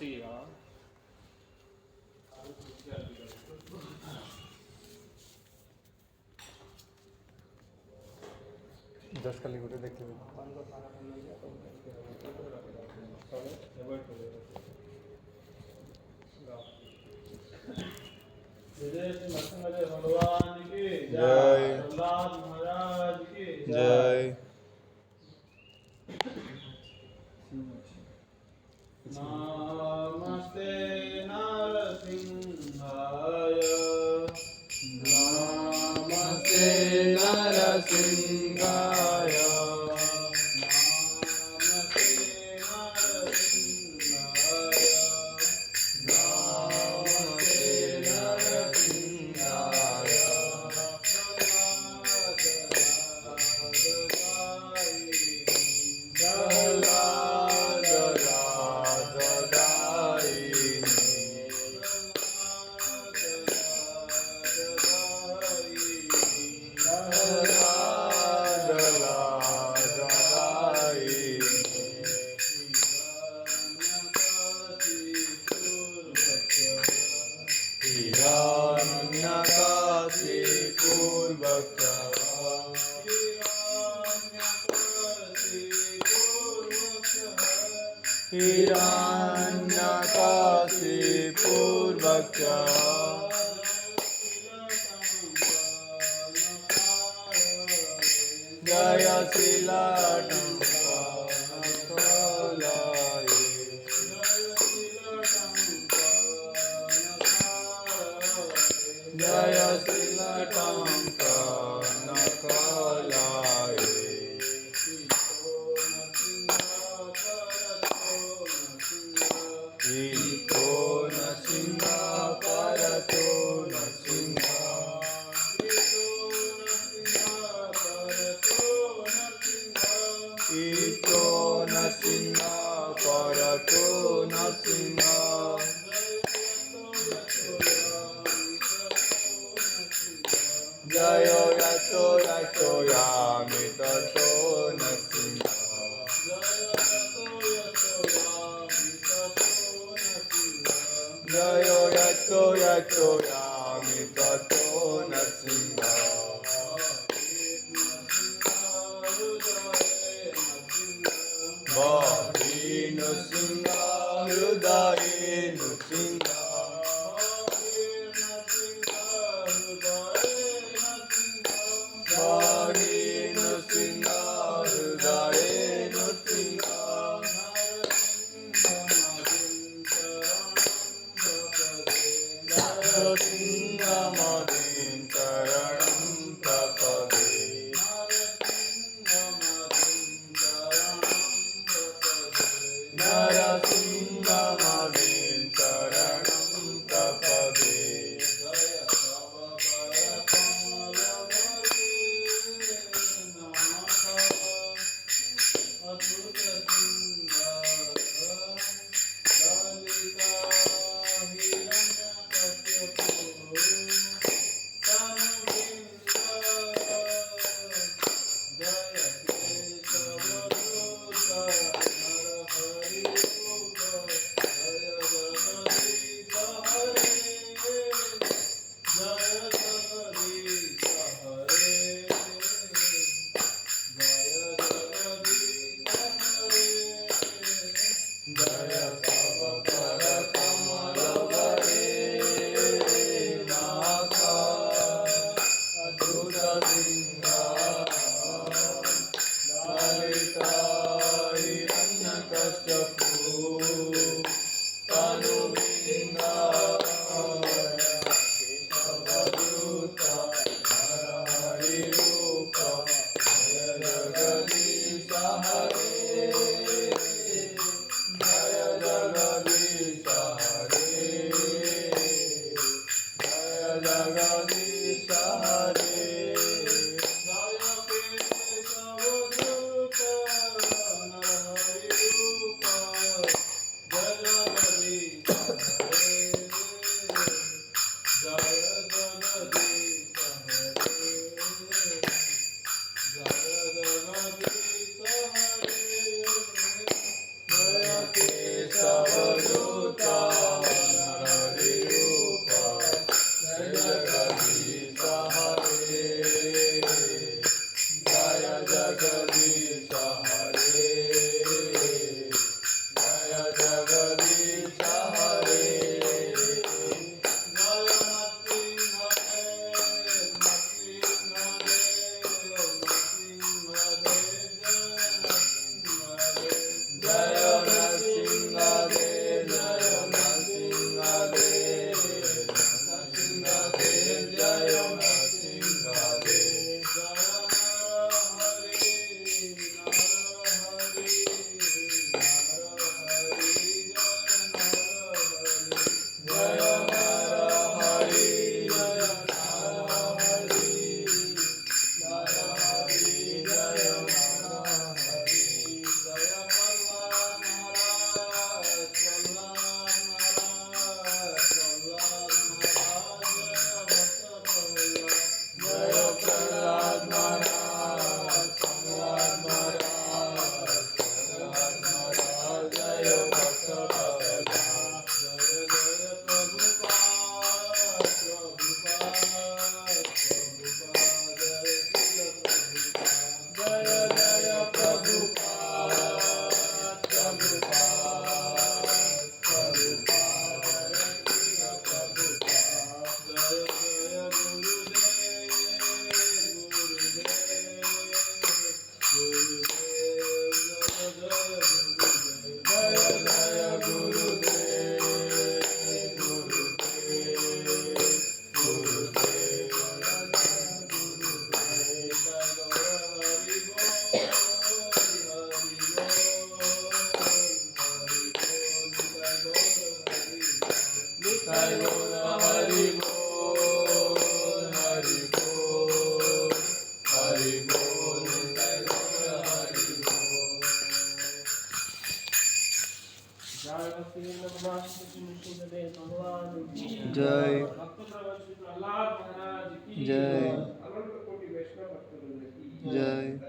बसिया 10 खाली गोटे देखते भगवान की जय, प्रहलाद महाराज की जय। नमस्ते नरसिंहाय, नमस्ते नरसिंहाय, नमस्ते नरसिंहाय, नमस्ते नरसिंहाय। जय जय जय जय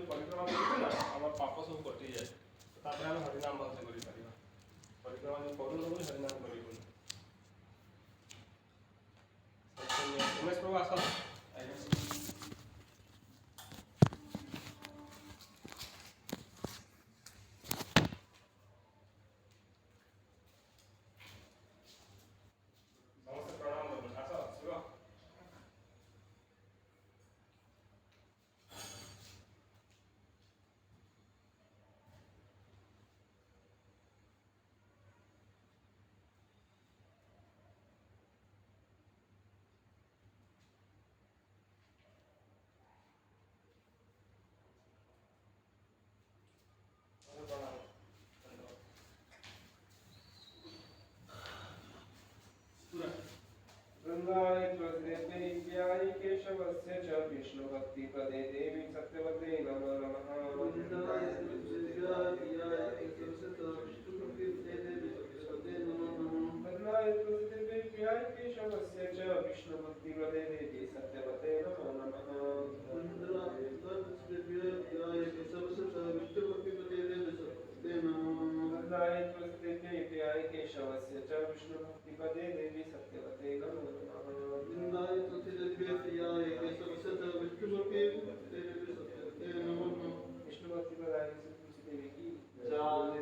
परिक्रमा आम पाप सब कटि जाए आम हरिनाम भलसे कर परिक्रमा जो करूँ हरिनाम कर उमेश प्रभु आस केशवस्य च विष्णुभक्तिपदे देवी सत्यवते नमो नमः केशवस्य च विष्णुभक्तिपदे देवी सत्यवते नमो केशवस्य च विष्णुभक्तिपदे देवी सत्यवते नमो विष्णुभक्तिपदाय देवी की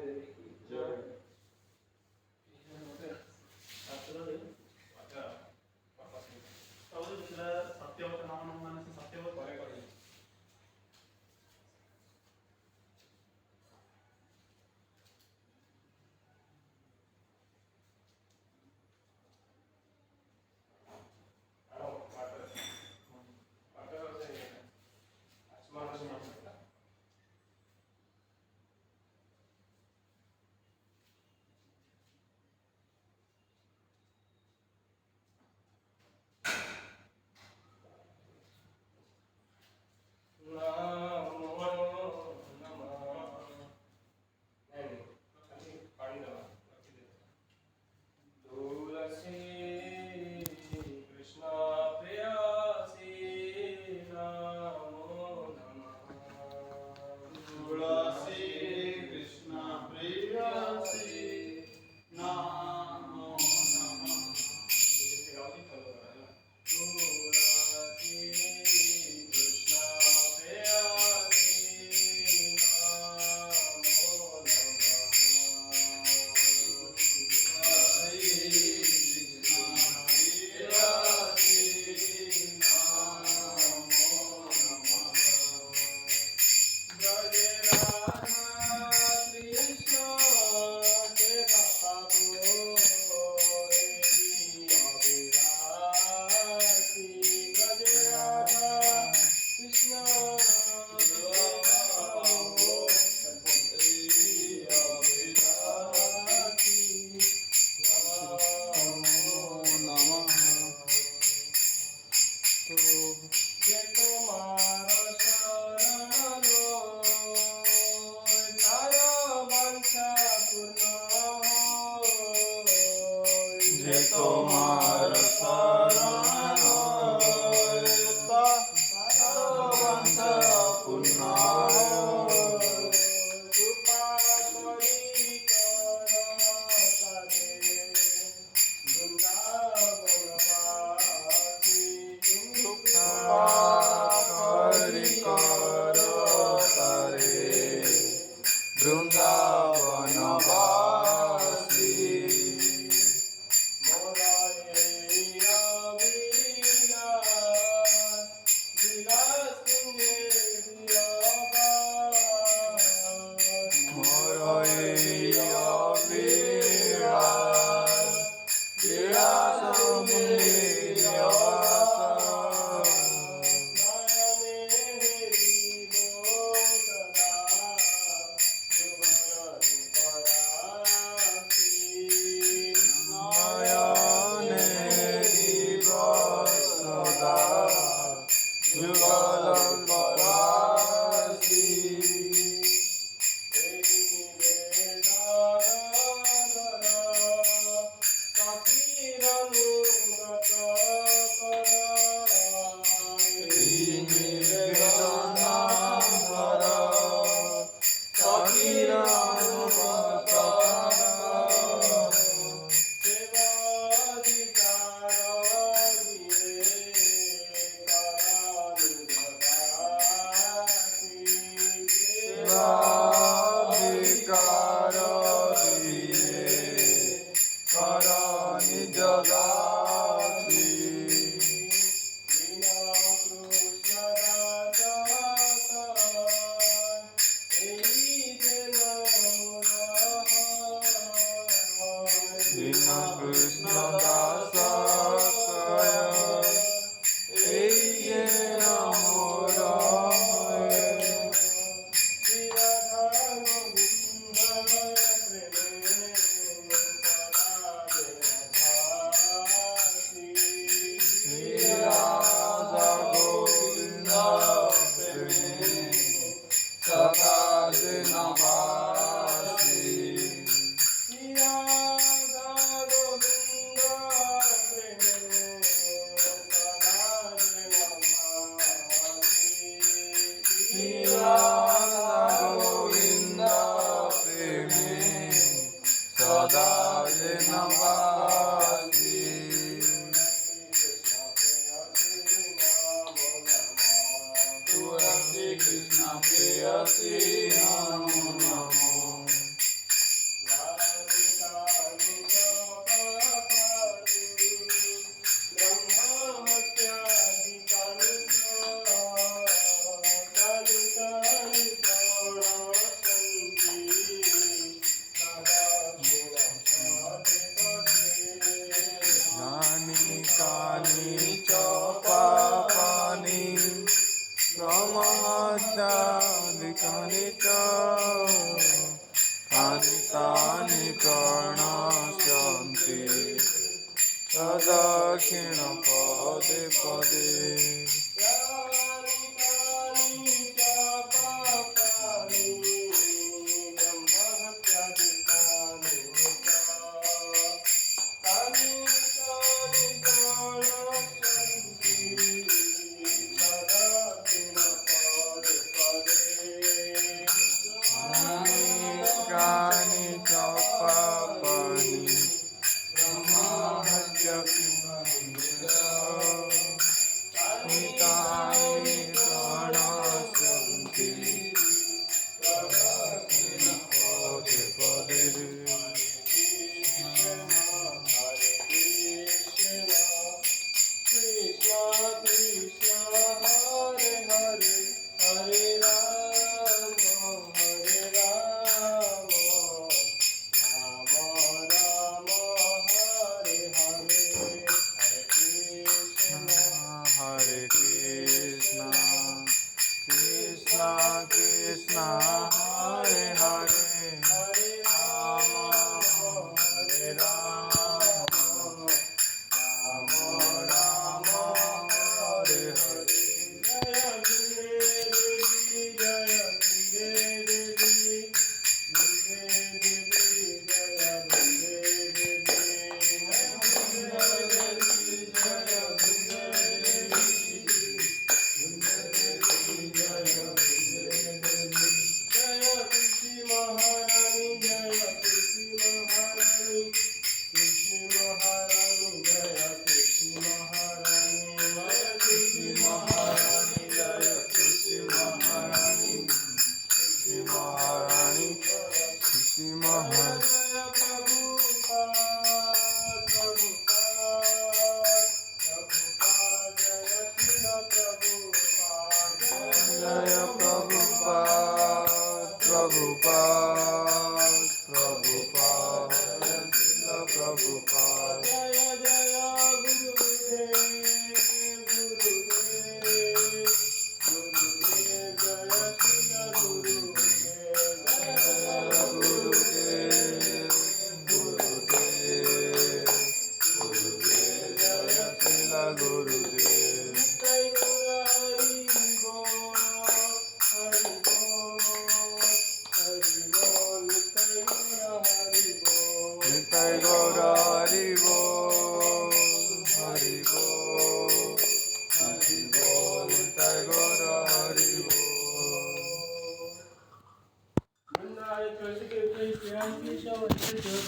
देवी की जय सत्यवत नाम मान से सत्यवत करे करे कर निज दासी दीन कृष्ण दास कय এই যেন মোর রাধা গোবিন্দ প্রেমে সদা দিনবাসী গোবিন্দ প্রেমে সদা দিনবাসী তুলসী কৃষ্ণ প্রেয়সী নমো নমো कानि च पापानि प्रमादादिकानि च कानि तानि प्रणश्यन्ति सदाक्षिण पदे पदे कानि च पापानि तानि प्रणश्यन्ति पदे पदे Hare Krishna, Krishna Krishna, Hare Hare, Hare Rama, Hare Rama, Rama Rama, Hare Hare.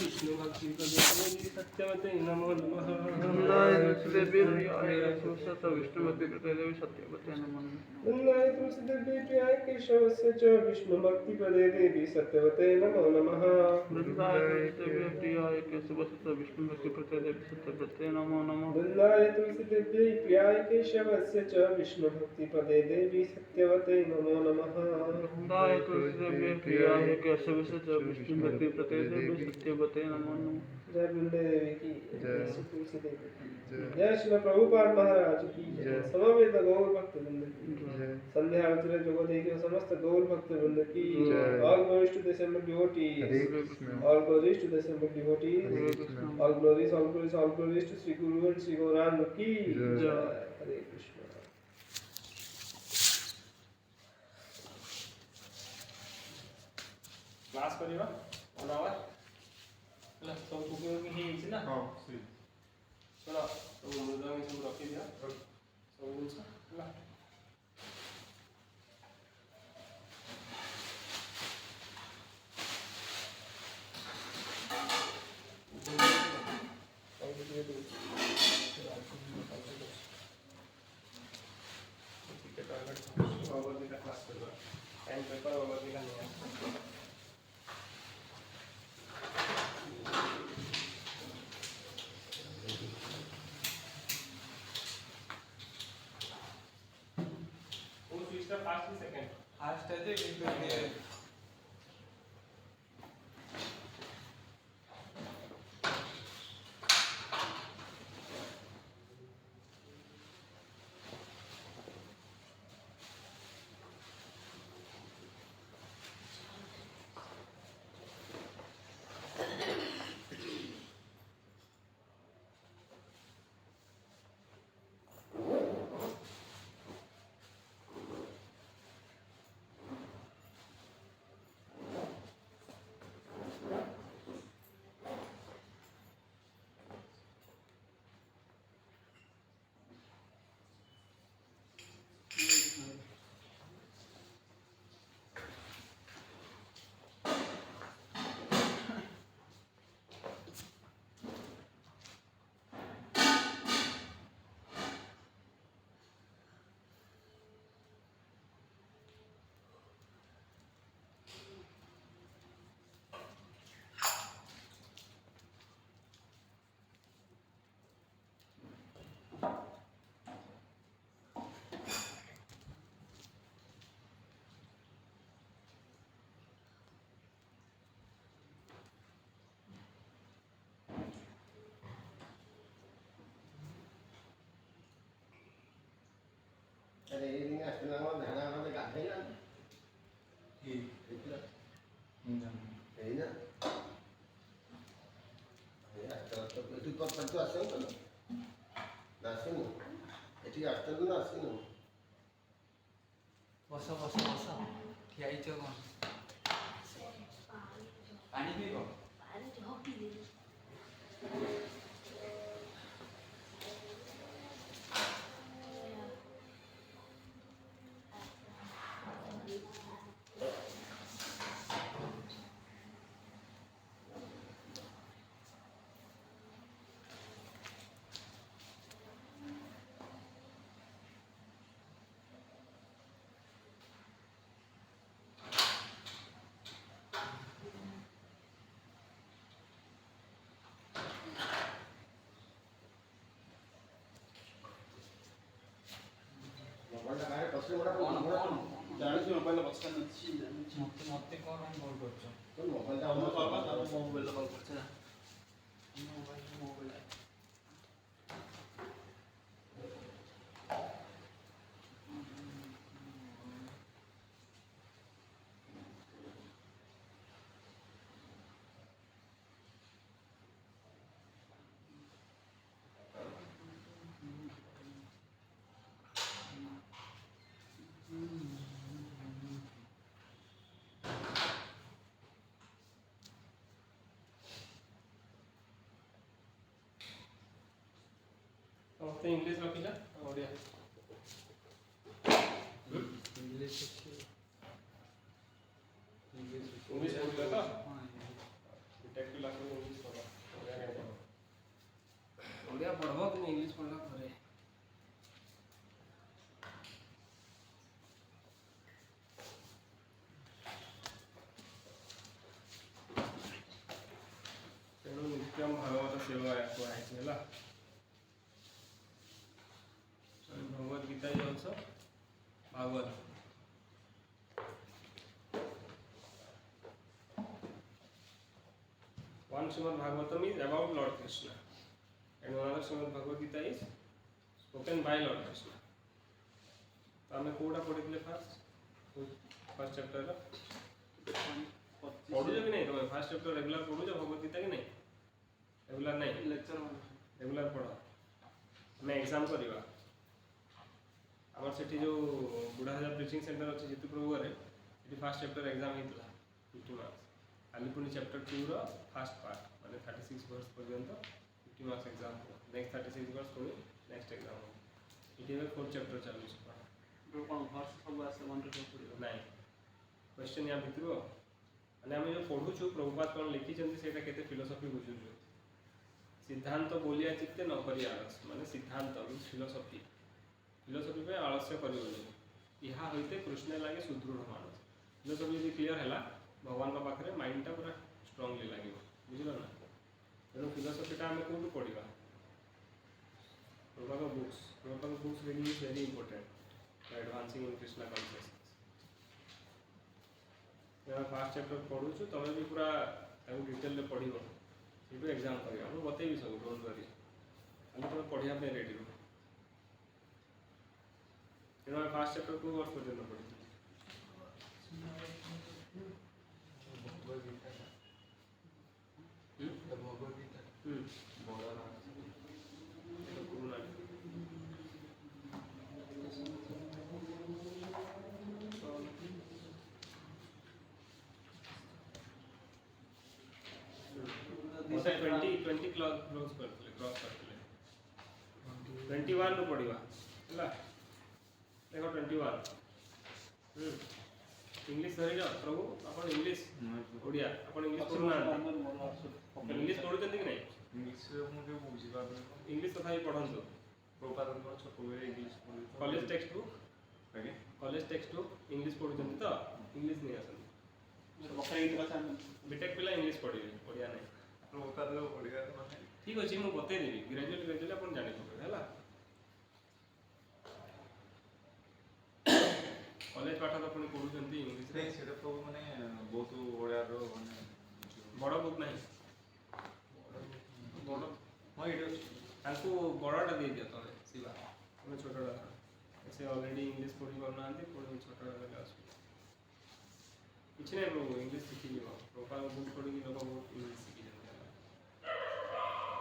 Krishna Bhakti देवी सत्यवते नमो नमः। वृंदाय तुलसी देवी प्रियाय केशवस्य च विष्णुभक्ति प्रदे देवी सत्यवते नमो नमः। वृंदाय तुलसी देवी प्रियाय केशवस्य च विष्णुभक्ति प्रदे देवी सत्यवते नमो नमः। वृंदाय तुलसी देवी प्रियाय केशवस्य च विष्णुभक्ति प्रदे देवी सत्यवते नमो नमः। वृंदाय तुलसी देवी प्रियाय केशवस्य च विष्णुभक्ति प्रदे देवी सत्यवते नमो नमः। वृंदाय तुलसी देवी प्रियाय केशवस्य च विष्णुभक्ति प्रदे देवी सत्यवते नमो नमः। जय वृंदे देवी की जय, श्री तुलसी देवी की जय, श्री प्रभुपाद महाराज की जय, समवेत गौर भक्त वृंद की जय, संध्या आरती जोगदेव के समस्त गौर भक्त वृंद की जय, all glories to the December devotees, all glories to the December devotees, all glories to Sri Guru and Sri Gauranga की जय, हरे कृष्ण। क्लास करिवा 1 आवर ହେଲା ସବୁ କୁକିଂ ବି ହେଇଯାଇଛି ନା। ହଁ ଶୁଣ ସବୁ ମୃଦଙ୍ଗୀ ସବୁ ରଖିଦିଅ ସବୁ ଜିନିଷ ହେଲା। भगवद्गीता क्लास करवा टाइम पेपर भगवद्गीता नहीं फास्ट सेकंड फास्ट है अरे ये दिन अस्तना में धाना में गाते ना ठीक इतना है ना ये तो तू कब पर तो आसे ना नासे ना एटी अस्तना ना आसे ना बस बस बस खियाई चो कौन पानी पीबो पानी जो पी ले ଜାଣିଛୁ ମୋବାଇଲ ବସ୍ତା ଅଛି ମତେ କଣ ପାଇଁ କଲ୍ କରୁଛ ମୋବାଇଲଟା ଅନ୍ କରବା ତାପରେ ମୋ ମୋବାଇଲ କଲ୍ କରୁଛ ନା ମୋବାଇଲ तो इंग्लिश रखी जा ओडिया इंग्लिश इंग्लिश बोल रहा था टेक क्लास में इंग्लिश पढ़ा ओडिया नहीं ହେଲା Bhagavad Gita is also Bhagavat one Srimad Bhagavatam is about Lord Krishna and another Srimad Bhagavad Gita is spoken by Lord Krishna. तो हमें कोड़ा पढ़िले फर्स्ट चैप्टर रा पढ़ुछ कि नहीं तुम फर्स्ट चैप्टर रेगुलर पढ़ुछ भगवद गीता कि नहीं रेगुलर नहीं रेगुलर पढ़ हमें एग्जाम करवा आमर से जो बुढ़ाजा प्रिचिंग सेंटर अच्छे जीतू प्रभु घरे ये फर्स्ट चैप्टर एग्जाम होता 50 मार्क्स खाली पुणी चैप्टर 2 रो फर्स्ट पार्ट माने 36 वर्ष पर्यंत 50 मार्क्स एग्जाम हो नेक्स्ट 36 वर्ष पुणी नेक्स्ट एग्जाम हो इटी में 4 चैप्टर चालू छ तो कोन वर्ष सब आसे मन रे पड़ियो नहीं क्वेश्चन या भितरो माने हम जो पढु छु प्रभुपाद कोन लिखि जंती सेटा केते फिलोसॉफी बुझु छु सिद्धांत बोलिया चित्ते न करी आलस माने सिद्धांत फिलोसॉफी फिलोसॉफी पे आलस्य करिवनी इहा होइते कृष्ण लागे सुदृढ़ मानस फिलोसॉफी यदि क्लियर हैला भगवान का पाखरे माइंड टा पूरा स्ट्रांगली लागिवो बुझिलो ना तेनो फिलोसॉफी टा हम कोन पढिबा Prabhupada books really is very important for advancing in Krishna consciousness या फर्स्ट चैप्टर पढु छु तमे भी पूरा ताकू डिटेल ले पढिबो सेटू एग्जाम करिया हम बतेबी सब डोंट वरी हम तो पढिया पे रेडी रहो तेनो फर्स्ट चैप्टर को वर्ष पर्यंत पढि भगवद गीता बड़ा ना तो पुराना 20 क्रॉस करतले 21 नु पढिबा हला देखो 21 इंग्लिश धरि जा प्रभु अपन इंग्लिश ओडिया अपन इंग्लिश पढना इंग्लिश पढु जंदी कि नहीं इंग्लिश मु के बुझी पा इंग्लिश तथा ही पढंतो प्रभुपादन पर छोटो वे इंग्लिश कॉलेज टेक्स्ट बुक आगे कॉलेज टेक्स्ट बुक इंग्लिश पढु जंदी तो इंग्लिश नहीं आसन बीटेक पिला इंग्लिश पढिबे ओडिया नहीं प्रभुपाद ओडिया माने ठीक अछि मु बते देबी ग्रेजुएट अपन जानि पबे हला कॉलेज पाठ तो पुणी पढु जंदी इंग्लिश रे सेटा प्रभु माने बहुत ओडिया रो माने बड़ बुक नहीं बड़ हां एडो तांको बड़टा दे दियो तमे सिवा तमे छोटटा ऐसे ऑलरेडी इंग्लिश पढी करना आंती पुणी छोटटा लगा आसु किछ नहीं प्रभु इंग्लिश सीखी लियो प्रॉपर बुक पढी कि लोग बहुत इंग्लिश सीखी जाते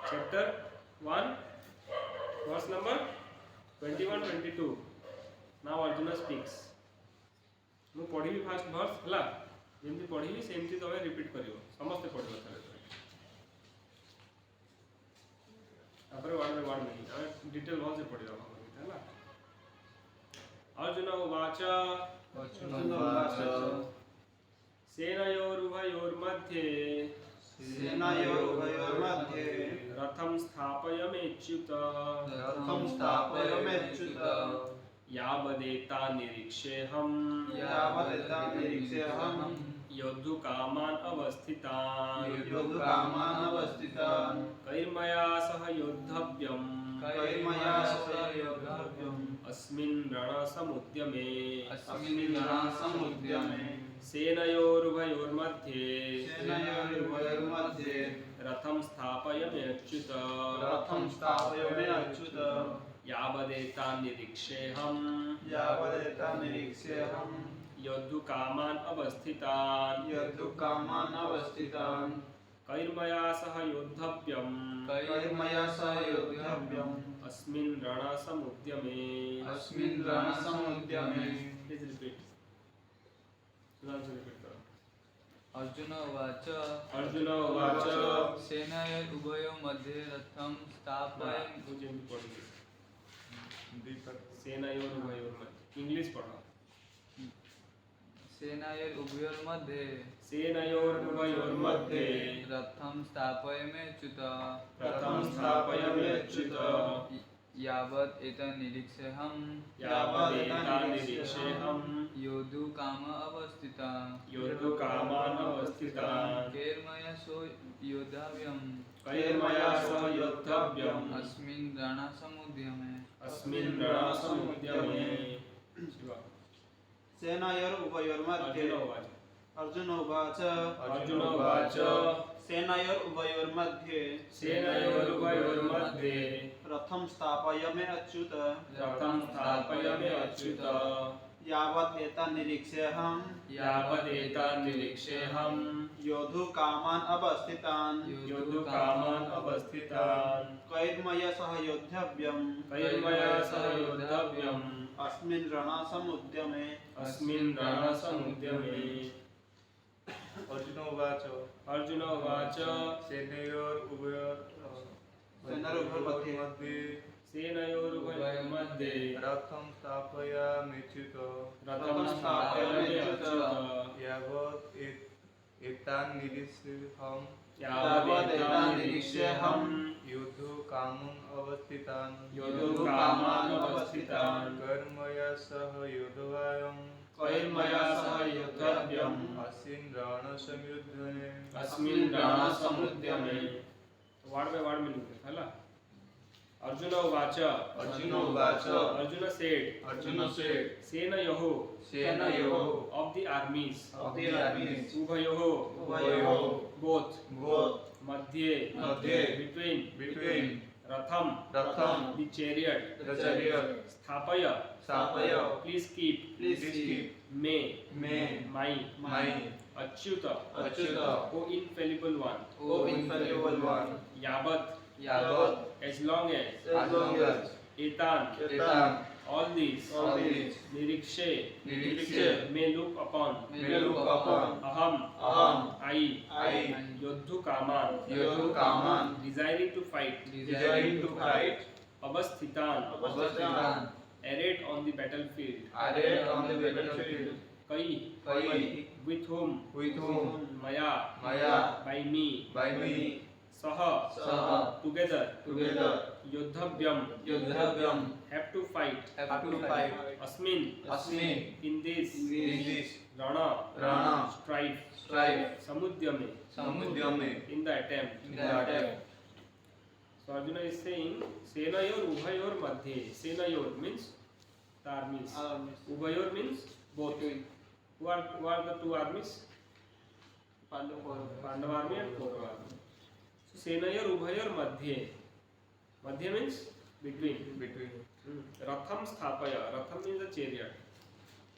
chapter 1 verse number 21 22 now Arjun speaks मु पढी फास्ट वर्स हला जेमती पढी सेमती तमे रिपीट करियो समस्त पढिबो थरे तापर वर्ड नहीं हम डिटेल बहुत से पढियो हला अर्जुन उवाच सेनयोरुभयोर्मध्ये रथं स्थापयमेच्युत यावदेता निरीक्षेऽहं योद्धुकामान् अवस्थितान् कैर्मया सह योद्धव्यम् अस्मिन् रणसमुद्यमे सेनयोरुभयोर्मध्ये रथं स्थापयमेच्युत यावदेता निरीक्षेऽहं योद्धुकामान् अवस्थितान् कैर्मया सह योद्धव्यम् अस्मिन् रणसमुद्यमे प्लीज रिपीट अर्जुन उवाच सेनयोरुभयोः मध्ये रथं स्थापयन् सेनयोरुभयोर्मध्ये इंग्लिश पढ़ो सेनयोरुभयोर्मध्ये रथं स्थापयमेच्युत यावत् एतन्निरीक्ष्यहम् यावदेतान्निरीक्ष्येऽहं योद्धुकाम अवस्थिता योद्धुकामान् अवस्थितान् कैर्मया सो योद्धाव्यम् कैर्मया सह योद्धव्यम् अस्मिन् रणसमुद्यमे अस्मिन् रणसमुद्यमे। सेनायोरुभयोर्मध्ये अर्जुन उवाच अर्जुन उवाच सेनायोरुभयोर्मध्ये सेनयोरुभयोर्मध्ये रथं स्थापय मे अच्युत रथं स्थापय मे अच्युत यावत् एतान्निरीक्ष्येऽहं यावदेतान्निरीक्ष्येऽहं योद्धुकामान् अवस्थितान् योद्धुकामान् अवस्थितान् कैर्मया सह योद्धव्यम् कैर्मया सह योद्धव्यम् अस्मिन् रणसमुद्यमे अस्मिन् रणसमुद्यमे। अर्जुन उवाच अर्जुन उवाच सेनयोरुभयोर्मध्ये सेनयोरुभयोर्मध्ये रथं स्थापयाम्यच्युत रथं स्थापयाम्यच्युत यावत् एतान्निरीक्ष्येऽहं यावदेतान्निरीक्ष्येऽहं योद्धुकामान् अवस्थितान् योद्धुकामान् अवस्थितान् कर्मया सह योद्धव्यम् कैर्मया सह योद्धव्यम् अस्मिन् रणसमुद्यमे अस्मिन् रणसमुद्यमे। वर्ड बाय वर्ड मीनिंग है अर्जुन उवाच अर्जुन उवाच अर्जुन सेड सेनयोः of the armies उभयोः both मध्ये between रथम the chariot स्थापय please keep may my Achyuta O infallible one यावत् as long as एतान all these निरीक्षे may look upon अहम I योद्धुकामान् desiring to fight अवस्थितान arrayed on the battlefield कई with whom मया by me सह together योद्धव्यम have to fight अस्मिन् in this Rann strife समुद्यमे in the attempt। So Arjuna is saying senayor ubhayor madhye senayor means the armies ubhayor means both who are the two armies Pandava army and Kaurava army। So senayor ubhayor madhye means between ratham sthapaya ratham means the chariot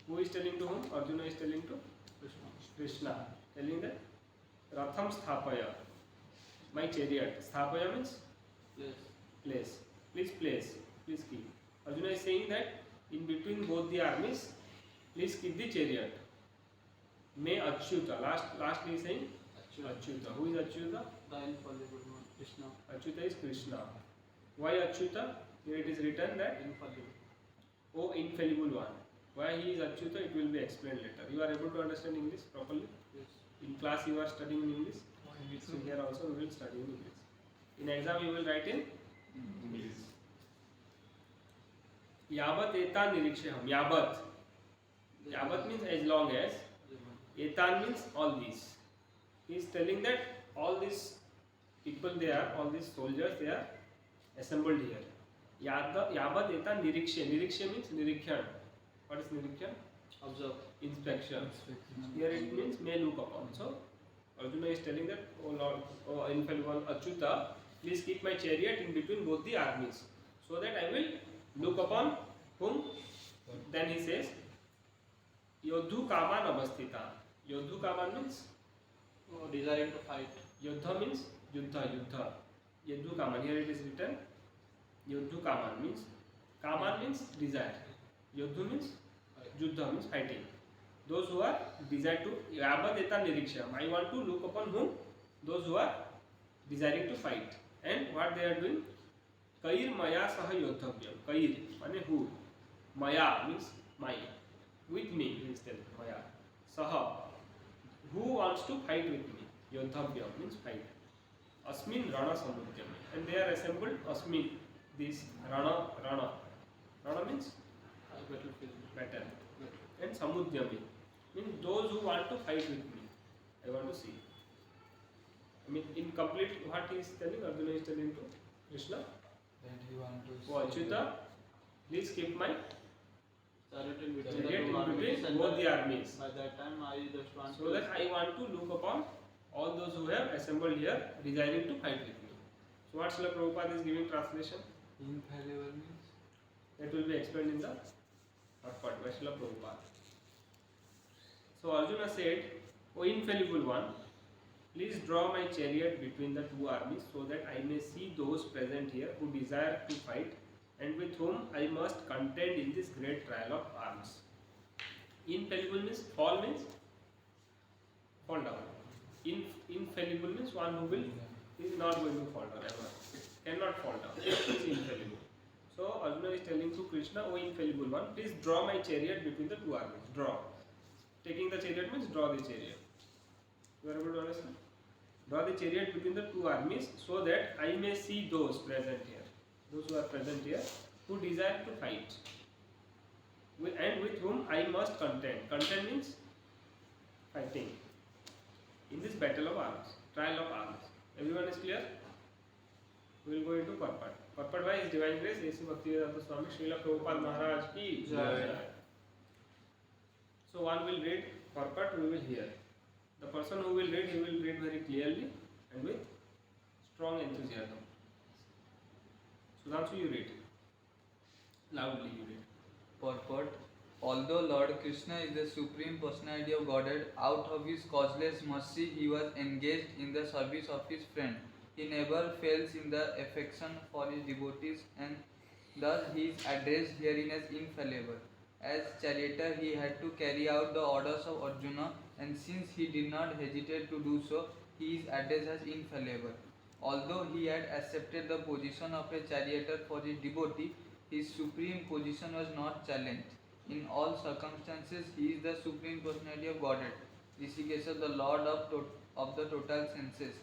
who is telling to whom Arjuna is telling to Krishna telling that ratham sthapaya my chariot sthapaya means place please keep Arjuna is saying that in between both the armies please keep the chariot may achyuta last he is saying achyuta who is achyuta achyuta is Krishna why achyuta here it is written that oh infallible one why he is achyuta it will be explained later you are able to understand English properly in class you are studying in English so here also we will study in English in exam you will write in English yavat etan nirikshyam yavat means as long as etan means all these he is telling that all these people they are all these soldiers they are assembled here yavat etan nirikshe means nirikshan what is nirikshan observe inspection here it means may look upon so Arjuna is telling that oh Lord oh infallible achyuta please keep my chariot in between both the armies so that I will look upon whom then he says योद्धुकामान् अवस्थितान् योद्धुकामान् means desiring to fight योद्धा means युद्ध योद्धुकामान् here it is written योद्धुकामान् means कामान् means desire योद्धु means युद्ध means fighting those who are desire to यावत् एतान् निरीक्ष्यामि I want to look upon whom those who are desiring to fight and what they are doing कैर मया सह योद्धव्यम कैर माने who मया means my with me means maya saha who wants to fight with me योद्धव्यम means fight अस्मिन् रण समुद्यमे and they are assembled अस्मिन् this Rana means Battlefield. battle, and Samudyami means those who want to fight with me. I want to see. I mean, in complete, what he is telling, Arjuna is telling to Krishna, That you want to oh Achyuta, please keep my Chariot in between chariot the two in armies, between and both the armies, by that time I just want so that I want to look upon all those who have assembled here, desiring to fight with me. So what Srila Prabhupada is giving translation? infallible means That will be explained in the third part by Srila Prabhupada. So Arjuna said, O infallible one, please draw my chariot between the two armies so that I may see those present here who desire to fight and with whom I must contend in this great trial of arms. Infallible means fall down. Infallible means one who will is not going to fall down ever. Cannot fall down. It is infallible. So Arjuna is telling to Krishna, O infallible one, please draw my chariot between the two armies. Draw. Taking the chariot means draw the chariot. You are able to understand? Draw the chariot between the two armies so that I may see those present here. Those who are present here who desire to fight. And with whom I must contend. Contend means fighting. In this battle of arms, trial of arms. Everyone is clear? We will go into purport. Purport by His Divine Grace, A.C. Bhaktivedanta Swami Srila Prabhupada Maharaj ki Jai. So one will read purport, we will hear. The person who will read, he will read very clearly and with strong enthusiasm. Sudhanshu, you read. Loudly you read. purport. Although Lord Krishna is the Supreme Personality of Godhead, out of his causeless mercy he was engaged in the service of his friend. He never fails in the affection for his devotees, and thus he is addressed herein as infallible. As charioteer he had to carry out the orders of Arjuna, and since he did not hesitate to do so, he is addressed as infallible. Although he had accepted the position of a charioteer for his devotee, his supreme position was not challenged. In all circumstances, he is the Supreme Personality of Godhead, Rishikesha, the Lord of the total senses.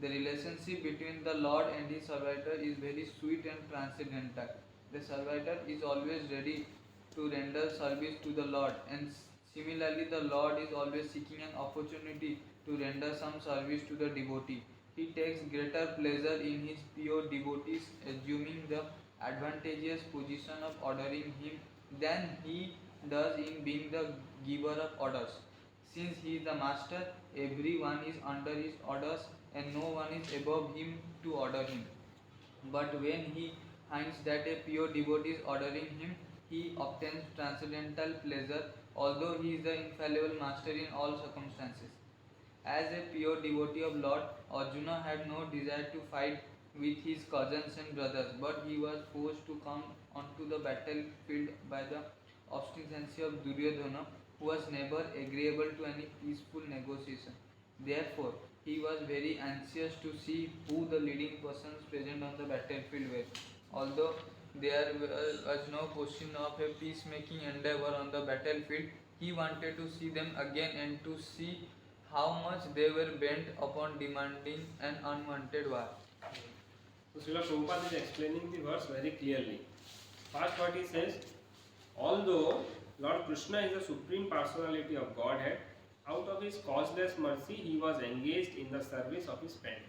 The relationship between the Lord and his servitor is very sweet and transcendental. The servitor is always ready to render service to the Lord, and similarly the Lord is always seeking an opportunity to render some service to the devotee. He takes greater pleasure in his pure devotees, assuming the advantageous position of ordering him than he does in being the giver of orders. Since he is the master, everyone is under his orders and no one is above him to order him. But when he finds that a pure devotee is ordering him, he obtains transcendental pleasure, although he is the infallible master in all circumstances. As a pure devotee of Lord, Arjuna had no desire to fight with his cousins and brothers, but he was forced to come onto the battlefield by the obstinacy of Duryodhana, who was never agreeable to any peaceful negotiation. Therefore, he was very anxious to see who the leading persons present on the battlefield were. Although there was no question of a peacemaking endeavor on the battlefield, he wanted to see them again and to see how much they were bent upon demanding an unwanted war. So Srila Prabhupada is explaining the verse very clearly. First what he says, although Lord Krishna is the Supreme Personality of Godhead, out of his causeless mercy he was engaged in the service of his friend.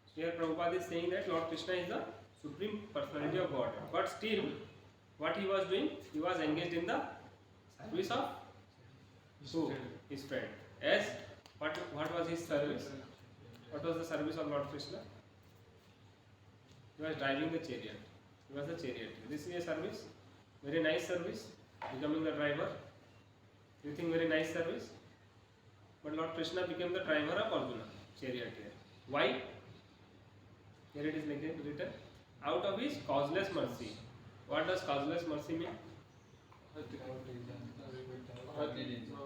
So here Prabhupada is saying that Lord Krishna is the Supreme Personality of Godhead. But still, what he was doing? He was engaged in the service of who? His friend. As what was his service? What was the service of Lord Krishna? He was driving the chariot. He was the charioteer. This is a service, very nice service, becoming the driver. You think very nice service? But Lord Krishna became the driver of Arjuna, charioteer. Why? Here it is written, out of his causeless mercy. What does causeless mercy mean?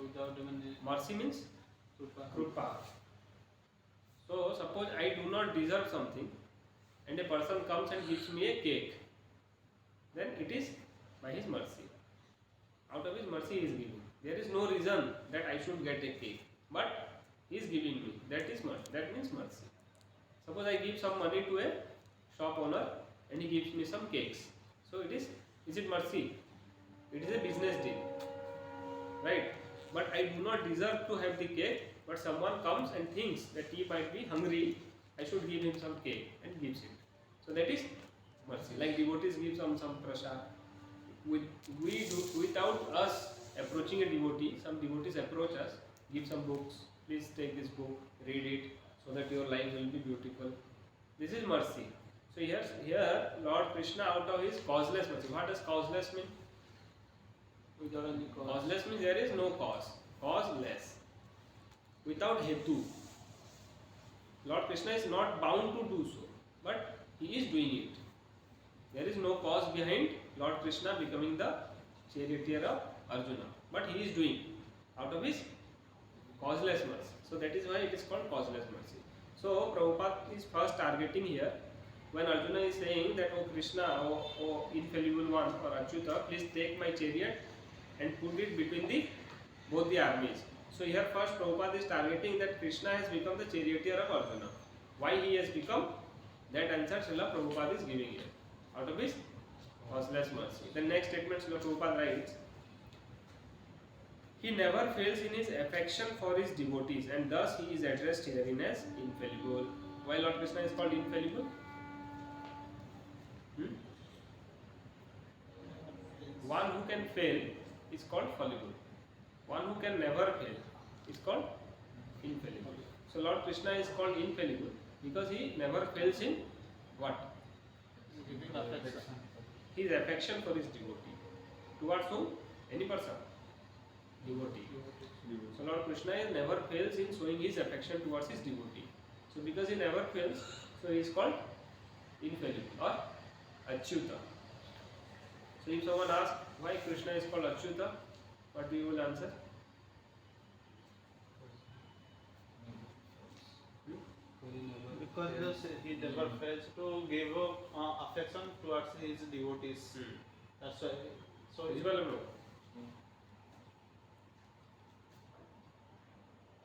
without even Mercy means Krupa. Krupa. So suppose I do not deserve something and a person comes and gives me a cake, then it is by his mercy. Out of his mercy he is giving. There is no reason that I should get a cake, but he is giving me. That is mercy. That means mercy. Suppose I give some money to a shop owner and he gives me some cakes. So is it mercy? It is a business deal, right? But I do not deserve to have the cake, but someone comes and thinks that he might be hungry, I should give him some cake, and gives it. So that is mercy. Like devotees give some prasad. Without us approaching a devotee, some devotees approach us, give some books, please take this book, read it, so that your life will be beautiful. This is mercy. So here Lord Krishna, out of his causeless mercy. What does causeless mean? Without any cause. Causeless means there is no cause. Causeless. Without hetu. Lord Krishna is not bound to do so, but he is doing it. There is no cause behind Lord Krishna becoming the charioteer of Arjuna, but he is doing out of his causeless mercy. So that is why it is called causeless mercy. So Prabhupada is first targeting here when Arjuna is saying that, oh Krishna, oh infallible one, or Achyuta, please take my chariot and put it between both the armies. So here first Prabhupada is targeting that Krishna has become the charioteer of Arjuna. Why he has become? That answer Srila Prabhupada is giving here. Out of his causeless mercy. The next statement Srila Prabhupada writes, he never fails in his affection for his devotees, and thus he is addressed herein as infallible. Why Lord Krishna is called infallible? One who can fail is called fallible. One who can never fail is called infallible. So Lord Krishna is called infallible because he never fails in what? His affection for his devotee. Towards whom? Any person. Devotee. So Lord Krishna never fails in showing his affection towards his devotee. So because he never fails, so he is called infallible or Achyuta. So if someone asks why Krishna is called Achyuta, what do you will answer? Because he never fails to give affection towards his devotees. That's why. So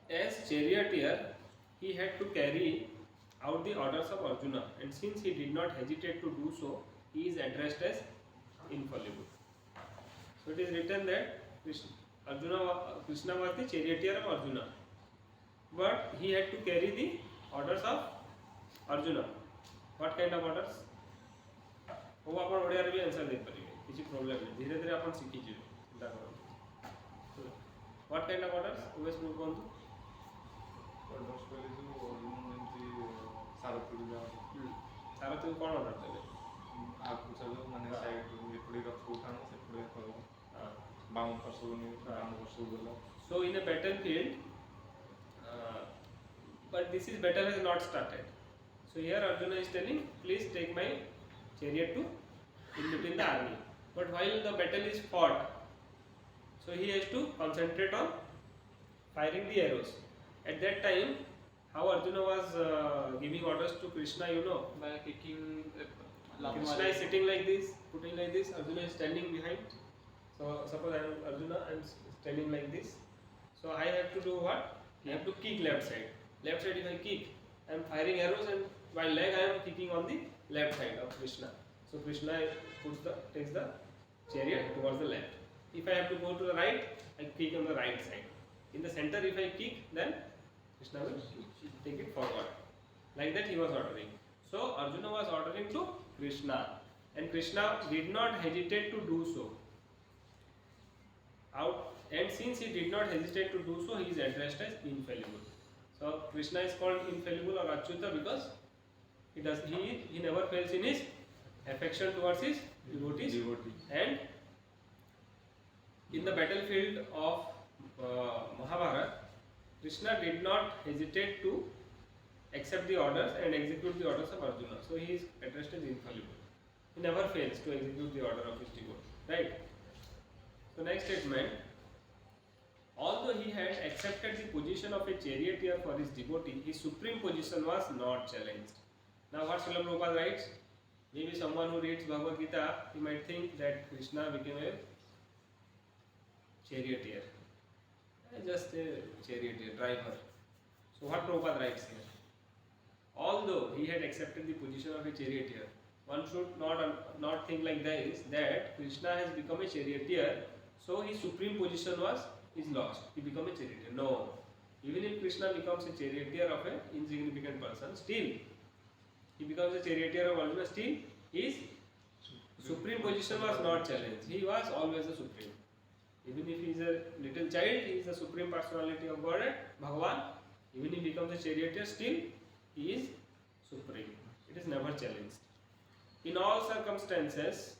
as charioteer, he had to carry out the orders of Arjuna, and since he did not hesitate to do so, he is addressed as infallible. So it is written that Krishna was the charioteer of Arjuna, but he had to carry the orders of Arjuna. What kind of orders? वो अपन ओडिया रे भी answer दे परिबे किसी problem नहीं धीरे धीरे अपन सीखी जिवे चिंता करो व्हाट काइंड ऑफ ऑर्डर्स ओवेस प्रूव कोंतु ऑर्डर्स पहले जो एमती सारथी सारथी कोन ऑर्डर देबे आगु चलो माने साइड एपडी रथ उठानो सेपडी करो बाउंड परसोनी बाउंड परसो बोला so in a battlefield but this is battle has not started. So here Arjuna is telling, please take my chariot to in between the army. But while the battle is fought, so he has to concentrate on firing the arrows. At that time, how Arjuna was giving orders to Krishna, you know, by kicking. Krishna is sitting like this, putting like this. Arjuna is standing behind. So suppose I am Arjuna, I am standing like this. So I have to do what? I have to kick left side. Left side if I kick, I am firing arrows, and while leg I am kicking on the left side of Krishna. So Krishna takes the chariot towards the left. If I have to go to the right, I kick on the right side. In the center if I kick, then Krishna will take it forward. Like that he was ordering. So Arjuna was ordering to Krishna, and Krishna did not hesitate to do so. And since he did not hesitate to do so, he is addressed as infallible. So Krishna is called infallible or Achyuta because he never fails in his affection towards his devotees. And in the battlefield of Mahabharata, Krishna did not hesitate to accept the orders and execute the orders of Arjuna. So he is addressed as infallible. He never fails to execute the order of his devotee. Right? So next statement. Although he had accepted the position of a charioteer for his devotee, his supreme position was not challenged. Now what Srila Prabhupada writes? Maybe someone who reads Bhagavad Gita, he might think that Krishna became a charioteer. Just a charioteer, driver. So what Prabhupada writes here? Although he had accepted the position of a charioteer, one should not think like this, that Krishna has become a charioteer, so his supreme position is lost. He become a charioteer. No. Even if Krishna becomes a charioteer of an insignificant person, still he becomes a charioteer of Arjuna, still his supreme position was not challenged. He was always the supreme. Even if he is a little child, he is the supreme personality of Godhead, Bhagavan. Even if he becomes a charioteer, still he is supreme. It is never challenged. In all circumstances,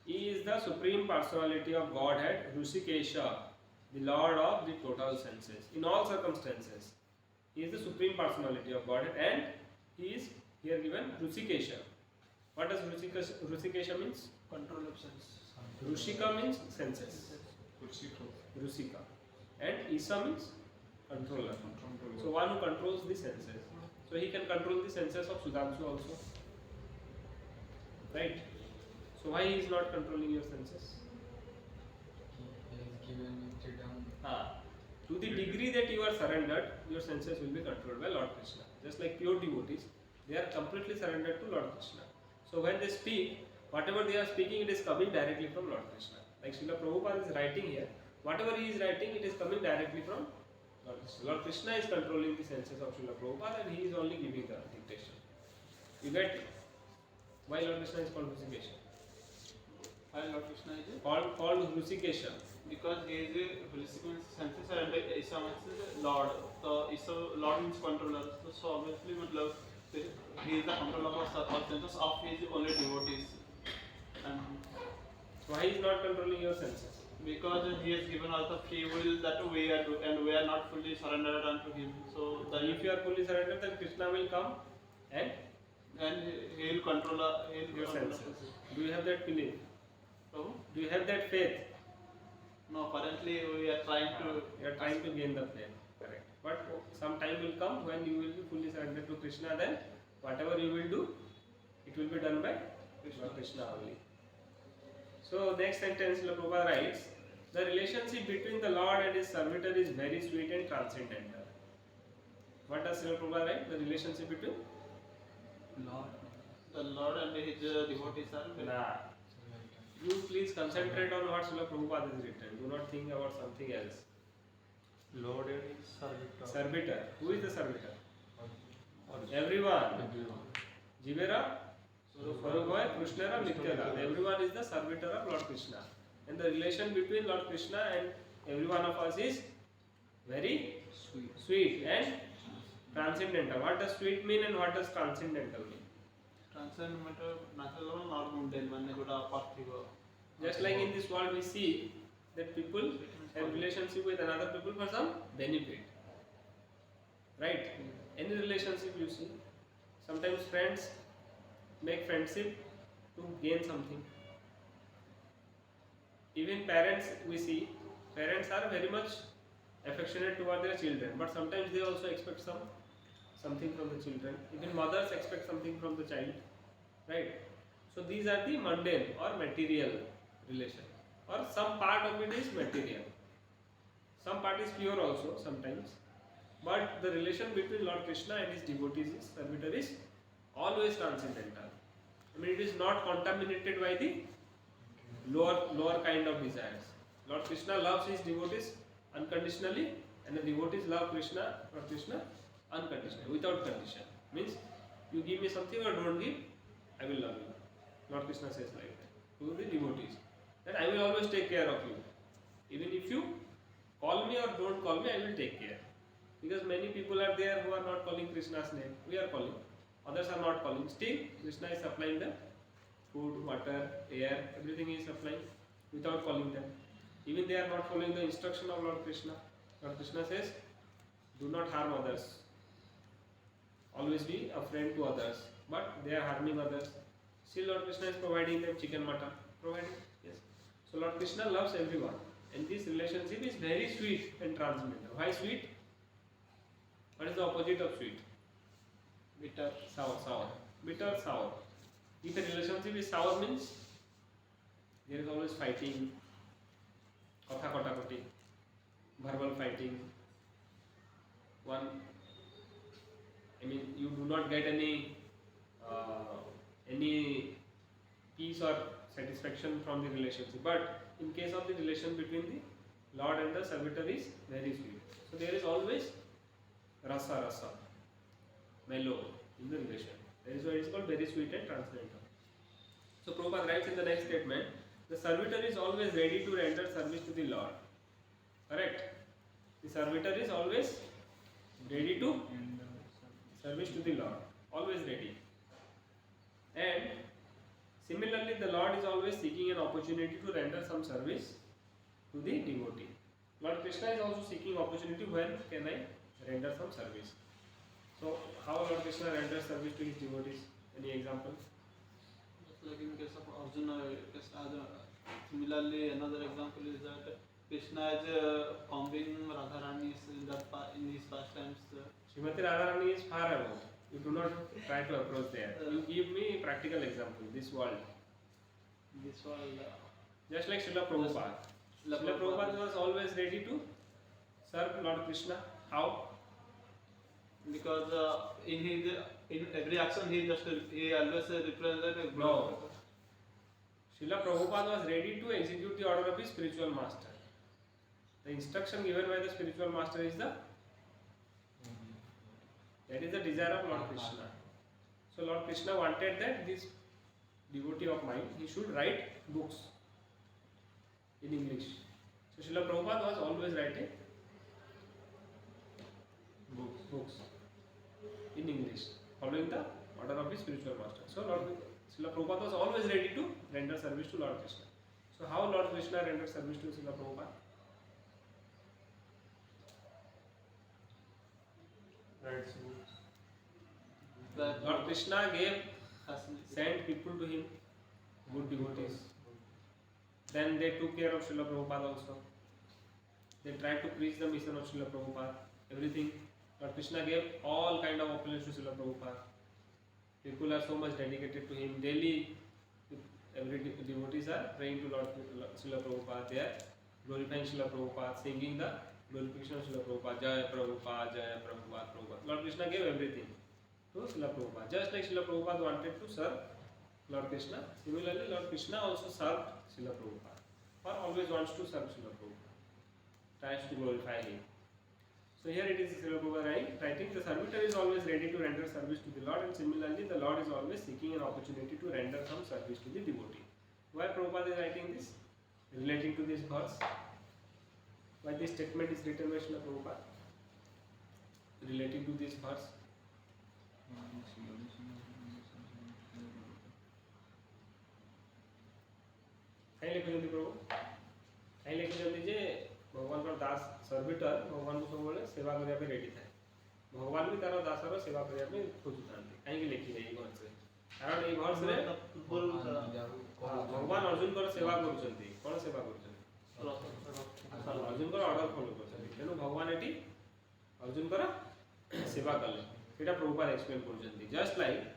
he is the supreme personality of Godhead, Rishikesha, the Lord of the total senses. In all circumstances, he is the supreme personality of Godhead, and he is here given Rishikesha. What does Rishikesha means? Control of sense. Rushika means senses. Rusika. And Isa means controller. So one who controls the senses. So he can control the senses of Sudhanshu also. Right? So why he is not controlling your senses? He has given you freedom. To the degree that you are surrendered, your senses will be controlled by Lord Krishna. Just like pure devotees, they are completely surrendered to Lord Krishna. So when they speak, whatever they are speaking, it is coming directly from Lord Krishna. Like Srila Prabhupada is writing here, whatever he is writing, it is coming directly from Lord Krishna. Lord Krishna is controlling the senses of Srila Prabhupada, and he is only giving the dictation. You get why Lord Krishna is called Rishikesha? Why Lord Krishna is Called Rishikesha. because he is a holistic senses and Isa means Lord. So Isa Lord means controller. So obviously मतलब he is the controller of senses of his only devotees. And Why he is not controlling your senses? because he has given us the free will that we are and we are not fully surrendered unto him. So Then if you are fully surrendered, then Krishna will come and he will control your senses. Do you have that belief? So, Do you have that faith? no, currently we are trying to. You are trying to gain the faith. Correct. But some time will come when you will be fully surrendered to Krishna. Then whatever you will do, it will be done by Krishna only. So next sentence, Srila Prabhupada writes, the relationship between the Lord and his servitor is very sweet and transcendental. What does Srila Prabhupada write? The relationship between Lord. The Lord and his devotees are very. Nah. You please concentrate on what Srila Prabhupada has written. Do not think about something else. Lord and his servitor. Servitor. Who is the servitor? Everyone. Jivera, Svarubhaya, Krishnara, Nityara. Everyone is the servitor of Lord Krishna. And the relation between Lord Krishna and every one of us is very sweet and transcendental. What does sweet mean and what does transcendental mean? Transcendental, natural, not mundane. One good parthiva. Just like in this world we see that people have relationship with another people for some benefit. Right? Any relationship you see. Sometimes friends make friendship to gain something. Even parents we see, parents are very much affectionate toward their children, but sometimes they also expect something from the children. Even mothers expect something from the child. Right? So these are the mundane or material relation. Or some part of it is material. Some part is pure also sometimes. But the relation between Lord Krishna and his devotees, his servitor, is always transcendental. I mean, it is not contaminated by the lower kind of desires. Lord Krishna loves his devotees unconditionally, and the devotees love Lord Krishna unconditionally, without condition. Means, you give me something or don't give, I will love you. Lord Krishna says like that to the devotees, that I will always take care of you. Even if you call me or don't call me, I will take care. Because many people are there who are not calling Krishna's name. We are calling. Others are not calling. Still, Krishna is supplying them food, water, air, everything he is supplying without calling them. Even they are not following the instruction of Lord Krishna. Lord Krishna says, do not harm others. Always be a friend to others. But they are harming others. Still Lord Krishna is providing them chicken, mutton. Providing. Yes. So Lord Krishna loves everyone. And this relationship is very sweet and transcendental. Why sweet? What is the opposite of sweet? Bitter. Sour. Bitter, sour. If a relationship is sour means there is always fighting, kotha kotakoti, verbal fighting. You do not get any peace or satisfaction from the relationship. But in case of the relation between the Lord and the servitor is very sweet. So there is always rasa, mellow in the relation. That is why it is called very sweet and transcendental. So Prabhupada writes in the next statement, the servitor is always ready to render service to the Lord. Correct? The servitor is always ready to service to the Lord. Always ready. And similarly, the Lord is always seeking an opportunity to render some service to the devotee. Lord Krishna is also seeking opportunity when can I render some service. So how Lord Krishna renders service to his devotees? Any example? Just like in case of Arjuna, similarly another example is that Krishna is combing Radharani in his pastimes. Srimati Radharani is far above. You do not try to approach there. You give me practical example. This world. This world. Just like Srila Prabhupada. Srila Prabhupada was always ready to serve Lord Krishna. How? Because in every action he always represented. No. Srila Prabhupada was ready to execute the order of his spiritual master. The instruction given by the spiritual master is that is the desire of Lord Krishna. So Lord Krishna wanted that this devotee of mine, he should write books in English. So Srila Prabhupada was always writing books in English, following the order of his spiritual master. So Srila Prabhupada was always ready to render service to Lord Krishna. So how Lord Krishna rendered service to Srila Prabhupada? Lord Krishna sent people to him, good devotees. Then they took care of Srila Prabhupada also. They tried to preach the mission of Srila Prabhupada. Everything. Lord Krishna gave all kind of opulence to Srila Prabhupada. People are so much dedicated to him. Daily, every devotees are praying to Lord Srila Prabhupada. They are glorifying Srila Prabhupada, singing the glorification of Srila Prabhupada. Jaya Prabhupada, Jaya Prabhupada, Prabhupada. Lord Krishna gave everything to Srila Prabhupada. Just like Srila Prabhupada wanted to serve Lord Krishna, similarly Lord Krishna also served Srila Prabhupada. Or always wants to serve Srila Prabhupada. Tries to glorify him. So here it is Srila Prabhupada writing, the servitor is always ready to render service to the Lord, and similarly the Lord is always seeking an opportunity to render some service to the devotee. Why Prabhupada is writing this? Relating to this verse. Why this statement is written by Srila Prabhupada? Relating to this verse. कहीं लिखुଛନ୍ତି प्रभु कहीं लिखुଛନ୍ତି जे भगवान को दास servitor भगवान को सब सेवा करने पे रेडी था भगवान भी तार दासर सेवा करने पे खोजुतांती कहीं लिखी है ये वर्ष कारण ये वर्ष रे भगवान अर्जुन को सेवा करूछंती कोन सेवा करूछंती अर्जुन को ऑर्डर फॉलो करछंती तेनु भगवान एटी अर्जुन को सेवा करले सेटा प्रभुपाद एक्सप्लेन करूछंती just like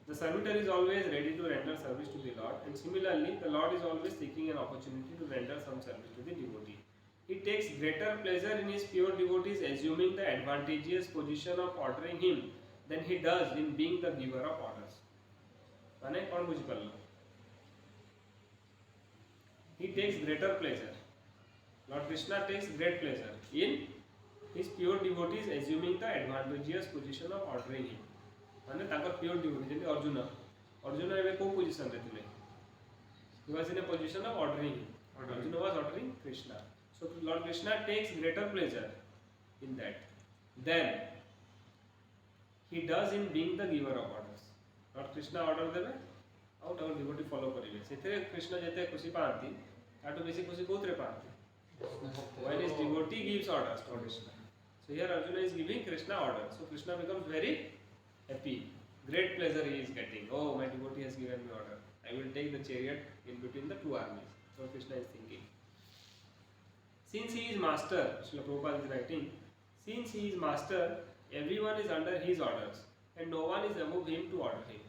the servitor is always ready to render service to the Lord, and similarly the Lord is always seeking an opportunity to render some service to the devotee. He takes greater pleasure in his pure devotees assuming the advantageous position of ordering him than he does in being the giver of orders. माने कौन बुझी पारलो? He takes greater pleasure. Lord Krishna takes great pleasure in his pure devotees assuming the advantageous position of ordering him. माने ताकर pure devotee जेंति Arjun एबे को position रे थिले he was in a position of ordering him. Arjuna was ordering Krishna. So Lord Krishna takes greater pleasure in that than he does in being the giver of orders. Lord Krishna order देबे out out devotee follow करिवे सेथे कृष्ण जेते खुशी पाती ताटो बेसी खुशी कोथरे पाती when his devotee gives orders to Krishna. So here Arjuna is giving Krishna orders. So Krishna becomes very happy. Great pleasure he is getting. Oh, my devotee has given me order. I will take the chariot in between the two armies. So Krishna is thinking. Since he is master, Srila Prabhupada is writing, since he is master, everyone is under his orders and no one is above him to order him.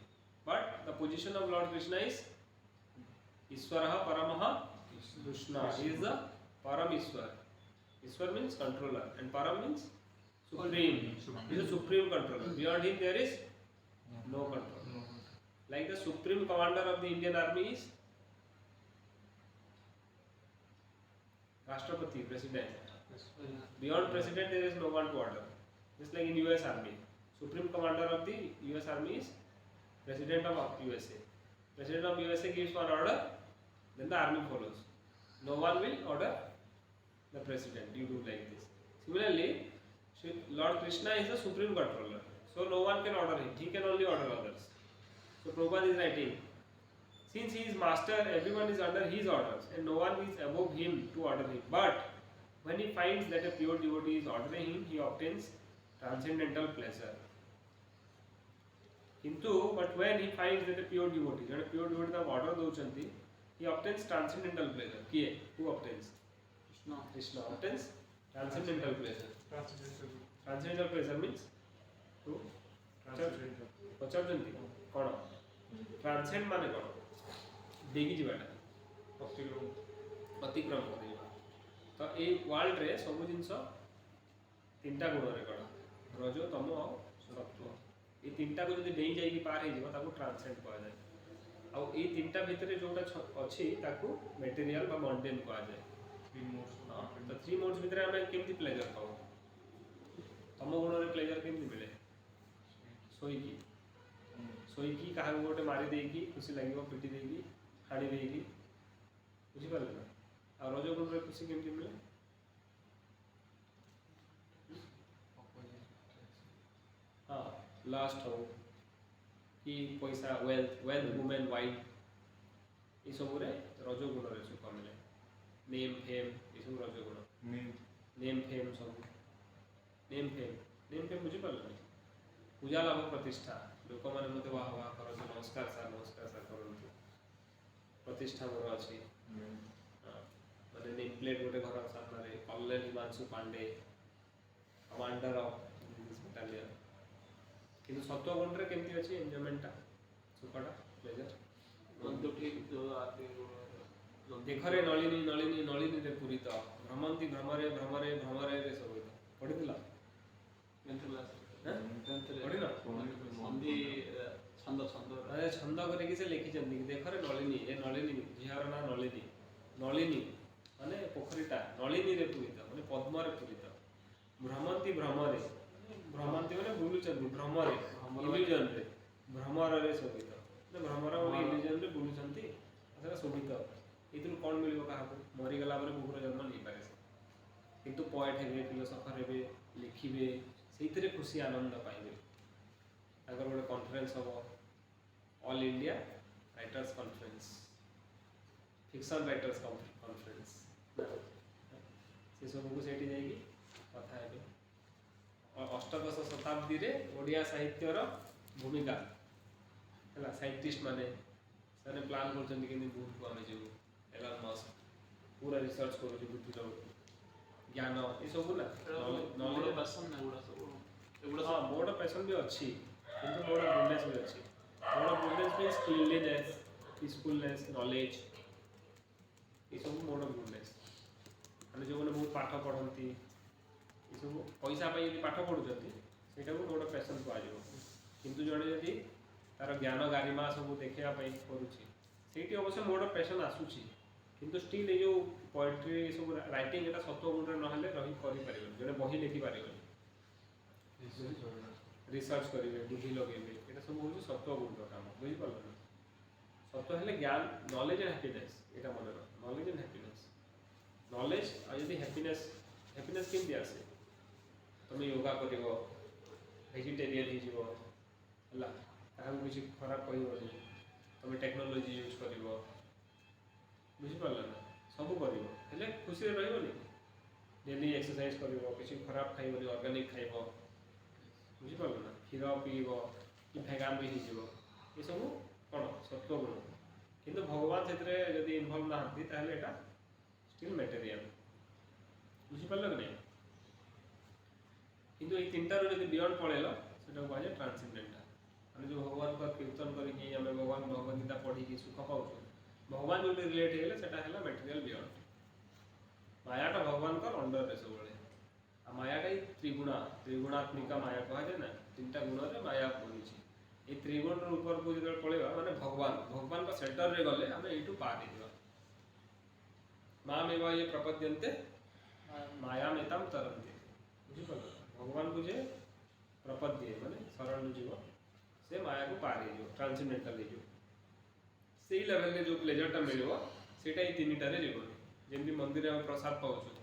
But the position of Lord Krishna is Iswaraha Paramaha Krishna. He is the Param Iswar. Iswar means controller and Param means supreme. He is a supreme controller. Beyond him there is no control. Like the the supreme commander of the Indian army is Rashtrapati, president. Beyond president there is no one to order. Just like in US army, supreme commander of the US army is president of USA. President of USA gives one order, then the army follows. No one will order the president. You do like this. Similarly, Lord Krishna is the supreme controller, so no one can order him. He can only order others. So Prabhupada is writing, since he is master, everyone is under his orders, and no one is above him to order him. But when he finds that a pure devotee is ordering him, he obtains transcendental pleasure. But when he finds that a pure devotee, order douchanti, he obtains transcendental pleasure. Kiye? Who obtains? Krishna obtains transcendental pleasure. Transcendental pleasure means who? Pacharjanti. Kono? Transcend mane kono? Degi jibata. अतिक्रम कर तो ये world रे सब जिनस तीनटा गुण रे कड़ा रज तम और सत्व ये तीनटा को जब नहीं जाइए पार हो ताको ट्रांसेंड कहा जाए आउ ये तीनटा भितर जोटा अच्छी ताको मटेरियल बा मंडेन कहा जाए तो थ्री मोड्स भितर हमें केमती प्लेजर पाओ तम गुण रे प्लेजर केमती मिले सोईकी कहा गोटे मारी देगी खुशी लगे पिटी देगी हाड़ी देगी बुझीपारे ना आ रज गुण रे खुशी केमती मिले हाँ लास्ट हो कि पैसा वेल्थ वुमेन वाइफ ये सब रे रज गुण रे सुख मिले नेम फेम ये सब रज गुण नेम फेम सब नेम फेम बुझीपारे ना पूजा लाभ प्रतिष्ठा लोक मैंने मत वाह वाह कर नमस्कार सर करते प्रतिष्ठा मोर अच्छी मैंने नेम प्लेट गोटे घर सामने कल्ले Himanshu Pande commander of this battalion किंतु सत्व गुण रे केमती अछि एन्जॉयमेंट सुखटा प्लेजर बंधु ठीक जो आते देखरे नलिनी रे पूरित भ्रमंती भ्रमरे रे सब पढितला छंद करके से लिखी देखरे नलिनी झीर ना नलिनी माने पोखरीटा नलिनी रे पूरित माने पद्म रे पूरित भ्रमंती भ्रमंती माने बुलुचंती भ्रमरे इल्यूजन रे भ्रमर रे शोभित भ्रमर माने इल्यूजन रे बुलुचंती अथवा शोभित इतु कोन मिलिबो काहाको मरि गला परे बुकुर जन्म नै पारे किंतु पोएट हेबे फिलोसोफर हेबे लिखिबे सेइतरे खुशी आनंद पाइबे अगर गोटे कॉन्फ्रेंस हम all India writers conference fiction writers conference से सब को सेठी जाइए कथा है और अष्टदश शताब्दी रे ओडिया साहित्यर भूमिका है साइंटिस्ट माने से प्लान करछन कि बुक को आमे जेबू एलन मस्क पूरा रिसर्च करू बुद्धिर ज्ञान ये सब ना नॉलेज पैशन ना एगुड़ा हाँ मोर पैशन भी अच्छी किंतु मोर गुडनेस भी अच्छी मोर गुडनेस भी स्किलनेस पीसफुलनेस नॉलेज ये सब मोर गुडनेस माने जो बहुत पाठ पढ़ती ये सब पैसा पाई यदि पाठ पढ़ुचंती सेटा को मोर पैशन को आजिवो किंतु जणे यदि तार ज्ञान गारिमा सब देखिया पई करूची सेठी अवश्य मोर पैशन आसुची किंतु स्टिल ये जो पोएट्री सब राइटिंग एटा सत्व गुण रे नहले रही करि परिबो जणे बही लिखि परिबो रिसर्च करेंगे बुद्धि लगे ये सब हूँ सत्व गुण काम बुझीपार ना सत्व है ज्ञान नॉलेज एंड हैप्पीनेस यहाँ मन नॉलेज एंड हैप्पीनेस नॉलेज आदि हैप्पीनेस केमती आसे तुम योगा कर वेजिटेरियन होगा किसी खराब कह तुम टेक्नोलोजी यूज कर बुझीपार ना सब कर खुशी रही डेली एक्सरसाइज कर किसी खराब खाइबनी ऑर्गेनिक खाइब बुझीपार ना क्षीर पीब कि भेगान भी ये सब कौन सत्व गुण किंतु भगवान से जदि इनवल्व ना स्टिल मटेरियल बुझीपार कि नहीं किंतु ये तीन टार जब बियॉन्ड पड़ेल से कहुए ट्रांसेंडेंटल मैंने जो भगवान का कीर्तन करके आम भगवान भगवत गीता पढ़ी सुख पाऊँ भगवान जो रिलेट है मटेरियल बियॉन्ड मायाटा भगवान का अंडर रे सब मायाटा ही त्रिगुणात्मिका माया कहा जाए ना तीन टा गुण रे माया बनी ये त्रिगुण ऊपर को जो पड़ेगा माने भगवान का सेंटर रे गले हमें एटू पार ही दिवा मामेव ये प्रपद्यन्ते मायामेताम तरन्ति बुझि पड़ो भगवान को जे प्रपद्य माने शरण जीव से माया को पार ही ट्रांसेंडेंटल ही से लेवल रे जो प्लेजर टा मिलबो सेटा ई तीनटा रे जीवन जेमि मंदिर में प्रसाद पाउछु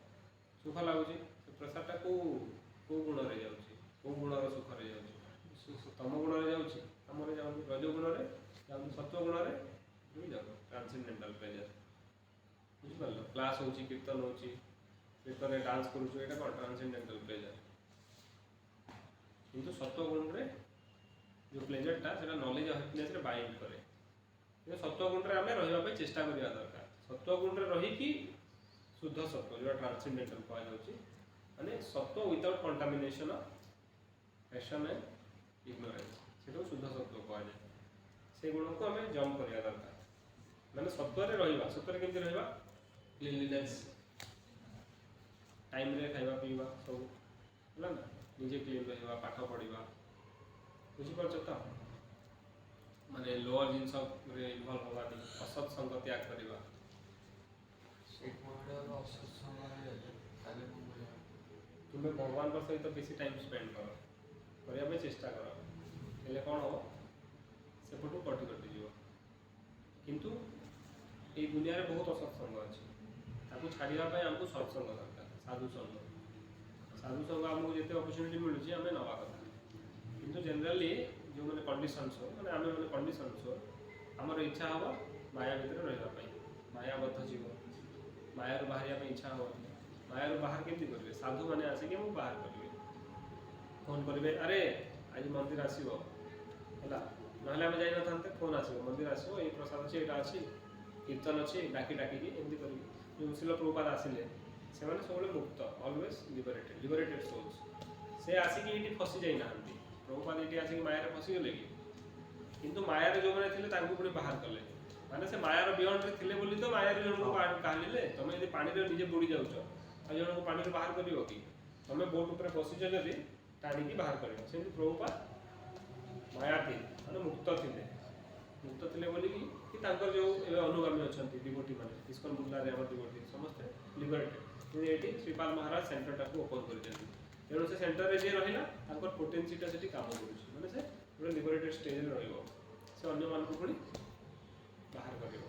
सुख लागुची से प्रसाद टा को गुण रे जाउची को गुण रो सुख रे जाउची तम गुण रे जाउची हमरे जाउची रज गुण रे जाउची सत्व गुण रे बुझि जाउ ट्रांसेंडेंटल प्लेजर बुझि परलो क्लास होची कीर्तन होची कीर्तन रे डांस करूछु एटा कोन ट्रांसेंडेंटल प्लेजर किंतु सत्व गुण रे जो प्लेजर टा सेटा नॉलेज और हैप्पीनेस रे बाइंड करे ये सत्व गुण रे हमें रहिबा पे चेष्टा करिया दरकार सत्व गुण रे रही कि शुद्ध सत्व जो ट्रांसेंडेंटल कहा जाउची माने सत्व without contamination of passion and ignorance सेटा शुद्ध सत्व कहा जाय से गुण को हमें जम करिया दरकार माने सत्व रे रहिबा सत्व रे केमति रहिबा क्लीनलीनेस टाइम रे खाइबा पीबा सब होला ना निजे क्लीन रहिबा पाठ पढिबा बुझि परछ त माने लोअर जिंस रे इन्वॉल्व होबा नी असत संग त्याग करिबा तुम भगवान सहित बेसी टाइम स्पेंड कर करिया पे चेष्टा कर हेले कौन हो से पटू कटि कटि जीव किंतु ये दुनिया रे बहुत असत्संग अछि ताकू छाड़िया पे हमको सत्संग दरकार साधु संग हमको जेते अपॉर्चुनिटी मिलुची हमें नवा कथा किंतु जनरली जो माने कंडीशंस हो माने हमें माने कंडीशंस हो हमर इच्छा हो माया भीतर रहबा पई मायाबद्ध जीव माया रो बाहरिया पे इच्छा हो माया रो बाहर केमति करबे साधु माने आसे के मु बाहर करबे फोन करबे अरे आज मंदिर आसीबो हला नहले हम जाई न थानते फोन आसीबो मंदिर आसीबो ए प्रसाद अछि एटा अछि कीर्तन अछि डाकी की एमति करबे जो शिल प्रभुपाद आसिले से माने सबले मुक्त ऑलवेज लिबरेटेड सोल्स से आसी कि एटी फसी जाई नाहंती प्रभुपाद एटी आसी कि माया रे फसी गेले किंतु माया रे जो माने थिले तांको पुनी बाहर करले माने से माया रो बियॉन्ड रे थिले बोली तो माया रे जण को काढिले तमे यदि पानी रे निजे बुडी जाउछ आ जण को पानी रे बाहर करिवो कि तमे बोट ऊपर बसिछ जदी टाणी की बाहर करिवो सेंति प्रभुपाद माया थी माने मुक्त थिले बोली कि तांकर जो ए अनुगामी अछंती डिवोटी माने इस्कन बुल्ला रे हमर डिवोटी समस्त लिबरेटेड एटी श्रीपाल महाराज सेंटर टाको ओपन कर देली तेणु से सेंटर रे जे रहिला तांकर पोटेंशियल सेठी काम करूछ माने से पूरा लिबरेटेड स्टेज रे रहइबो से अन्य मान को पुनी बाहर करिवो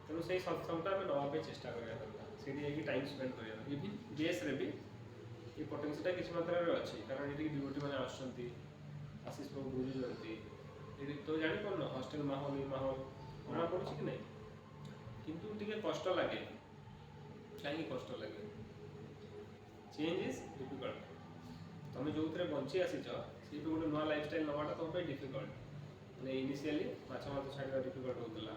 तेणु से सत्संगटा में नवा पे चेष्टा करिया दरकार सेठी एकी टाइम स्पेंड करिया इवन बेस रे भी ये पोटेंशियलटा किछ मात्रा रे अछि कारण एठी डिवोटी माने आछंती आशीष प्रभु गुरु जयंती एठी तो जानि कोन हॉस्टल माहौल होना पड़ुछि कि नहीं किंतु टिके कष्ट लागे काहे कष्ट लागे चेंज इज डिफिकल्ट तमे जो उतरे बंची आसी छ से पे गोटे नवा लाइफस्टाइल नवाटा तो पे डिफिकल्ट माने इनिशियली माछ छाड़िबा डिफिकल्ट होतला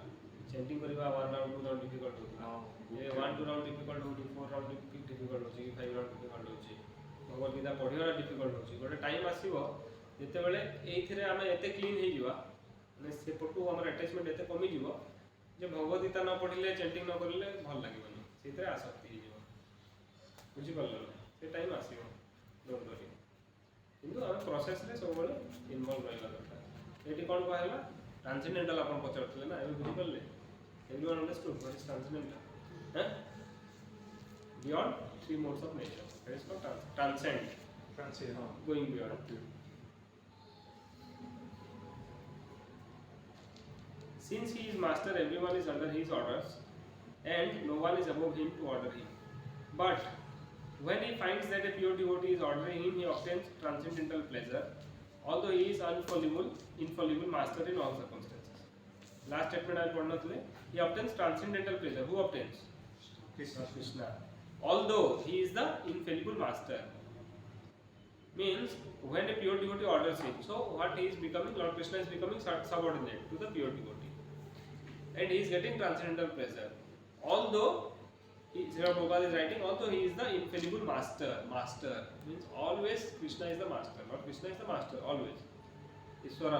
चेंटिंग करबा 1 राउंड 2 राउंड डिफिकल्ट होतला ये 1 2 राउंड डिफिकल्ट होती 4 राउंड डिफिकल्ट होची 5 राउंड डिफिकल्ट होची भगवत गीता पढिबा डिफिकल्ट होची गोटे टाइम आसीबो जेते बेले एथिरे हमें एते क्लीन हे जिवा माने से पटु हमर अटैचमेंट एते कमी जिवो जे भगवत गीता न पढिले चेंटिंग न करले भल लागिबनी सेतरे आसक्ति हे जिवो बुझि परलो से टाइम आसीबो डोंट वरी किंतु हम प्रोसेस रे सब बेले इन्वॉल्व रहला दरकार एटी कोन कहला ट्रांसेंडेंटल अपन पचरथले ना एबे बुझि परले everyone understood what is transcendental हैं beyond three modes of nature that is called transcend going beyond since he is master everyone is under his orders and no one is above him to order him but when he finds that a pure devotee is ordering him he obtains transcendental pleasure although he is infallible master in all circumstances last statement I put nathile he obtains transcendental pleasure who obtains Krishna although he is the infallible master means when a pure devotee orders him so what he is becoming Lord Krishna is becoming subordinate to the pure devotee and he is getting transcendental pleasure although Srila Prabhupada is writing although he is the infallible master means always Krishna is the master Lord Krishna is the master always Ishvara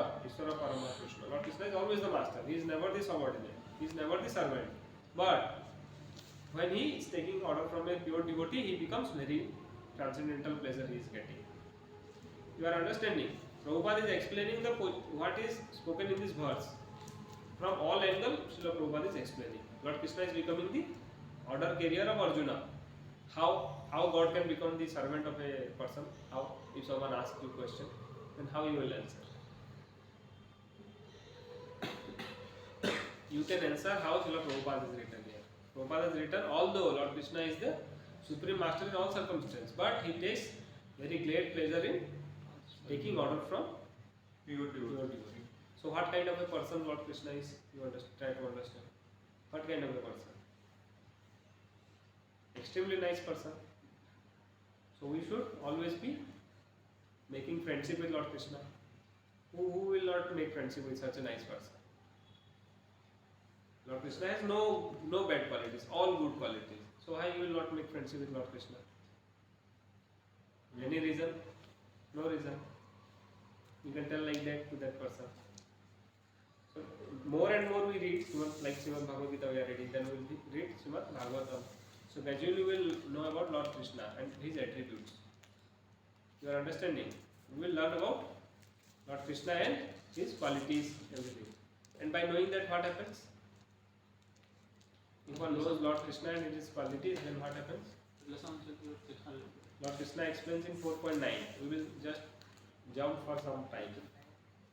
Parama Krishna Lord Krishna is always the master he is never the subordinate he is never the servant but when he is taking order from a pure devotee, he becomes very transcendental pleasure he is getting. You are understanding? Prabhupada is explaining what is spoken in this verse. From all angles, Srila Prabhupada is explaining. Lord Krishna is becoming the order carrier of Arjuna. How God can become the servant of a person? How? If someone asks you a question, then how you will answer? You can answer how Srila Prabhupada is written here. Prabhupada is written, although Lord Krishna is the supreme master in all circumstances, but he takes very great pleasure in taking order from pure devotee. So what kind of a person Lord Krishna is? You try to understand. What kind of a person? Extremely nice person. So we should always be making friendship with Lord Krishna. Who will not make friendship with such a nice person? Lord Krishna has no bad qualities, all good qualities. So why you will not make friendship with Lord Krishna? Any reason? No reason. You can tell like that to that person. So more and more we read, like Srimad Bhagavad Gita we are reading, then we will read Srimad Bhagavatam. So gradually we will know about Lord Krishna and his attributes. You are understanding? We will learn about Lord Krishna and his qualities, everything. And by knowing that, what happens? If one knows Lord Krishna and his qualities, then what happens? Lord Krishna explains in 4.9. We will just jump for some time.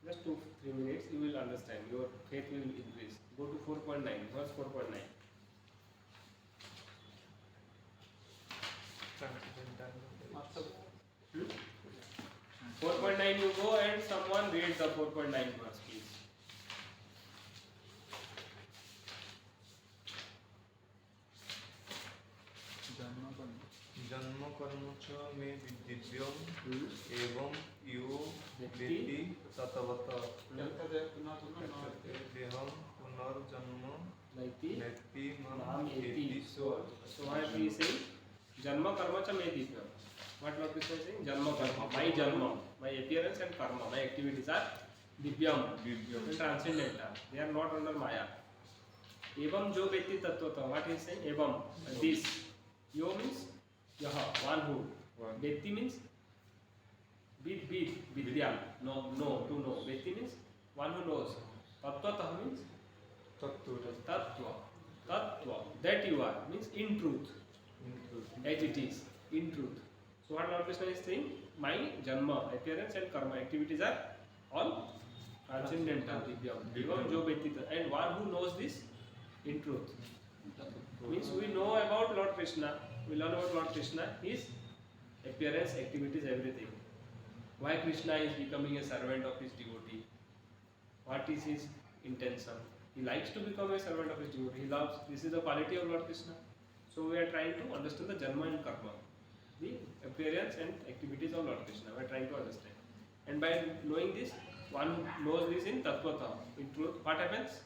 Just 2-3 minutes, you will understand. Your faith will increase. Go to 4.9, verse 4.9. Hmm? 4.9 you go and someone read the 4.9 verse, please. जन्म कर्म च मे दिव्यम एवं यो व्यक्ति ततवत देहम पुनर्जन्म नैति माम एति. So why he is saying janma karma cha me divyam? What Lord Krishna is saying? Janma karma, my janma, my appearance and karma, my activities are divyam and transcendental. They are not under maya. Evam jo व्यक्ति तत्वतः. What he is saying? Evam, this. Yo means yaha, one who. Vyakti means vidyam, no, to know. Vyakti means one who knows. Tattvataha means tattva. That you are means in truth. As it is, in truth. So what Lord Krishna is saying? My janma, appearance and karma activities are all transcendental. Divyam jo vyakti. And one who knows this in truth. Means we know about Lord Krishna, we learn about Lord Krishna, his appearance, activities, everything. Why Krishna is becoming a servant of his devotee? What is his intention? He likes to become a servant of his devotee. He loves, this is the quality of Lord Krishna. So we are trying to understand the janma and karma, the appearance and activities of Lord Krishna. We are trying to understand. And by knowing this, one knows this in tattvata, in truth. What happens?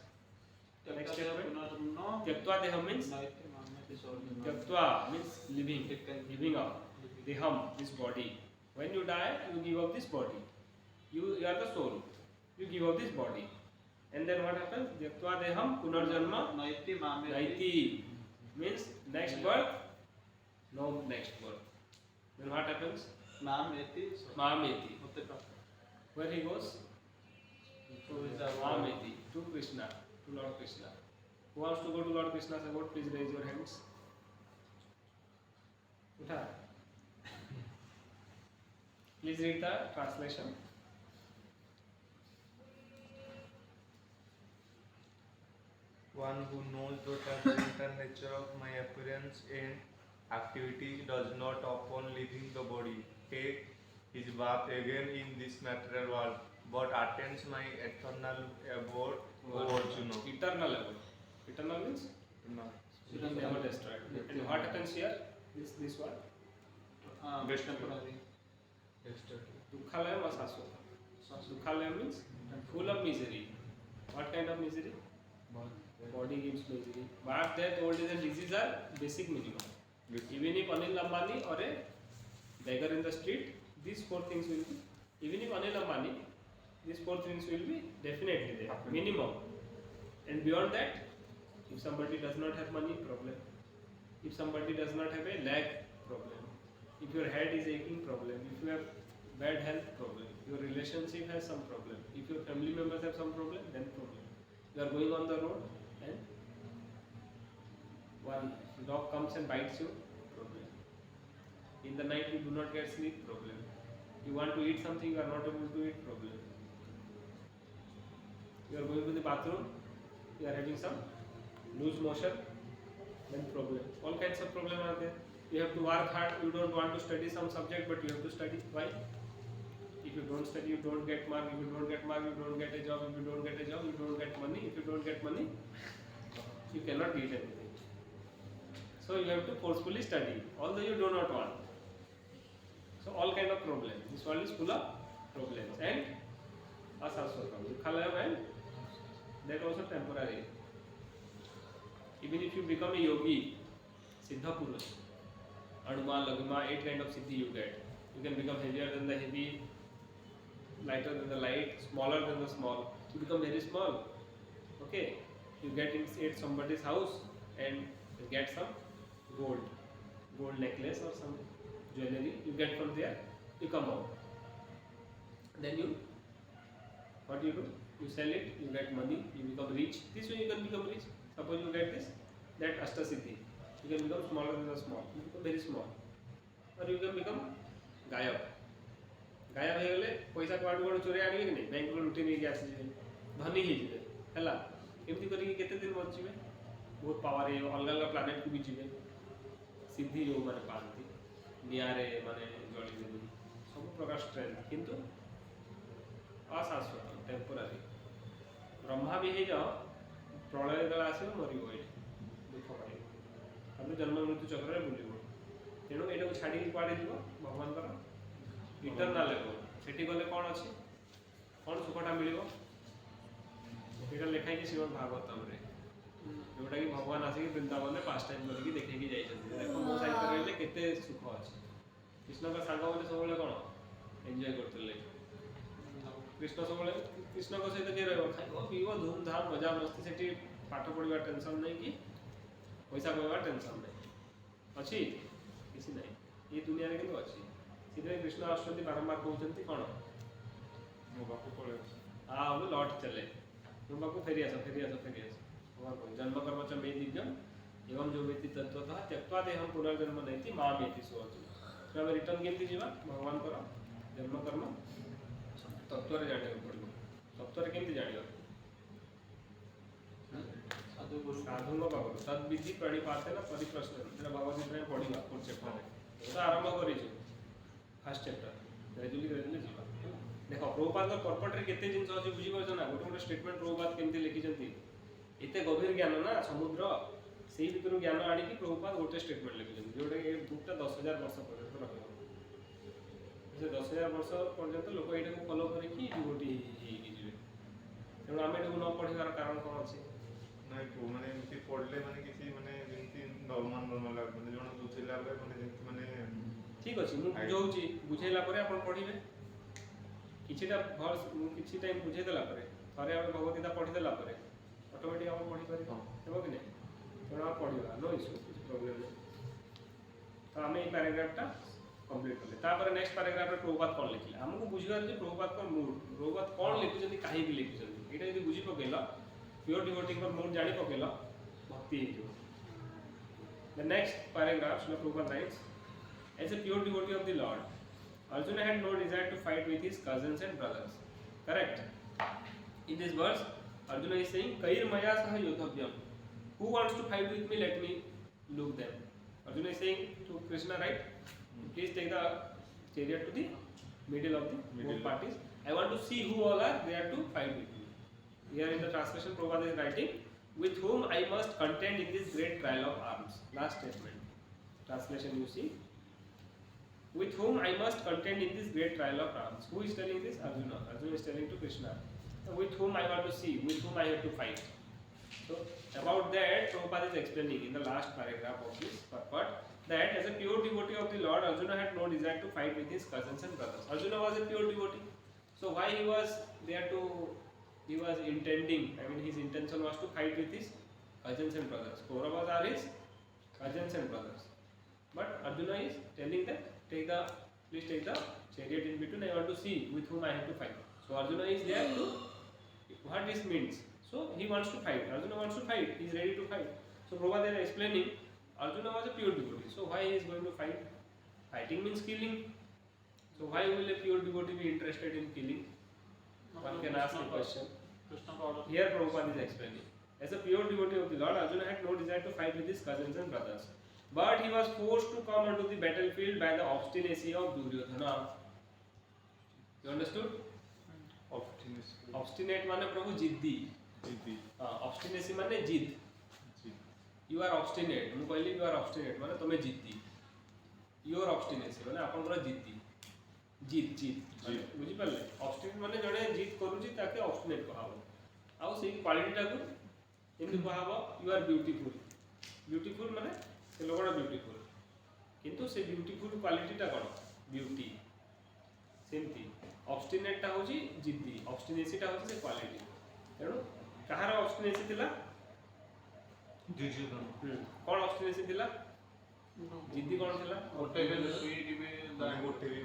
Next statement. Tyaktva deham means tyaktva means living up. Deham, this body. When you die, you give up this body. You are the soul. You give up this body. And then what happens? Tyaktva deham punarjanma naiti means next birth. No next birth. Then what happens? Mameti. Where he goes? Mameti. To Krishna. To Lord Krishna. Who wants to go to Lord Krishna's abode? Please raise your hands. Utha. Please read the translation. One who knows the transcendental nature of my appearance and activity does not, upon leaving the body, take his birth again in this material world, but attains my eternal abode, O Arjuna. Eternal abode. Eternal means? Never destroyed. And what happens here? This one? Dukhalayam asaswata. Dukhalayam means full of misery. What kind of misery? Body gives misery. Birth, death, old age and disease are basic minimum. Even if Anil Ambani or a beggar in the street, these four things will be. Even if Anil Ambani, these four things will be definitely there. Minimum. And beyond that, if somebody does not have money, problem. If somebody does not have a leg, problem. If your head is aching, problem. If you have bad health, problem. Your relationship has some problem. If your family members have some problem, then problem. You are going on the road and one dog comes and bites you, problem. In the night you do not get sleep, problem. You want to eat something, you are not able to eat, problem. You are going to the bathroom, you are having some loose motion, then problem. All kinds of problem are there. You have to work hard. You don't want to study some subject, but you have to study. Why? If you don't study, you don't get mark. If you don't get mark, you don't get a job. If you don't get a job, you don't get money. If you don't get money, you cannot eat anything. So you have to forcefully study, although you do not want. So all kind of problems. This world is full of problems and asaswakam, dukhalayam, and that also temporary. Even if you become a yogi, Siddha Purush, Anuma, Lagma, 8 kind of siddhi you get. You can become heavier than the heavy, lighter than the light, smaller than the small. You become very small. Okay, you get inside somebody's house and you get some gold necklace or some jewelry. You get from there, you come out. Then you, what do? You sell it, you get money, you become rich. This way you can become rich. Suppose you get this, that Ashtasiddhi. You can become smaller than the small. You become very small. Or you can become गायब गायब हो गले पैसा कुआडू कुआडू चोरी आनिबे कि नहीं bank को लुटी नहीं आसी जे धनी ही जे हैला एमती करी कि केते दिन बचिबे बहुत पावर है अलग अलग प्लैनेट को भी जीवे सिद्धि जो माने पांती नियारे माने जळी देबी सब प्रकार स्ट्रेंथ किंतु अशाश्वत टेम्पररी ब्रह्मा भी हे जाओ प्रलय काल आसे मरिबो ए दुख पाए हम जन्म मृत्यु चक्र रे बुलिबो तेणु एटा को छाड़ी कुआडे जीव भगवान कर इटरनाल लेवल सेठी गले कोन अछि कोन सुखटा मिलिबो एटा लेखाई कि श्रीमद् भागवतम रे जोटा कि भगवान आसी वृंदावन में 5 टाइम करके देखे कि जाई छथि देखो मो साइड करले केते सुख अछि कृष्ण का सांग माने सबले कोन एन्जॉय करतले कृष्ण सबले कृष्ण को सहित के रहबो खाइबो पीबो धूमधाम मजा मस्ती सेठी पाठ पढिबा टेंशन नै कि पैसा कमाबा टेंशन नै अछि किसी नहीं ये दुनिया रे किंतु अछि सीधे कृष्ण आश्वती बारंबार कहउचंती कोन मो बापू पळे आ अब लौट चले मो बापू फेरी आस भगवान को जन्म कर्म च मे दिव्यम एवं जो व्यक्ति तत्वतः त्यक्त्वा देहम पुनर्जन्म नैति मामेति सोचु तो हम रिटर्न केमती जीवा भगवान कर जन्म कर्म तत्व रे जाने पड़िबो तत्व रे केमती जानियो साधु नो बाबू तद विधि प्रणिपाते ना परिप्रश्न जेना भगवत गीता में पढिबा कोन चैप्टर रे तो आरंभ करिछु फर्स्ट चैप्टर ग्रेजुअली जीवा देखो प्रभुपाद का पर्पट रे केते जिंस अछि बुझी परछ ना गोटे स्टेटमेंट प्रभुपाद केमती लिखि जंती एते गभीर ज्ञान ना समुद्र सेही भितरु ज्ञान आडी कि प्रभुपाद गोटे स्टेटमेंट लिखि जंती जोटे ए बुकटा 10000 वर्ष पर्यंत रहबो से 10000 वर्ष पर्यंत लोक एटा को फॉलो करी कि डिवोटी ही जीवे तेणु आमे एटा को न पढिबार कारण कोन अछि ନାଇଁ ପୁଅ ମାନେ ଏମିତି ପଢିଲେ ମାନେ କିଛି ମାନେ ଯେମିତି ନର୍ମାଲ ଲାଗେ ମାନେ ଜଣ ବୁଝିଲା ବେଳେ ମାନେ ଯେମିତି ମାନେ ठीक अछि मु बुझौची बुझेला परे आपण पढिबे किछिटा भर्स किछि टाइम बुझे देला परे थरे हम भगवत गीता पढि देला परे ऑटोमेटिक हम पढि पारि हेबो कि नै तेणु आप पढिबा नो इशू प्रॉब्लम नै तो हमें ई पैराग्राफटा कंप्लीट करले तापर नेक्स्ट पैराग्राफ रे प्रभुपाद कोन लिखिले हमको बुझिबार जे प्रभुपाद को मूड प्रभुपाद कोन लिखुचंती काहे भी लिखुचंती एटा यदि बुझी पकेला प्योर डिवोटी को मूड जानि पकेला भक्ति हे जो the next paragraph Srila Prabhupada rights as a pure devotee of the Lord Arjuna had no desire to fight with his cousins and brothers correct in this verse Arjuna is saying kair maya sah yodhavyam who wants to fight with me let me look them Arjuna is saying to Krishna right please take the chariot to the middle of the both parties I want to see who all are there to fight with me here in the translation Prabhupada is writing with whom I must contend in this great trial of arms last statement translation you see with whom I must contend in this great trial of arms. Who is telling this? Arjuna. Arjuna is telling to Krishna. With whom I want to see, with whom I have to fight. So about that, Prabhupada is explaining in the last paragraph of this purport that as a pure devotee of the Lord, Arjuna had no desire to fight with his cousins and brothers. Arjuna was a pure devotee. So why he was there to, he was intending, I mean his intention was to fight with his cousins and brothers. Kauravas are his cousins and brothers. But Arjuna is telling that take the please take the chariot in between. I want to see with whom I have to fight. So Arjuna is there to what this means. So he wants to fight. Arjuna wants to fight. He is ready to fight. So Prabhupada is explaining Arjuna was a pure devotee. So why he is going to fight? Fighting means killing. So why will a pure devotee be interested in killing? One can ask a question. Here Prabhupada is explaining. As a pure devotee of the Lord, Arjuna had no desire to fight with his cousins and brothers. But he was forced to come onto the battlefield by the obstinacy of Duryodhana. You understood? Obstinate माने प्रभु जिद्दी. Obstinacy माने जिद. You are obstinate. मैं कहली you are obstinate माने तुम्हें जिद्दी. Your obstinacy माने आपन पूरा जिद्दी. जिद बुझी पाले. Obstinate माने जड़े जिद करूची ताके obstinate कहावो. आउ सेही क्वालिटी टाकू एमती कहावो you are beautiful. Beautiful माने से लोगों beautiful. किंतु से beautiful क्वालिटी टा कौन? Beauty. सेमती. Obstinate टा होची जिद्दी. Obstinacy टा होची से क्वालिटी. तेणु कहार obstinacy थिला? दुर्योधन. कौन obstinacy थिला? जिद्दी कौन थिला?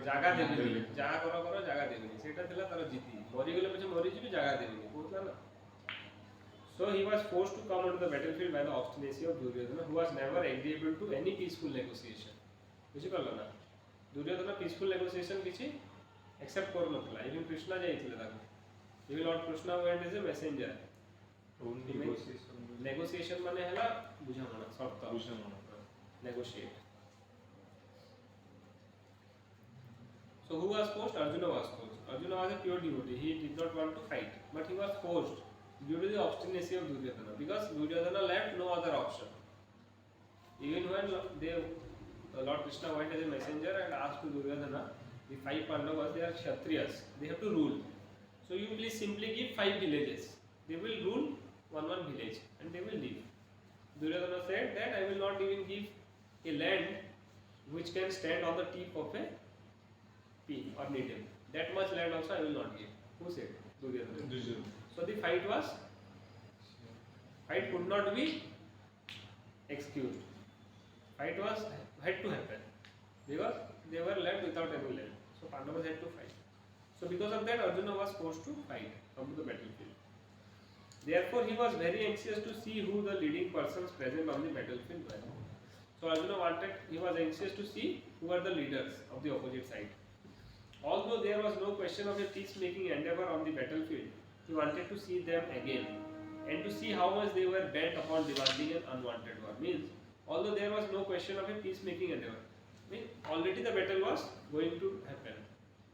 जागा देबेनी. जागा करो जागा देबेनी. सेटा थिला तार जिद्दी. मरी गले पछे मरी जिबी जागा देबेनी. बुझला ना? So he was forced to come onto the battlefield by the obstinacy of Duryodhana, who was never agreeable to any peaceful negotiation. बुझी पालो ना? दुर्योधन peaceful negotiation किछि accept कर नथला. Even Krishna जाइथिले ताको. Even Lord Krishna went as a messenger. Negotiation माने हैला बुझामणा शर्त. Negotiate. So who was forced? Arjuna was forced. Arjuna was a pure devotee. He did not want to fight, but he was forced due to the obstinacy of Duryodhana, because Duryodhana left no other option. Even when Lord Krishna went as a messenger and asked to Duryodhana, the 5 Pandavas, they are Kshatriyas, they have to rule. So you please simply give 5 villages. They will rule one village and they will leave. Duryodhana said that I will not even give a land which can stand on the tip of a pin or needle. That much land also I will not give. Who said? Duryodhana. So the fight could not be excused. Fight had to happen because they were left without any land. So Pandavas had to fight. So because of that, Arjuna was forced to fight on the battlefield. Therefore, he was very anxious to see who the leading persons present on the battlefield were. So Arjuna was anxious to see who were the leaders of the opposite side. Although there was no question of a peacemaking endeavor on the battlefield, he wanted to see them again and to see how much they were bent upon demanding an unwanted war. Means, although there was no question of a peacemaking endeavor, already the battle was going to happen.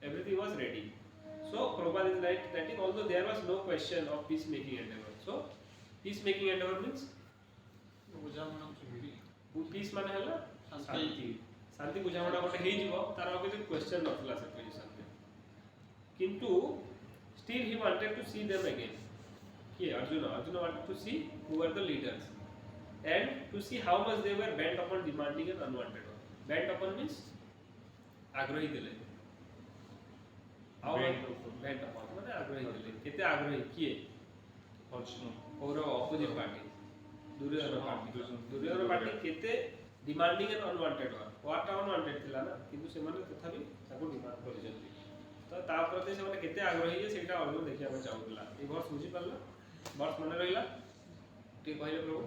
Everything was ready. So Prabhupada is right that although there was no question of peacemaking endeavor. So peacemaking endeavor means peace माने हैला शांति. शांति बुझामणा गोटे हे जीवो तार आ किछ question नथला से position पे. किंतु still he wanted to see them again. Arjuna wanted to see who were the leaders and to see how much they were bent upon demanding an unwanted one. Bent upon means आग्रही दिले. Bent upon माने आग्रही दिले. केते आग्रही किए? Arjuna. और opposite party. Duryodhan party केते demanding an unwanted one. What unwanted थिला ना किंतु सेमाने तथापि ताको डिमांड करिसथि. तो ता प्रति सेमाने केते आग्रही जे सेटा अर्जुन देखिया को चाहुला. ए वर्ष बुझी पारला? वर्ष मन रहिला? टे कहले प्रभु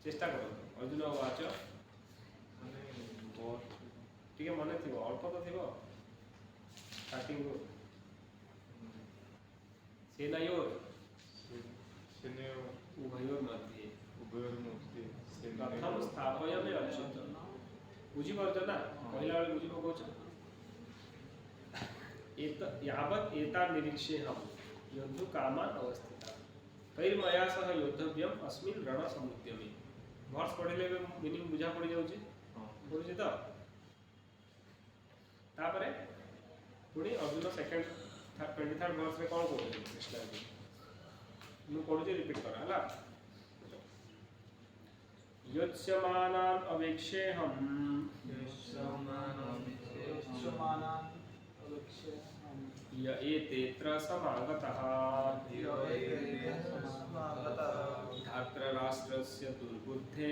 चेष्टा करो. अर्जुन वाच माने बहुत ठीक है मने थिबो अल्प तो थिबो स्टार्टिंग रो सेनायोर उभयोर मध्ये प्रथम स्थापयामि अच्युत. बुझी पारछ ना पहिला बेले बुझी पकोछ. यावत् एता निरीक्षे हम योद्धु कामान अवस्थिता तैर्मया सह योद्धव्यम अस्मिन् रण समुद्यमे. वर्ष पढ़ले मीनिंग बुझा पड़ जाउची बुझी तो तापरे पुणी अर्जुन सेकंड 23rd वर्ष रे कोन कहू कृष्ण जी मु पढुची रिपीट करा हला. योत्स्यमानान् अवेक्षेऽहम् य एतेऽत्र समागतः धार्तराष्ट्रारणे धातराष्ट्रस्य दुर्बुद्धे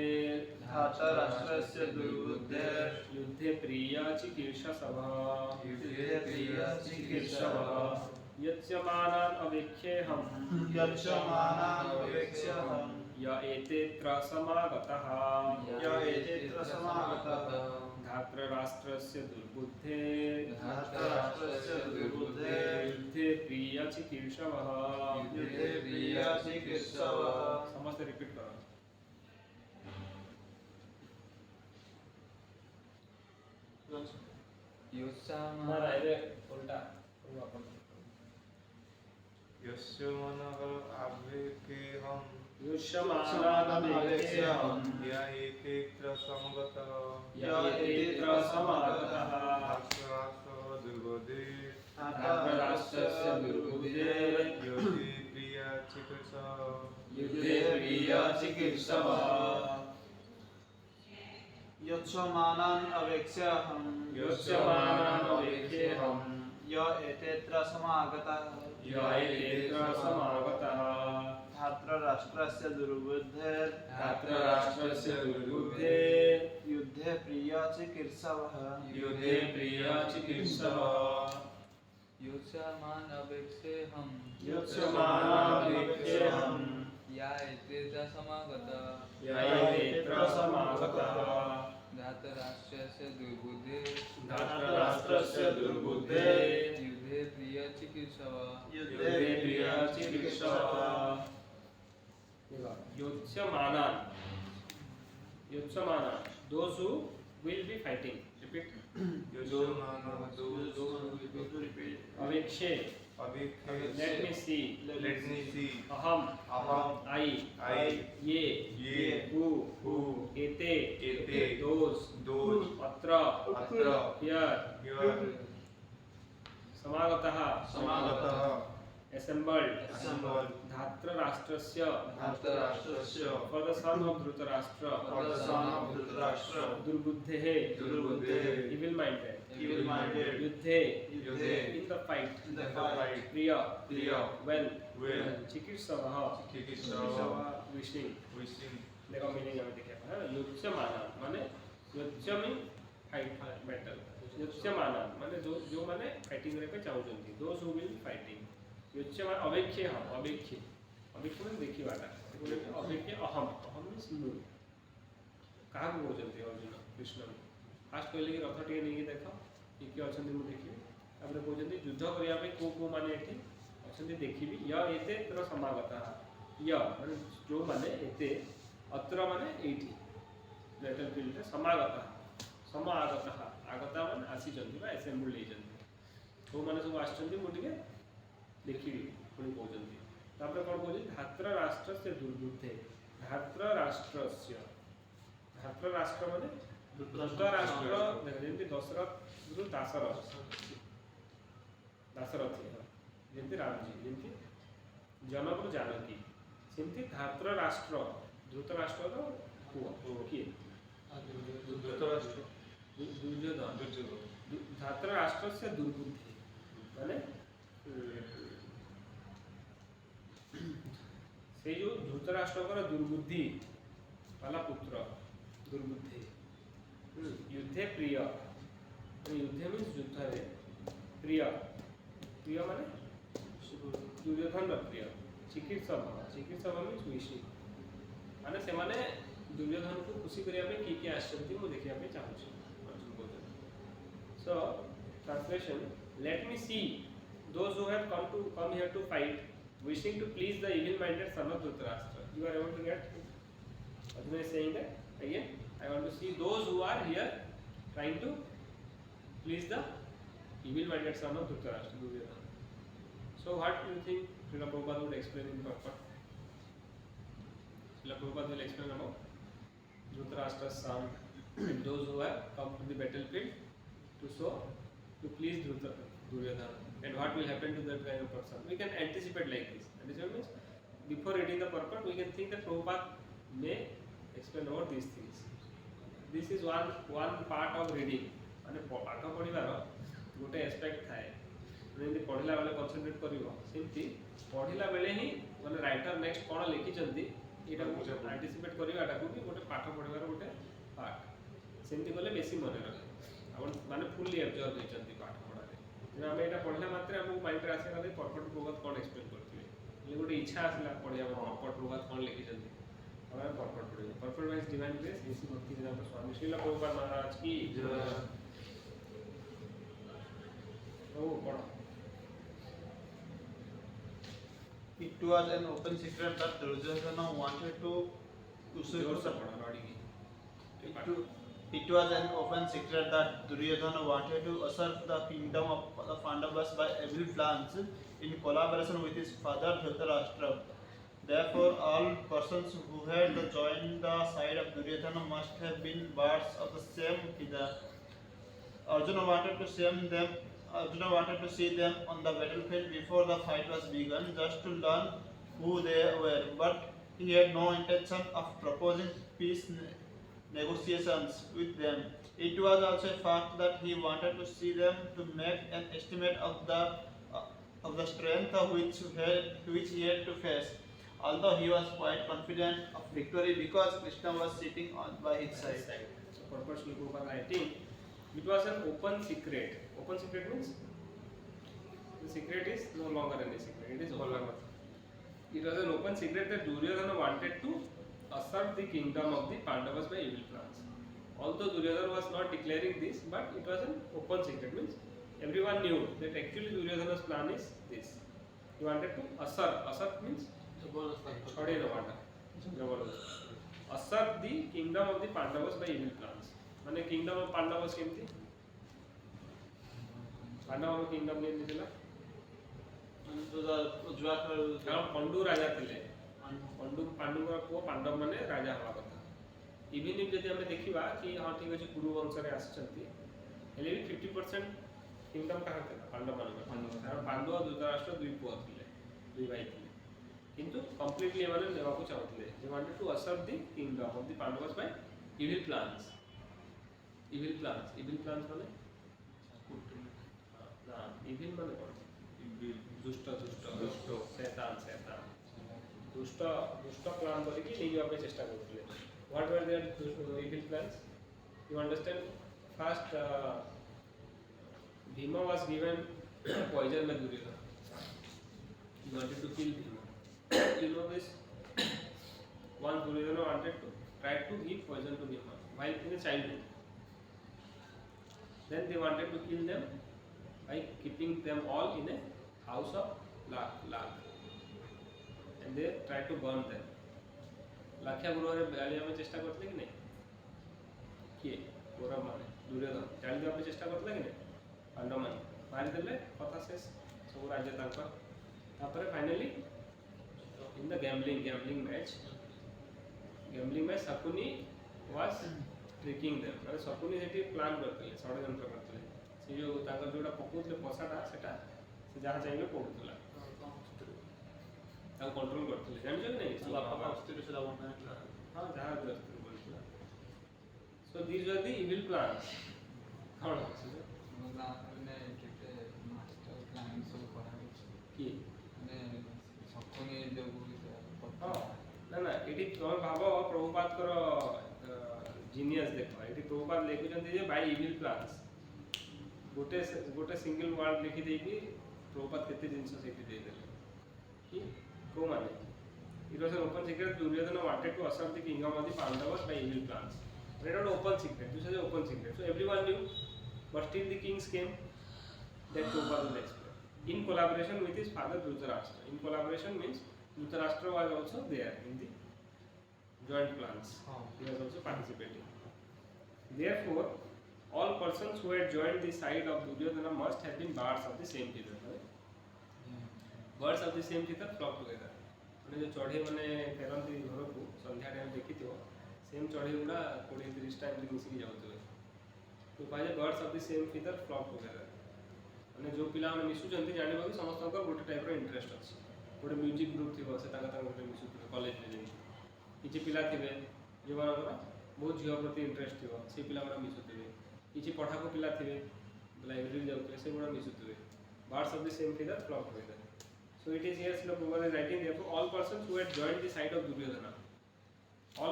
धातराष्ट्रस्य दुर्बुद्धेर् युद्धे प्रिया चिकीर्षसवः युद्धे प्रिया चिकीर्षवः यच्यमानान् अवेक्ष्येऽहं यक्षमाणान् अवेक्ष्यहम् य एतेऽत्र समागतः य एतेऽत्र समागतः धातराष्ट्रस्य दुर्बुद्धे धातराष्ट्रस्य दुर्बुद्धेर् युद्धे प्रिया चिकीर्षवः युद्धे प्रिया चिकीर्षवः समस्त रिपीट करो युत्सामान् उल्टा यस्य मनः आवेकेऽहं युष्यमानानवेक्ष्यहं य एतेऽत्र समगतः य एतेऽत्र समागतः धातराष्ट्रस्य दुर्बुद्धे धातराष्ट्रस्य दुर्बुद्धेर् युद्धे प्रिया चिकीर्षः युद्धे प्रिया चिकीर्षवः यक्षमाणान् अवेक्ष्यहम् युष्यमानानवेक्ष्यहं य एतेऽत्र समागतः य एतेऽत्र समागतः धातराष्ट्रस्य दुर्बुद्धेर् धातराष्ट्रस्य दुर्बुद्धे युद्धे प्रिया चिकीर्षवः युद्धे प्रिया चिकीर्षवः युष्यमान् अवेक्ष्यहम् युष्यमानानवेक्ष्यहं या एतेऽत्र समागतः य एतेऽत्र समागतः धातराष्ट्रस्य दुर्बुद्धे धातराष्ट्रस्य दुर्बुद्धे युद्धे प्रिया चिकीर्षवः युद्धे प्रिया चिकीर्षवः युत्स्यमानान् those who will be fighting repeat avekshe let me see aham I ye who ete those atra here समागतः assembled धातराष्ट्रस्य for the son of Dhritarashtra दुर्बुद्धेः evil minded युद्धे in the fight Priya well चिकीर्षवः wishing देखो meaning हमें देखिए युत्स्यमानान् माने युत्स्य mean fight battle युत्स्यमानान् माने जो माने fighting रे पे चाहुचंती those who will fighting युत्स्यमान अवेक्ष्यहम् अवेक्ष्य माने देखिबाटा अवेक्ष्य अहम मीन्स मु काहा को बोलते अर्जुन कृष्ण फास्ट कहले कि रथ टिके नहीं देखो कि अछंती मु देखि तापर बोलते युद्ध करिया पे को माने एठी अछंती देखिबी य एते तर समागतः य माने जो माने एते अत्र माने एठी बैटल फील्ड रे समागतः आगता माने आसी जंती बा असेंबल ले जंती तो माने सब आछंती मु टिके देखिबी पुणी कहते तापर कौन कहते धातराष्ट्रस्य दुर्बुद्धे धातराष्ट्र माने धृतराष्ट्र जमी दशरथ दासरथी जमी रामजी जमी जनक जानकी सेमती धातराष्ट्र धृतराष्ट्र पुओ किए दुर्योधन धातराष्ट्रस्य दुर्बुद्धि माने से जो धृतराष्ट्र दुर्बुद्धि वाला पुत्र दुर्बुद्धि युद्धे प्रिय युद्धे मीन्स युद्ध रे प्रिय माने दुर्योधन प्रिय चिकीर्षव मीन्स विशिंग माने से माने दुर्योधन को खुशी करिया पे की आछंती मु देखिया पे चाहूछी अर्जुन को so translation let me see those who have come here to fight wishing to please the evil minded son of Dhritarashtra. You are able to get Arjuna is saying that again I want to see those who are here trying to please the evil minded son of Dhritarashtra. So what do you think Srila Prabhupada would explain in purport? Srila Prabhupada will explain about Dhritarashtra's son and those who have come to the battlefield to please Duryodhana. And what will happen to that kind of person? We can anticipate like this. Anticipate means before reading the purport, we can think that Prabhupada may explain about these things. This is one part of reading. माने पाठ पढ़िबार गोटे aspect थाए जेमती पढ़िला बेले concentrate करिवो सेमती पढ़िला बेले ही माने writer next कोन लिखि चंदी ଏଇଟା ଆଣ୍ଟିସିପେଟ୍ କରିବାଟାକୁ ବି ଗୋଟେ ପାଠ ପଢ଼ିବାର ଗୋଟେ ପାର୍ଟ ସେମିତି କଲେ ବେଶୀ ମନେ ରହେ ଆପଣ ମାନେ ଫୁଲି ଆବଜର୍ଭ ହେଇଛନ୍ତି ପାଠ ପଢ଼ାରେ ତେଣୁ ଆମେ ଏଇଟା ପଢ଼ିଲା ମାତ୍ରେ ଆମକୁ ମାଇଣ୍ଡରେ ଆସିଗଲା ଯେ ପର୍ପଟ ପ୍ରଭାତ କ'ଣ ଏକ୍ସପ୍ଲେନ୍ କରିଥିବେ ହେଲେ ଗୋଟେ ଇଚ୍ଛା ଆସିଲା ପଢ଼ିବା ପର୍ପଟ ପ୍ରଭାତ କ'ଣ ଲେଖିଛନ୍ତି ଆମେ ପର୍ପଟ ପଢ଼ିବେ ପର୍ପଟ ୱାଇଜ୍ ଡିଭାଇନ୍ ଗ୍ରେସ୍ ଏସି ଭକ୍ତି ବେଦାନ୍ତ ସ୍ୱାମୀ ଶ୍ରୀଲ ପ୍ରଭୁପାଦ ମହାରାଜ କି ହଉ ପଢ଼ It was an open secret that Duryodhana wanted to जोर से पढ़ो लड़की It was an open secret that Duryodhana wanted to usurp the kingdom of the Pandavas by evil plans in collaboration with his father Dhritarashtra. Therefore, all persons who had joined the side of Duryodhana must have been birds of the same feather. Arjuna wanted to see them on the battlefield before the fight was begun, just to learn who they were. But he had no intention of proposing peace negotiations with them. It was also a fact that he wanted to see them to make an estimate of the strength which he had to face. Although he was quite confident of victory because Krishna was sitting by his side. So, purpose of writing, it was an open secret. Open secret means the secret is no longer any secret. It is open. It was an open secret that Duryodhana wanted to usurp the kingdom of the Pandavas by evil plans. Although Duryodhana was not declaring this, but it was an open secret. Means everyone knew that actually Duryodhana's plan is this. He wanted to usurp. Usurp means chhode nawada. Usurp the kingdom of the Pandavas by evil plans. माने kingdom of Pandavas केमती? पांडवों kingdom केमती थिला? पांडु राजा थिले. पांडु का पुओ पांडव माने राजा हवा कथा. इवन इफ जदि हमें देखिबा कि हां ठीक अछि कुरु वंश रे आछंती. हेले भी 50% kingdom कहां थिला? पांडव माने. कारण पांडव और धृतराष्ट्र दुई पुओ थिले. दुई भाई थिले. किंतु कंप्लीटली एमाने नेबा को चाहथिले. They wanted to usurp the kingdom of the Pandavas by evil plans. Evil plans माने ना evil माने कौन? दुष्ट शैतान दुष्ट प्लान करी कि नहीं आपने चेष्टा करते हैं. What were their evil plans? You understand? First, Bhima was given poison by Duryodhana. He wanted to kill Bhima. You know this? One Duryodhana wanted to try to give poison to Bhima while in a childhood. Then they wanted to kill them by keeping them all in a house of lak. And they tried to burn them. लाख्या गुरुवारे बयालिया में चेष्टा करते कि नहीं? किए गौरव माने दुर्योधन चालीस में चेष्टा करते कि नहीं? पांडव माने मारी देले कथा शेष सब राज्य तांका. तापरे finally in the gambling match Shakuni was tricking them. माने शकुनी सेठी प्लान करते षड्यंत्र करते से जो तांकर जोटा पकोतले पसाटा सेटा से जहाँ चाहिए पड़ुतला ताऊ कंट्रोल करते जान जो नहीं बापा अस्थिर से लावना हां जहाँ अस्थिर बोलते. So these were the evil plans. कौन ने केते मास्टर प्लान सब करा कि ने शकुनी जो ना एटी तुम भाव प्रभुपाद कर जीनियस देखो एटी प्रभुपाद लिखुचंती जे बाय इविल प्लान्स गोटे सिंगल वर्ड लिखि देकी प्रभुपाद केते जिंस सेठी दे देले कि को माने it was an open secret Duryodhan wanted to assert the kingdom of the Pandavas by evil plans. It was open secret. This is an open secret. So everyone knew, but still the kings came. That Prabhupada will explain. In collaboration with his father Dhritarashtra. In collaboration means Dhritarashtra was also there in the joint plans. He was also participating. Therefore, all persons who had joined the side of Duryodhana must have been birds of the same feather. Birds of the same feather flock together. मैंने जो चढ़े मैंने फेरती घर को संध्या time देखी थी same चढ़े गुड़ा 20-30 टाइम मिसिक जाऊे. तो कहे birds of the same feather flock together मैंने जो पिला मिशुंट जानवा कि समस्त गोटे टाइप इंटरेस्ट अच्छे गोटे म्यूजिक ग्रुप थी से गोटे मिशुवे कलेज में किसी पिला थे जो बहुत झील प्रति इंटरेस्ट थी से पिला मिशुवे किसी पढ़ाकू पिला थे लाइब्रेरी जाते से गुड़ा मिशुवे. Birds of the same feather flock together. So it is here Srila Prabhupada is writing therefore all persons who had joined the side of Duryodhana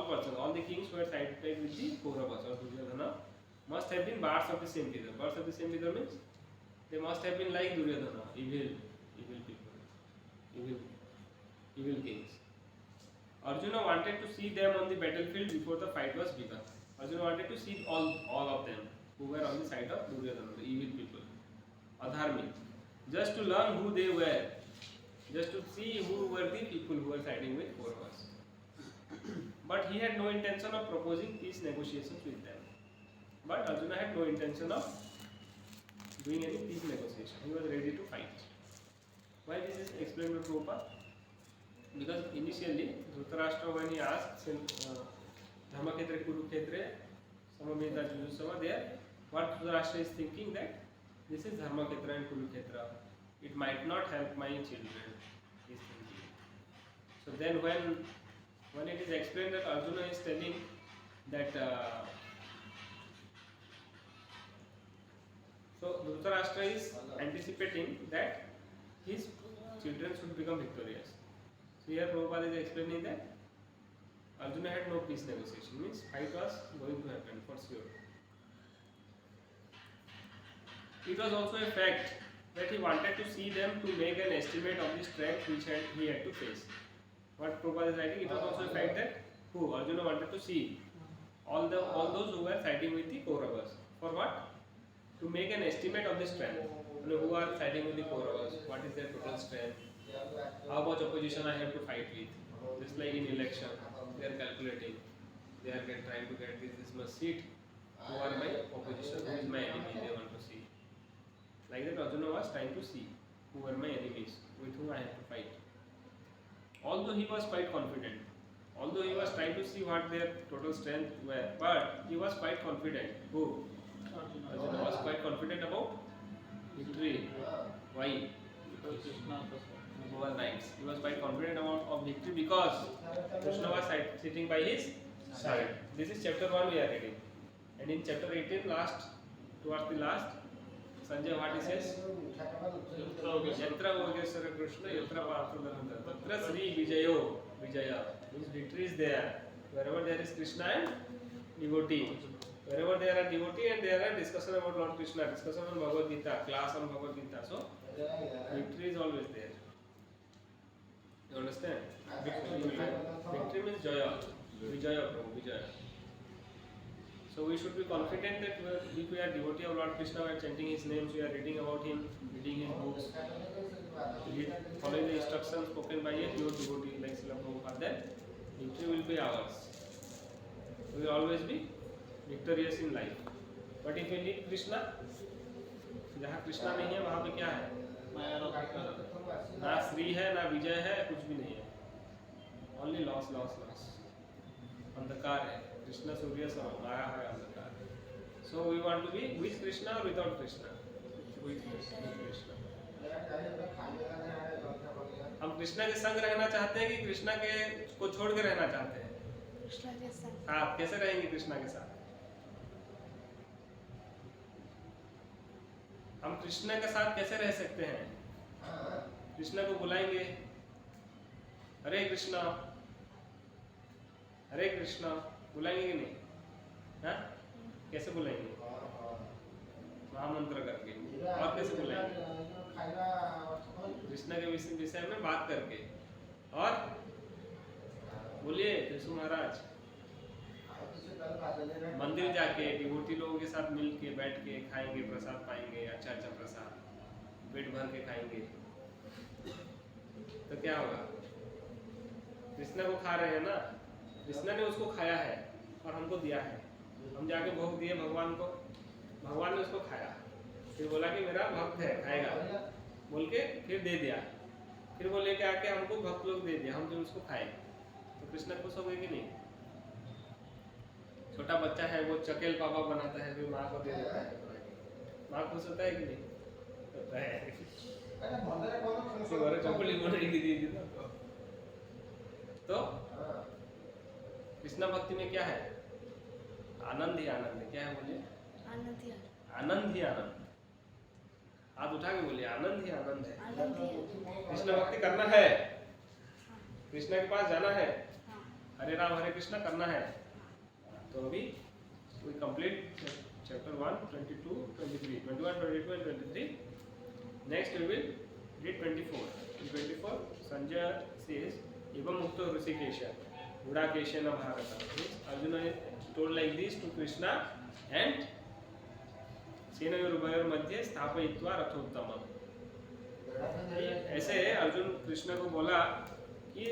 persons, all the kings who were sided with the Kauravas or Duryodhana must have been birds of the same feather. Birds of the same feather means they must have been like Duryodhana, evil people, evil kings. Arjuna wanted to see them on the battlefield before the fight was begun. Arjuna wanted to see all of them who were on the side of Duryodhana, the evil people, adharmic, just to learn who they were, just to see who were the people who were siding with Kauravas. But he had no intention of proposing peace negotiations with them. But Arjuna had no intention of doing any peace negotiation. He was ready to fight. Why this is explained by Prabhupada? Because initially, Dhritarashtra, when he asked Dhammakshetra, Kurukshetra, Samamita, Jujusava, there, what Dhritarashtra is thinking that this is Dhammakshetra and Kurukshetra. It might not help my children. He is thinking. So then when it is explained that Arjuna is telling that so Dhritarashtra is anticipating that his children should become victorious. So here Prabhupada is explaining that Arjuna had no peace negotiation, means fight was going to happen for sure. It was also a fact that he wanted to see them to make an estimate of the strength which he had to face. What Prabhupada is writing, it was also a fact that Arjuna wanted to see all those who were fighting with the Kauravas. For what? To make an estimate of the strength. You know, who are fighting with the Kauravas? What is their total strength? How much opposition I have to fight with? Just like in election, they are calculating. They are trying to get this much seat. Who are my opposition? Who is my enemy? They want to see. Like that, Arjuna was trying to see who were my enemies, with whom I have to fight. Although he was quite confident, although he was trying to see what their total strength were, but he was quite confident. Who? Arjuna was quite confident about victory. Why? Because Krishna Over nights. He was quite confident of victory because Krishna was sitting by his side. This is chapter 1 we are reading. And in chapter 18, towards the last, Sanjay, what he says? Yatra Yogeswara Krishna, Yatra Parthadananda. Tatra Sri Vijaya. Means victory is there. Wherever there is Krishna and devotee. Wherever there are devotee and there are discussion about Lord Krishna, discussion on Bhagavad Gita, class on Bhagavad Gita. So, victory is always there. You understand? Victory means Jaya. Vijaya. So we should be confident that if we are devotee of Lord Krishna, we are chanting his names, we are reading about him, reading his books, following the instructions spoken by a pure devotee like Srila Prabhupada, then victory will be ours. We will always be victorious in life. But if we need Krishna, जहाँ कृष्णा नहीं है वहाँ पे क्या है? ना श्री है ना विजय है, कुछ भी नहीं है. Only loss. अंधकार है. Krishna Surya Sama, Maya है अंधकार. So we want to be with Krishna or without Krishna? With Krishna. हम कृष्णा के संग रहना चाहते हैं कि कृष्णा के को छोड़ के रहना चाहते हैं? कृष्णा के साथ. हाँ, कैसे रहेंगे कृष्णा के साथ? हम कृष्णा के साथ कैसे रह सकते हैं? कृष्णा को बुलाएंगे, हरे कृष्णा बुलाएंगे कि नहीं? हाँ? कैसे बुलाएंगे? महामंत्र करके. और कैसे बुलाएंगे? कृष्णा के विषय में बात करके. और बोलिए कृष्ण महाराज, मंदिर जाके डिवोटी लोगों के साथ मिल के बैठ के खाएंगे, प्रसाद पाएंगे, अच्छा प्रसाद पेट भर के खाएंगे, तो क्या होगा? कृष्णा को खा रहे हैं ना, कृष्णा ने उसको खाया है और हमको दिया है. हम जाके भोग दिए भगवान को, भगवान ने उसको खाया, फिर बोला कि मेरा भक्त है खाएगा बोल के फिर दे दिया, फिर वो लेके आके हमको भक्त लोग दे दिया, हम जो उसको खाए, तो कृष्णा खुश हो गए कि नहीं? छोटा बच्चा है वो चकेल पापा बनाता है, फिर माँ को दे देता है, माँ खुश होता है कि नहीं? होता है. तो कृष्णा भक्ति में क्या है? आनंद ही आनंद है. क्या है बोलिए? आनंद ही आनंद. हाथ उठा के बोलिए आनंद ही आनंद है. कृष्ण भक्ति करना है, कृष्ण के पास जाना है, हरे राम हरे कृष्णा करना है। तो अभी we complete chapter 1, 22, 23, 21, 22 and 23. Next we will read 24. In 24, Sanjay says, "Evam mukto Hrishikesh गुडाकेशेन Bharata." Arjuna told like this to Krishna, and सेनयोरुभयोर मध्ये स्थापयित्वा रथोत्तमम्. ऐसे अर्जुन कृष्ण को बोला कि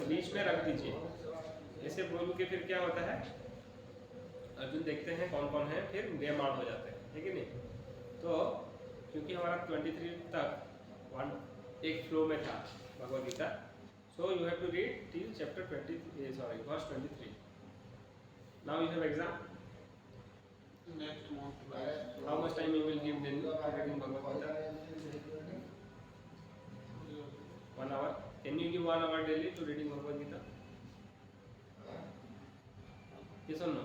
बीच में रख दीजिए. ऐसे बोल के फिर क्या होता है, अर्जुन देखते हैं कौन कौन है, फिर गेम आउट हो जाते हैं, ठीक है नहीं. तो क्योंकि हमारा 23 तक एक फ्लो में था Bhagavad Gita, so you have to read till chapter verse 23. Now you have exam. Next month. How much time you will give then to reading Bhagavad Gita? 1 hour. Can you give 1 hour daily to reading Bhagavad Gita? Yes or no?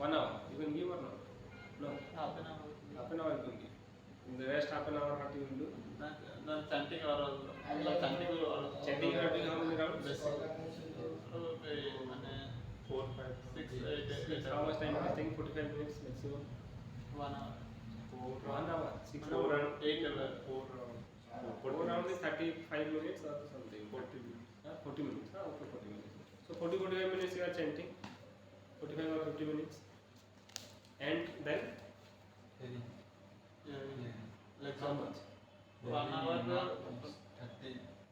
1 hour. You can give or not? No. Half an hour. Half an hour you can give. In the rest half an hour, what you will do? Then chanting or chanting Chanting you are doing how many rounds? মানে 4, 5, 6, 8, How much time you are taking? 45 minutes maximum. 1 hour. 1 hour. 6 4 rounds. and 8 hour. 4 rounds. 4 rounds is 35 minutes or something. 40 minutes. 40 minutes. Okay, 40 minutes. So 40-45 minutes you are chanting. 45 or 50 minutes. And then Like how much? 1 hour.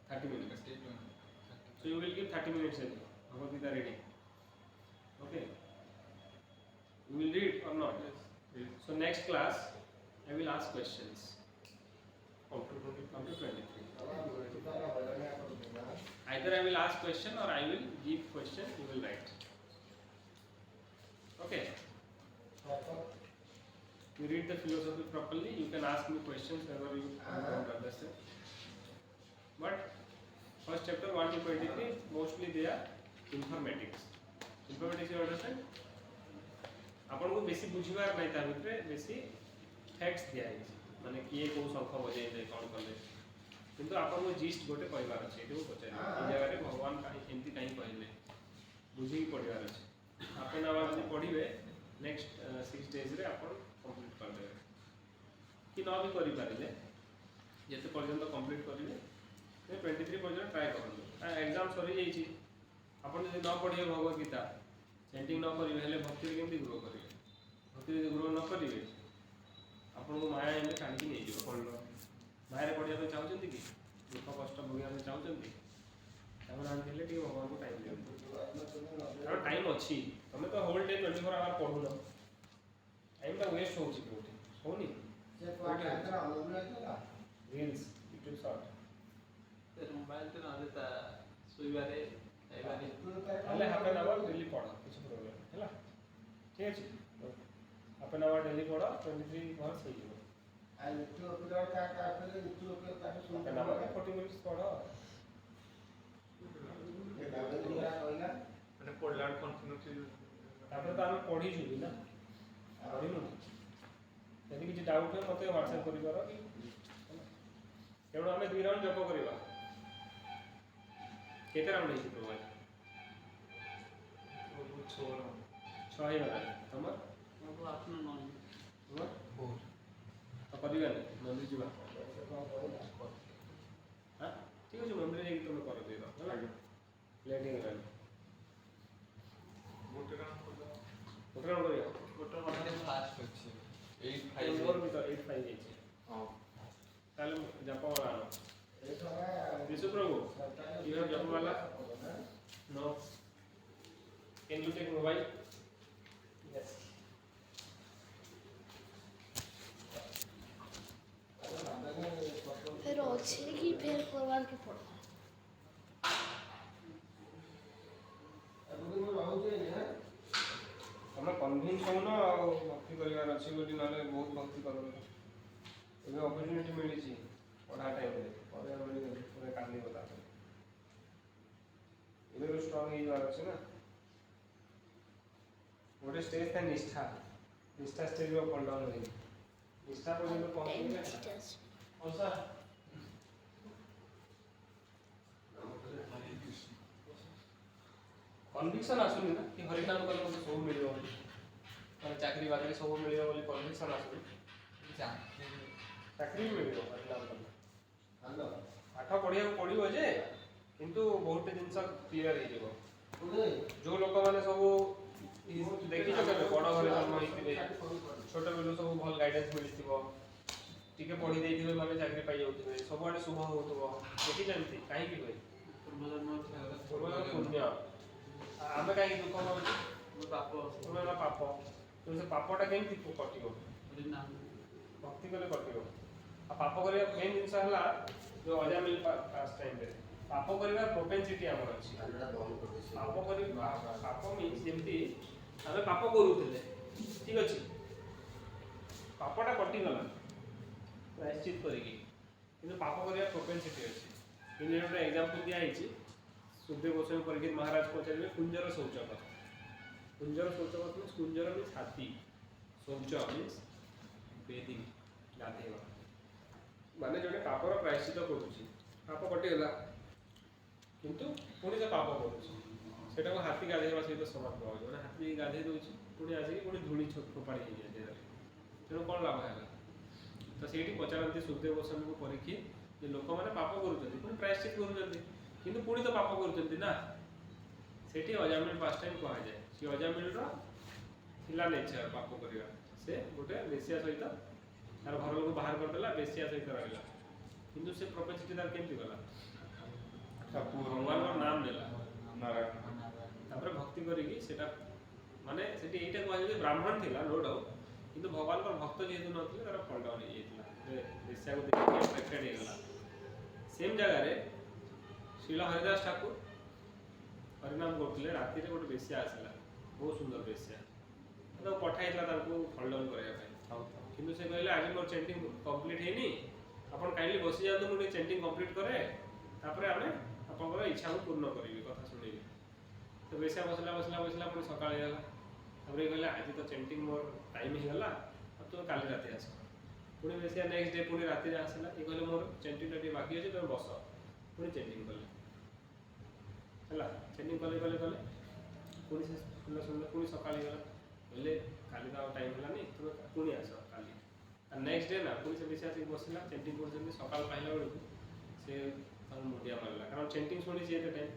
30 minutes. So you will give 30 minutes only. Bhagavad Gita reading. Okay. You will read or not? Yes. So next class, I will ask questions. Up to 20. Up to 23. Either I will ask question or I will give question. You will write. Okay. You read the philosophy properly. You can ask me questions whenever you don't understand. But first chapter 1 to 23, mostly they are informatics. Informatics you understand? आपन को बेसी बुझिबार नै ता भितरे बेसी facts दिया है, माने किए को शंख बजे दे कोन करले, किंतु आपन को जिस्ट गोटे कहबार अछि, एतु पचारि ए जगह रे भगवान काई एंती काई कहले बुझी पढिबार अछि. आपन आवाज जे पढिबे नेक्स्ट 6 डेज रे आपन कंप्लीट कर देबे कि न भी करि पारिले जेते पर्यंत कंप्लीट करिले 23 पर्यंत ट्राई करनु. एग्जाम सरी जाई छी, आपन जे न पढिए भगवद गीता चैंटिंग न करिवे हेले भक्ति केमती ग्रो करिवे. भक्ति यदि ग्रो न करिवे आपन को माया एमे काढी नै जिवो. पढलो माया रे पढिया पे चाहउछन्ती कि दुख कष्ट भोगिया पे चाहउछन्ती, हमर आन दिले कि भगवान को टाइम दियो. और टाइम अछि, तमे तो होल डे 24 आवर पढुलो, टाइम ता वेस्ट होउछि कोठी होनी जे पाठ आंतर अनुग्रह होला रील्स यूट्यूब शॉर्ट मोबाइल तो ना देता सुइबारे एबारे हेले हाफ एन आवर डेली पढ, किछ प्रॉब्लम हैला. ठीक अछि, हाफ एन आवर डेली पढ, 23 वर्ष हो जिवो. आ तो पुरा का पे तो के ताके सुन हाफ एन आवर 40 मिनिट्स पढ. ये दादा दिया कहला माने पढला कंटिन्यूटी तापर तो आमे पढी जुबी ना पढिनु. यदि किछ डाउट है मते व्हाट्सएप करि करो कि केवल आमे 2 राउंड जप करिवा. केते राउंड है प्रोवाइड 6 round. 6 ही वाला तमर हमको आपन नॉन तमर 4. तो करिवा नै मंदिर जिवा. हां ठीक अछि, मंदिर जाई तुम कर दे दो हैला. लेटिंग रन गोटे काम करला. गोटे राउंड करिया. गोटो ମାନେ मतलब ଫାଷ୍ଟ ଅଛି 8 फाइव 5 मोर भी तो 8 5 जाई छै. हां. ताले जप वाला आनो. ए थोड़ा विशु प्रभु you have जप वाला? No. Can you take mobile? Yes. फिर अच्छे की फिर करवार के पड़ता अबुके बहुत है हम कन्विंस हो ना भक्ति करिवार अछि बोली नाले बहुत भक्ति करो. एबे अपॉर्चुनिटी मिली छी पढ़ा टाइम रे पढ़े वाली पूरा कांदी बता. एबे रो स्ट्रांग ही जार अछि ना. गोटे स्टेज था निष्ठा. निष्ठा स्टेज रो फॉल डाउन होई. निष्ठा पर जब पहुंचेंगे और सर कन्विक्शन आसुनी ना कि हरिनाम कले मते सब मिलियो बोली माने चाकरी बाकरी सब मिलियो बोली कन्विक्शन आसुनी चाकरी मिलियो हरिनाम कले पाठ पढ़िया पड़ो जे किंतु बहुत जिनस क्लीयर हो जो लोक मैंने सब देखी बड़ घर जन्म होते छोट बेलू सब भल गाइडेंस मिली टिके पढ़ी देइथिबे माने चाकरी पाई जाउथिबे सबआडे शुभ होउथबो देखि जानती काहे की होय पुण्य आमे काहे दुख होउछ पाप तो से पापटा केमति कटिबो भक्ति कले कटिबो आ पाप करे मेन जिंस हला जो अजामिल पास टाइम रे पाप करिवा प्रोपेंसिटी हमर अछि पाप मीन्स जेमति आमे पाप करूथिले ठीक अछि पापटा कटि गला प्रायश्चित करिकी किंतु पाप करिवा प्रोपेंसिटी अछि इन एउटा एग्जांपल दिया हिची सुखदेव गोस्वामी परीक्षित महाराज पचारे कुंजर शौचक मीन्स कुंजर मीन्स हाथी शौच मीन्स बेदिंग गाधेवा माने जोटे पापर प्रायश्चित करूची पाप कटिगला किंतु पुणी से पाप करूची सेटा को हाथी गाधेवा सहित समान भाव माने हाथी गाधे दोची पुणी आसी पुणी धूली फोपाड़ी हे जाय तेणु कौन लाभ है तो सेठी पचारती सुखदेव गोस्वामी को परीक्षित जे लोक माने पाप करूचंती पुणी प्रायश्चित करूचंती किंतु पुणी तो पाप करूचंती ना सेठी अजामिल पास टाइम कहा जाए सी अजामिल रो थिला नेचर पाप करिवा से गोटे बेसिया सहित तार घर लोक बाहर कर देला बेसिया सहित रहला किंतु से प्रोपेंसिटी तार केमति गला भगवान का नाम नेला नारायण तापर भक्ति करिकी सेटा माने सेठी एटा कहै जे ब्राह्मण थिला नो डाउट किंतु भगवान का भक्त जेतु नथिले तार फल डाउन हे जेतला बेसिया को देखि अफेक्टेड हे गला सेम जगह रे श्रील हरिदास ठाकुर हरिनाम करथिले राति रे गोटे बेसिया आसला बहुत सुंदर बेसिया तो पठाइला ताको फल डाउन करया किंतु से कहले आज मोर चेंटिंग कंप्लीट हेनी आपण काइंडली बसी जातो मुझे चेंटिंग कंप्लीट करे तापरे आमे आपनकर इच्छा को पूर्ण करिवि कथा सुनिबि तो बेसिया बसला पुणी सकाळ गेला तापरे कहले आज तो चेंटिंग मोर टाइम ही गला अब तो काली राति आस पुणी बेसिया नेक्स्ट डे पुणी राति रे आसला ए कहले मोर चेंटिंग टी बाकी अछि तो बस पुणी चेंटिंग कले हला चेंटिंग कले पुणी से सुनला पुणी सकाळ गेला बोले काली तो टाइम हला नहीं तो पुणी आस काली और नेक्स्ट डे ना पुणी से बेसिया से बसला चेंटिंग कर सकाळ पाइला बेलू से मुंडिया मारला कारण चेंटिंग सुनी जे टाइम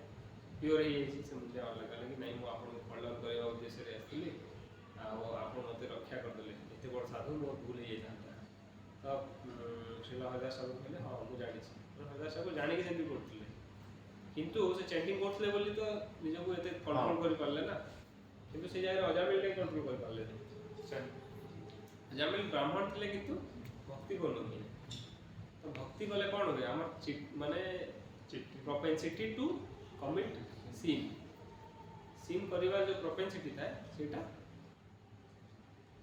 प्योर ही से मुंडिया मारला कहला कि नहीं मु आपन फॉलो करबा उद्देश्य रे आस्थिली आ आपन मते रक्षा कर देले एते बड़ साधु मोर भूल हे जाता तब श्रील हरिदास साहब कहले हां मु जानि छी हरिदास साहब जानि के सेंती करथिले किंतु से चेंटिंग करथिले बोली तो निज को एते कंट्रोल करि पारले ना किंतु से जाय अजामिल ने कंट्रोल करि पारले अजामिल ब्राह्मण थिले किंतु भक्ति करनथि तो भक्ति कले कौन हुए हमर माने प्रोपेंसिटी टू कमिट सिन करिवार जो प्रोपेंसिटी था सेटा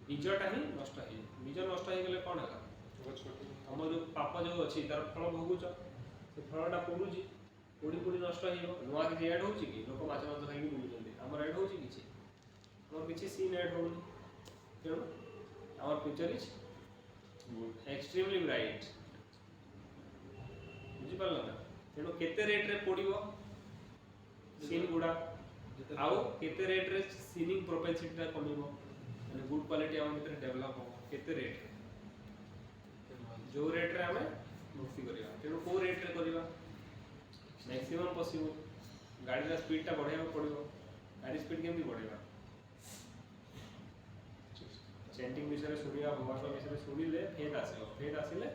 बीजटा ही नष्ट हे बीज नष्ट हे गेले कौन हला हम जो पाप जो अछि तार फल भोगुच से फलटा पडुची पुडी नष्ट हे नुआ के ऐड होची कि लोक माछ माछ खाइ बुलु जंदी हमर ऐड होची किछि हमर किछि सीन ऐड होनी तेणु our future is extremely bright बुझी पारला ना तेणु केते रेट रे पड़िबो सीन गुडा आउ केते रेट रे सीनिंग प्रोपेंसिटी ता कमिबो माने गुड क्वालिटी हम भीतर डेवलप हो केते रेट जो रेट रे हमें मुक्ति करिवा तेणु को रेट रे करिवा मैक्सिमम पॉसिबल गाड़ी रा स्पीड ता बढ़ाइबो पड़िबो गाड़ी स्पीड केमि बढ़ाइबा चेंटिंग विषय रे सुनिया भगवान विषय रे सुनिले फेद आसिले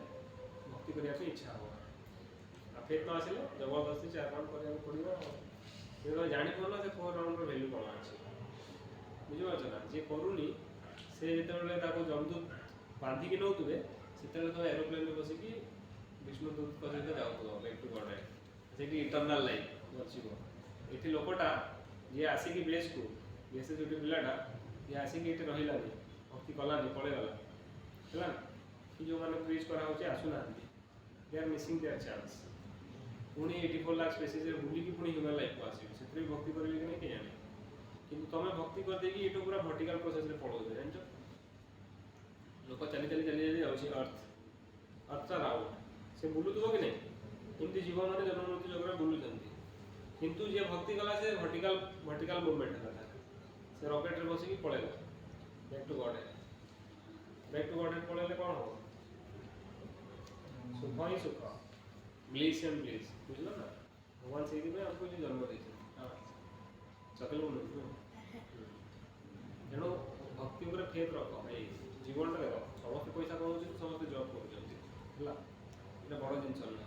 भक्ति करिया पे इच्छा हो फेत न आसिले जबरदस्ती 4 राउंड करिया पड़िबो जेनो जानि पड़ला से 4 राउंड रो वैल्यू कोन अछि बुझि पाछ ना जे करूनी से जेतेबेले ताको जमदूत बांधी के नउतबे सेतेबेले तो एरोप्लेन में बसी कि विष्णु दूत को सहित जाउतो बैक टू गॉड सेठी इटर्नल लाइफ बचिबो एठी लोकटा जे आसी कि बेस को बेस जोटी पिलाटा जे आसी कि एठी रहिलानी भक्ति कलानी पळे गला हला कि जो माने प्रीच करा होचे आसु नांती they are missing their chance पुणी 84 लाख स्पेसीज रे बुली की पुणी ह्यूमन लाइफ को आसी सेतरी भक्ति करबे कि नै के जाने किंतु तमे भक्ति कर देकी एटो पूरा वर्टिकल प्रोसेस रे पळो दे जानछो लोक चली जाउची अर्थ राउंड से बुलु तो कि नै एमती जीव माने जन्म मृत्यु जगरा बुलु जंती किंतु जे भक्ति कला से वर्टिकल मूवमेंट है से रॉकेट रे बसी पळेला बैक टू गॉड पळेले कोन हो सुख ही सुख ब्लिस एंड ब्लिस बुझलो ना भगवान से में हमको जो जन्म देते हां सकल में तेणु भक्ति ऊपर फेथ रख भाई जीवन रे समस्त पैसा कमाउछ समस्त जॉब करूछंती हला एटा बड़ जिंस ना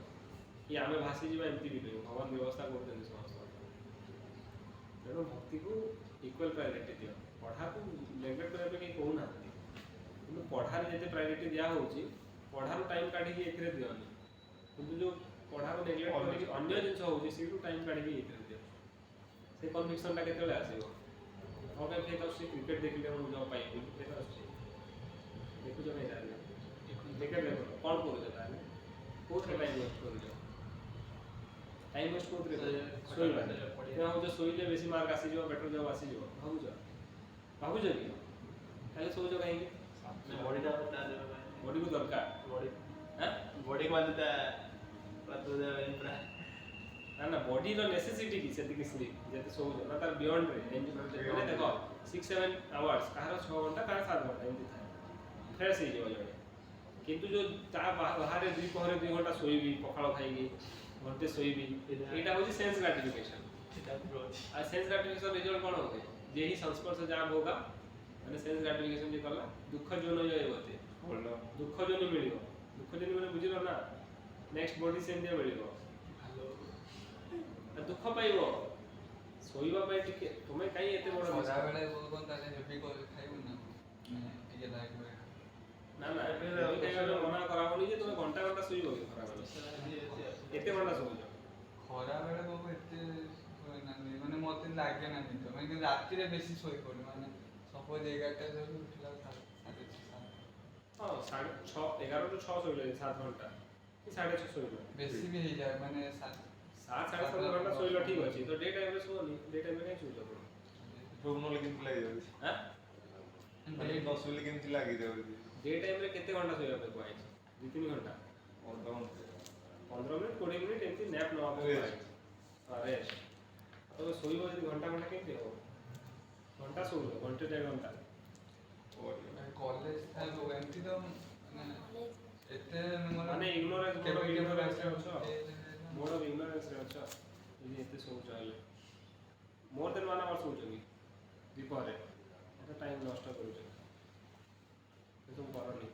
कि आमे भासी जीवा एमती भी नहीं भगवान व्यवस्था करछंती समस्त तेणु भक्ति को इक्वल प्रायोरिटी दियो पढ़ा को नेग्लेक्ट करबे के कहू ना किंतु पढ़ा रे जते प्रायोरिटी दिया होची पढ़ा रो टाइम काढी के एकरे दियोनी किंतु जो पढ़ा को नेग्लेक्ट करके अन्य जिंस होची सेटू टाइम काढी के एकरे दियो से कन्विक्शन टा केतेले आसीबो ओके फेथ आसी क्रिकेट देखले हम जॉब पाई फेथ आसी देखु जो नहीं जाने क्रिकेट देखो कौन करू जता है कोठ टाइम वेस्ट करू जो टाइम वेस्ट कोठ रे सोई बात हम जो सोईले बेसी मार्क आसी जो बेटर जॉब आसी जो भाबु जो कि ताले सो जो कहीं बॉडी टा बता दे बॉडी को दरकार बॉडी हां बॉडी को देता प्रतो दे इंफ्रा ना बॉडी रो नेसेसिटी की सेति की स्लीप जते सो जो ना तार बियॉन्ड रे एंजॉय माने देखो 6-7 आवर्स कहारो 6 घंटा कहारो 7 घंटा एंती थाए फ्रेश ही जो जणे किंतु जो ता बाहर दुई पहरे 2 घंटा सोईबी पखालो खाईगी घंटे सोईबी एटा होची सेंस ग्रेटिफिकेशन आ सेंस ग्रेटिफिकेशन रिजल्ट कोन होते जे ही संस्पर्श जाम होगा माने सेंस ग्रेटिफिकेशन जे करला दुख जो न जाय होते दुख जो न मिलियो दुख जो न बुझिलो ना नेक्स्ट बॉडी सेम जे मिलियो आ दुख पाइबो सोईबा पाई टिके तुमे काई एते बड़ सदा बेले कोन ताले हेवी कर खाइबो ना टिके लाइक ना ना एते काई मना कराबोनी जे तुमे घंटा घंटा सोईबो कि खरा बेले एते घंटा सोईबो खरा बेले बाबू एते ମାନେ ମତେ ଲାଗେ ନା ନିଦ ମାନେ କିନ୍ତୁ ରାତିରେ ବେଶୀ ଶୋଇ ପଡେ ମାନେ ସପୋଜ 11ଟା ରେ ଉଠିଲା 6:30 ହଁ 6:30 11 ରୁ 6 ଶୋଇଲେ 7 ଘଣ୍ଟା କି 6:30 ଶୋଇଲେ ବେଶୀ ବି ହେଇଯାଏ ମାନେ 7 7.5 ଘଣ୍ଟା ଶୋଇଲେ ଠିକ ଅଛି ତ ଡେ ଟାଇम ରେ ଶୋନି डे टाइम ରେ କାଇଁ ଶୋଉଛ ପ୍ରୋଗ୍ନୋଲ କେମିତି ଲାଗି ଯାଉଛି ହାଁ ମାନେ ଦଶୁଲି କେମିତି ଲାଗି ଯାଉଛି डे टाइम ରେ କେତେ ଘଣ୍ଟା ଶୋଇବା ପାଇଁ କୁହାଯାଇଛି 2-3 ଘଣ୍ଟା ଅଧ ଘଣ୍ଟା 15 ମିନିଟ୍ 20 ମିନିଟ୍ ଏମିତି ନ୍ୟାପ୍ ନବା ପାଇଁ ରେଷ୍ଟ तो सोईबो जदी घंटा घंटा केते हो घंटा सोलो घंटे 1.5 घंटा कॉलेज था तो एमती तो माने एते माने इग्नोरेंस मोड ऑफ इग्नोरेंस रे अच्छा यदि एते सो चाले more than 1 our सोचोगी दीपरे Etah time नष्ट करू छै तो तुम करनी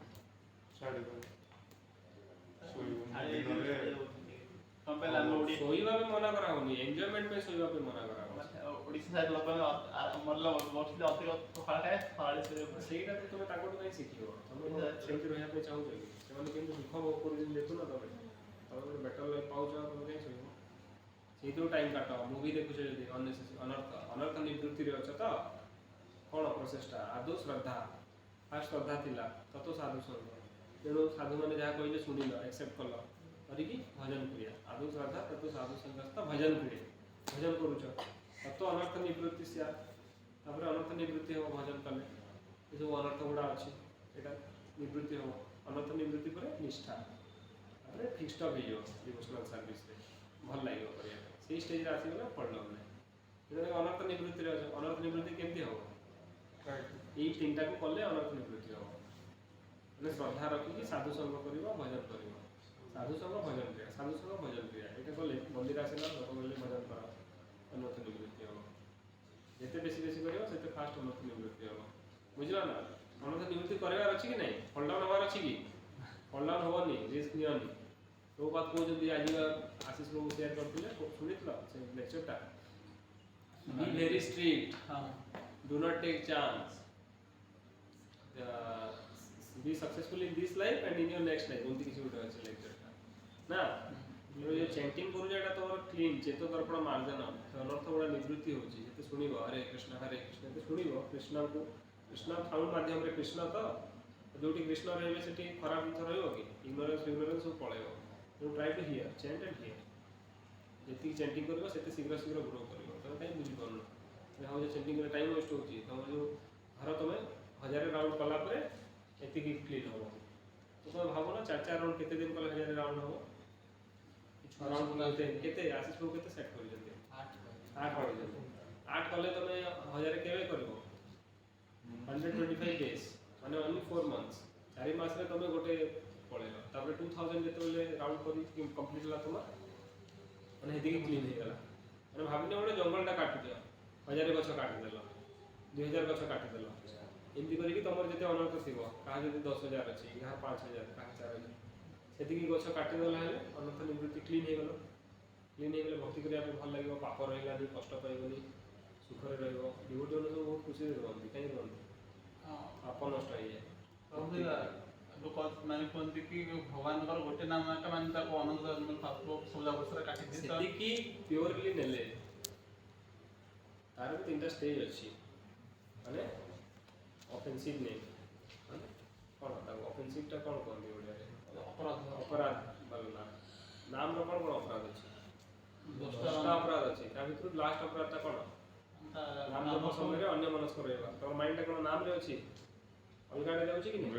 साढ़े कंपेला लोडी सोईबा पे मना करा होनी एन्जॉयमेंट पे सोईबा पे मना करा ओडिसा साइड लोक मतलब मोस्टली अधिक पखाळ खाए पखाळ से ସେଇଟା ତ ତମେ ତାଙ୍କଠୁ କାଇଁ ଶିଖିବ ତମେ ସେମିତି ରହିବା ପାଇଁ ଚାହୁଁଛ କି ସେମାନେ କେମିତି ଦୁଃଖ ଭୋଗ କରୁଛନ୍ତି ଦେଖୁନ ତମେ ଗୋଟେ ବେଟର ଲାଇଫ୍ ପାଉଛ ତମେ କାଇଁ ଶୋଇବ ସେଇଥିରୁ ଟାଇମ୍ କାଟ ମୁଭି ଦେଖୁଛ ଯଦି ଅନର୍ଥ ନିବୃତ୍ତିରେ ଅଛ ତ କ'ଣ ପ୍ରୋସେସଟା ଆଦୌ ଶ୍ରଦ୍ଧା ଫାଷ୍ଟ ଶ୍ରଦ୍ଧା ଥିଲା ତତ ସାଧୁ ସଙ୍ଗ ତେଣୁ ସାଧୁମାନେ ଯାହା କହିଲେ ଶୁଣିଲ ଆକ୍ସେପ୍ଟ କଲ କରିକି ଭଜନ କରିବା ଆଦୌ ଶ୍ରଦ୍ଧା ତତ ସାଧୁ ସଙ୍ଗସ୍ଥ ଭଜନ କ୍ରିୟା भजन करूछ तो अनर्थ निवृत्ति से तापर अनर्थ निवृत्ति हो भजन कले ये सब अनर्थ गुड़ा अच्छी एटा निवृत्ति हो अनर्थ निवृत्ति पर निष्ठा तापर फिक्स्ड अप हो डिवोशनल सर्विस रे भल लागियो करिया से स्टेज रे आसी गला पड़लो नै एटा अनर्थ निवृत्ति रे अनर्थ निवृत्ति केमती हो ई तीनटा को कले अनर्थ निवृत्ति हो माने श्रद्धा रखी कि साधु संग करिवो भजन करिवो साधु संग भजन क्रिया साधु संग भजन क्रिया एटा कले मंदिर आसेला लोक बोले भजन करा अनर्थ निवृत्ति हो जेते बेसी करियो सेते फास्ट अनर्थ निवृत्ति हो बुझला ना अनर्थ निवृत्ति करबार अछि कि नै फॉल डाउन होबार अछि कि फॉल डाउन होबनी रिस्क नियनी तो बात को जदी आज आशीष बाबू शेयर करथिले सुनितला से लेक्चरटा बी वेरी स्ट्रिक्ट हां do not take chance be successful in this life and in your next life बोलती किसी उठा अछि लेक्चरटा ना ये चैंटिंग करू जेटा तोर क्लीन चेतो दर्पण मार्जन अनर्थ बड़ा निवृत्ति होची जते सुनिबो हरे कृष्ण ते सुनिबो कृष्ण को कृष्ण साउंड माध्यम रे कृष्ण तो जोटी कृष्ण रहबे सेठी खराब इथ रहइबो कि इग्नोरेंस सब पळेबो you try to hear chant and hear जति चैंटिंग करबो सेते शीघ्र ग्रो करबो तो काई बुझी परनो जे हाउ जे चैंटिंग रे टाइम वेस्ट होची तम जो घर तमे 1000 राउंड कला परे एति की क्लीन हो तो तुम भाबो ना 4 राउंड केते दिन कले 1000 राउंड हो 6 राउंड केते आशीष को केते सेट कर जंदे 8 8 କରିदेବ 8 कले तमे 1000 केबे करबो 125 डेज माने ओनली 4 मंथ्स 4 मास रे तमे गोटे पळेला तापर 2000 जेतेले राउंड करी कंप्लीट होला तुमा माने हेदी क्लीन हे गला माने भाबिने गोटे जंगलटा काटि दियो 1000 गछ काटि देलो 2000 गछ काटि देलो एमती करी कि तमर जेते अनर्थ थिबो का जदि 10000 अछि या 5000 का 4000 सेति की गछ काटि देला हेले अनर्थ निवृत्ति क्लीन हे गलो क्लीन हे गले भक्ति करिया पे भल लागिवो पाप रहिलानी कष्ट पाइबनी सुख रे रहइबो डिवोटी मन सब बहुत खुशी रे रहंती काई रहंती हां पाप नष्ट होई जाय लोक माने कोनती कि भगवान कर गोटे नाम का माने ताको अनंत जन्म पाप सब वर्ष काटि दे सेति की प्योरली नेले तार भी तीनटा स्टेज अछि माने ऑफेंसिव नेम माने कोन ता ऑफेंसिव ता कोन कोन ओडिया रे अपराध वाला नाम रो कोन अपराध अछि 10टा अपराध अछि ता भितर लास्ट अपराध ता कोन नाम जप समय रे अन्य मनस्क रहबा तो माइंड ता कोन नाम रे अछि अलगा रे जाउछि कि नै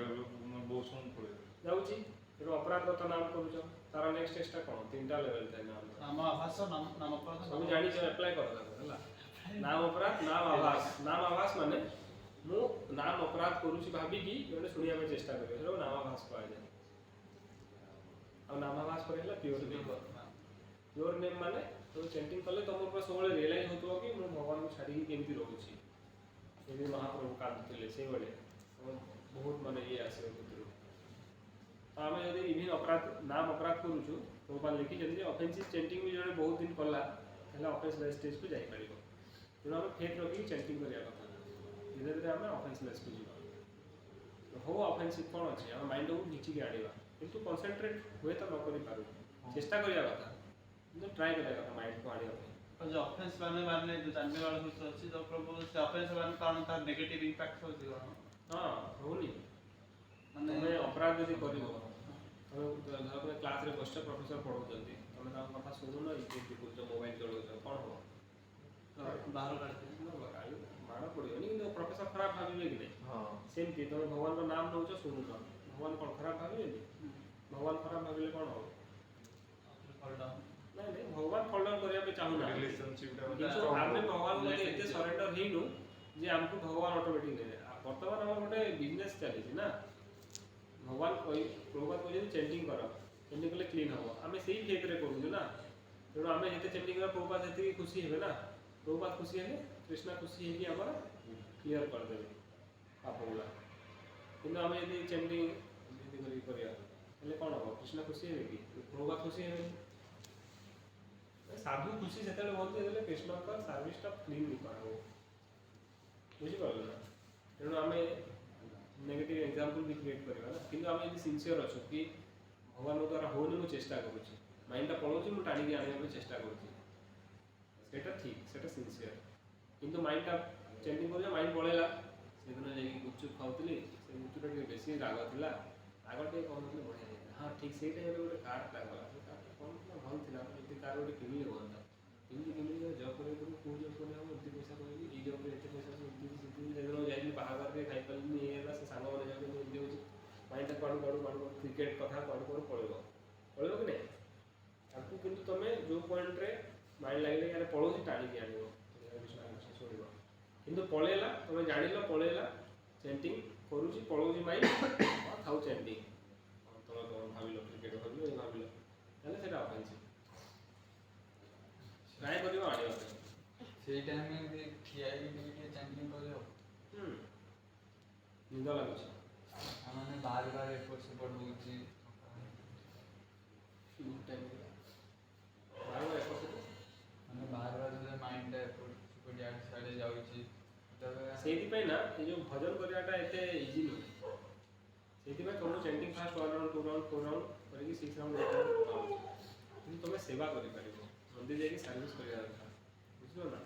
बोसन पड़े जाउछि तो अपराध तो नाम करूछ तार नेक्स्ट स्टेज ता कोन तीनटा लेवल ता नाम आभास नाम अपराध सब जानि छ अप्लाई कर हला नाम अपराध नाम आभास माने मु नाम अपराध करूछि भाबी कि जने सुनिया में चेष्टा करियो सेरो नाम आभास पाए जाय आ नाम आभास करेला प्योर नेम माने तो चैंटिंग कले तमर पर सबले रियलाइज होतो कि मु भगवान को छाडी के केमती रहउछि यदि महाप्रभु कांदथिले से बळे बहुत माने ये आसे भितरु आमे यदि इभिन अपराध नाम अपराध करूछु तो बा लिखि जंदी ऑफेंसिव चैंटिंग में जने बहुत दिन करला हला ऑफेंस लेस स्टेज को जाई परिबो तो हम फेथ रखी चैंटिंग करिया कथा धीरे धीरे हम ऑफेंस लेस को जीवा तो हो ऑफेंसिव कोन अछि हम माइंड को नीचे के आडीबा किंतु कंसंट्रेट होय तो न करि पारु चेष्टा करिया कथा तो ट्राई करिया कथा माइंड को आडीबा जो ऑफेंस माने जो जानने वाला कुछ अछि तो प्रभु से ऑफेंस माने कारण तार नेगेटिव इंपैक्ट हो जीवन हां होनी माने मैं अपराध यदि करिवो तमे धर क्लास रे बसते प्रोफेसर पढौचंती तमे ता कथा सुनु न इति कुछ मोबाइल चलाउछ कोन हो बाहर काढते मार पड़ियो नहीं किंतु प्रोफेसर खराब भाबिबे कि नहीं हां सेम कि तमे भगवान का नाम नउछ सुनु न भगवान कोन खराब भाबिबे नि भगवान खराब भाबिले कोन हो फॉल डाउन नहीं भगवान फॉल डाउन करिया पे चाहू ना रिलेशनशिप किंतु आपने भगवान को एते सरेंडर हेइनु जे हमको भगवान ऑटोमेटिक दे वर्तमान हम गोटे बिजनेस चली ना भगवान कोई प्रभुपाद को जदि चैंटिंग करो चैंटिंग कले क्लीन हो हमें सही फेथ रे करू ना तेणु आम जिते चैंटिंग कर प्रभुपाद से खुशी हे ना प्रभुपाद खुशी है कृष्णा खुशी है कि आम क्लीयर करदे पाप गुला कि आम यदि चैंटिंग करें कौन हम कृष्णा खुशी है कि प्रभुपाद खुशी है साधु खुशी से बहुत कृष्ण का सर्विस क्लीन नहीं कर बुझीपार ना तेणु आम नेगेटिव एग्जांपल भी क्रिएट करबा ना किंतु आम यदि सिंसियर अछु कि भगवान द्वारा होनी मु चेष्टा करूची माइंडटा पळोची मु टाणी के आनिया चेष्टा करूची सेटा ठीक सेटा सिंसियर किंतु माइंडटा चेंजिंग कर माइंड पळेला से दिन जाई गुपचुप खाउतली से गुपचुप के बेसी राग थिला राग टे कहले बढ़िया हां ठीक से टाइम रे कार लागला कोन भल थिला एते कार गोटे किनी होता किनी जॉब करे को जॉब करे हम एते पैसा कोई ई जॉब रे एते पैसा से जाई बाहर के खाई पल्ली एला से सांग वाले जाके एमती होची माइंड काडू क्रिकेट कथा काडू पळेबो कि नहीं आपको किंतु तमे जो पॉइंट रे माइंड लागले यार पळोची टाणी के आनिबो छोड़िबो किंतु पळेला तमे जानिलो पळेला चैंटिंग करूची पळोची माइंड खाउ चैंटिंग तो भाबिलो क्रिकेट भाबिलो ताले सेटा ऑफेंसिव ट्राई करियो आडियो सेही टाइम में भी ठिया के चैंटिंग करियो निंद लागुଛି हमने बार एपट सेपट होउची टाइम बार एपट सेपट ମାନେ ବାହାର ବାହାର ମାଇଣ୍ଡଟା ଏପଟ ଇଆଡ଼େ ସିଆଡ଼େ ଯାଉଛି ସେଇଥିପାଇଁ ନା ଏ ଯେଉଁ ଭଜନ କରିବାଟା ଏତେ ଇଜି ନୁହେଁ ସେଇଥିପାଇଁ ତୁମକୁ ଚେଣ୍ଟିଂ ଫାଷ୍ଟ 1 ରାଉଣ୍ଡ 2 ରାଉଣ୍ଡ 4 ରାଉଣ୍ଡ କରିକି 6 ରାଉଣ୍ଡ କିନ୍ତୁ ତୁମେ ସେବା କରିପାରିବ ମନ୍ଦିର ଯାଇକି ସର୍ଭିସ୍ କରିବା ଦରକାର ବୁଝିଲ ନା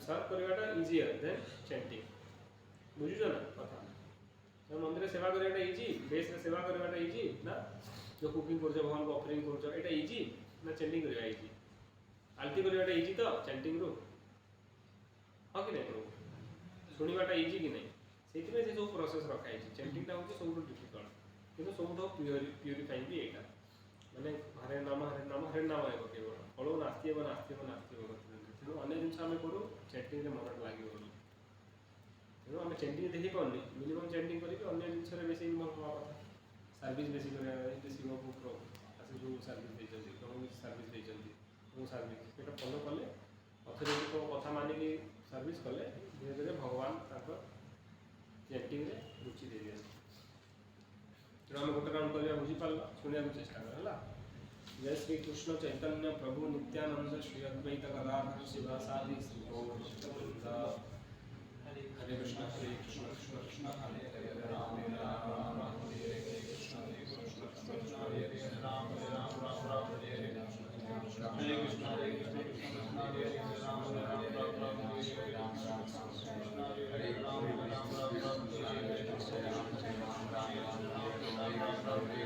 ସର୍ଭ କରିବାଟା ଇଜିଅର ଦେନ୍ ଚେଣ୍ଟିଂ ବୁଝୁଛ ନା କଥା ତ ମନ୍ଦିରରେ ସେବା କରିବାଟା ଇଜି ବେସ୍ରେ ସେବା କରିବାଟା ଇଜି ନା ଯେଉଁ କୁକିଂ କରୁଛ ଭଗବାନଙ୍କୁ ଅଫରିଂ କରୁଛ ଏଇଟା ଇଜି ନା ଚେଣ୍ଟିଂ କରିବା ଇଜି आलती करवाटा इजी तो चैंटिंग रू हाँ कि नहीं शुणवाटा इजी कि नहीं से सब प्रोसेस रखाई चैंटिंगटा हूँ सब डिफिकल्ट कि सब प्यूरीफाइंग भी यहाँ माने हरे नाम हरे नाम है केवल फल नास्ती नास्ती नास्ती ତେଣୁ ଅନ୍ୟ ଜିନିଷ ଆମେ କରୁ ଚେଣ୍ଟିଂରେ ମନଟା ଲାଗିବ ବୋଲି। ତେଣୁ ଆମେ ଚେଣ୍ଟିଂ ଦେଖିପାରୁନି, ମିନିମମ୍ ଚେଣ୍ଟିଂ କରିକି ଅନ୍ୟ ଜିନିଷରେ ବେଶୀ ଇନଭଲ୍ଭ ହେବା କଥା। ସର୍ଭିସ୍ ବେଶୀ କରିବା ପାଇଁ ଶିବକୁ ଆସି ଯେଉଁ ସର୍ଭିସ୍ ଦେଇଛନ୍ତି, ପ୍ରଭୁ ସର୍ଭିସ୍ ଦେଇଛନ୍ତି, ଯେଉଁ ସର୍ଭିସ୍ ସେଇଟା ଫଲୋ କଲେ ଅଥରିଟିଙ୍କ କଥା ମାନିକି ସର୍ଭିସ୍ କଲେ ଧୀରେ ଧୀରେ ଭଗବାନ ତାଙ୍କ ଚେଣ୍ଟିଂରେ ରୁଚି ଦେଇଦିଅନ୍ତି। ତେଣୁ ଆମେ ଗୋଟେ କାମ କରିବା, ବୁଝିପାରିଲ, ଶୁଣିବାକୁ ଚେଷ୍ଟା କର ହେଲା। जय श्री कृष्ण चैतन्य प्रभु नित्यानंद श्री अद्वैत गदाधर शिवासादि गौरवृंद। हरे Krishna Krishna Krishna Hare Hare Ram Ram Ram Hare Hare Krishna Krishna Krishna Hare Hare Ram Ram Hare Hare Hare Krishna Krishna Hare Hare Ram Ram Hare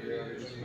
Hare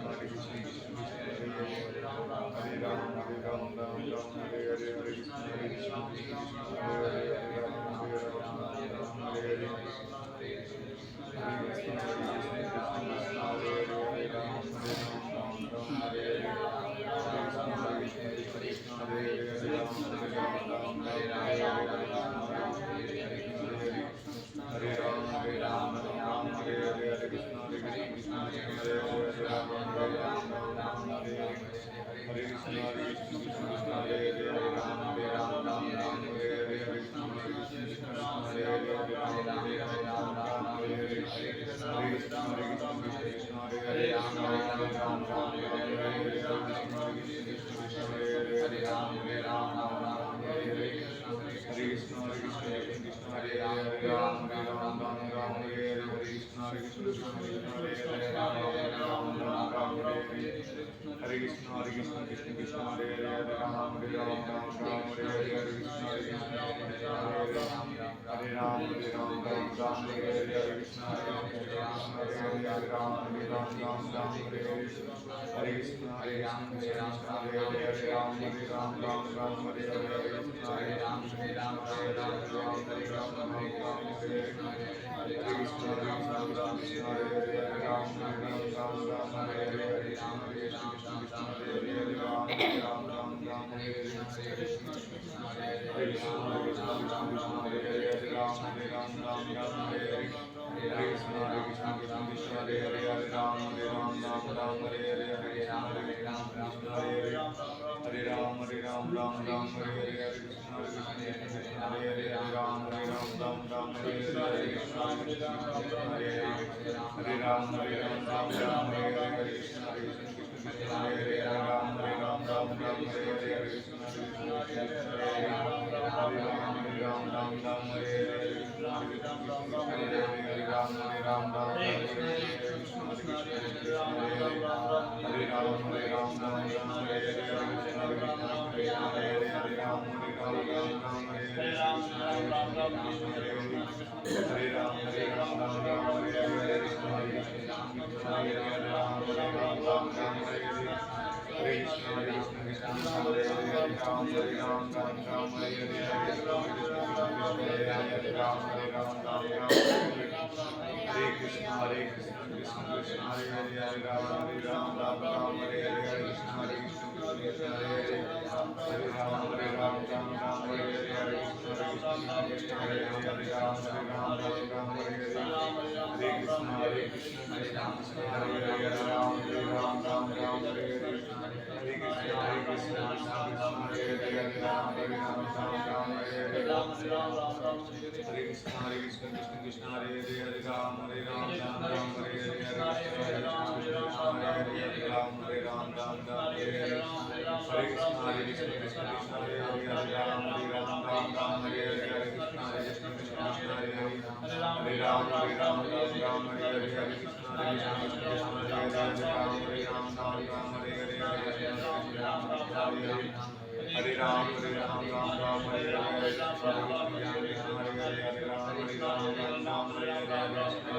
Hare Ram, Hare Ram, Ram Ram, Hare Hare, Hare Krishna, Hare Krishna, Hare Hare, Hare Ram, Hare Ram, Ram Ram, Hare Hare, Hare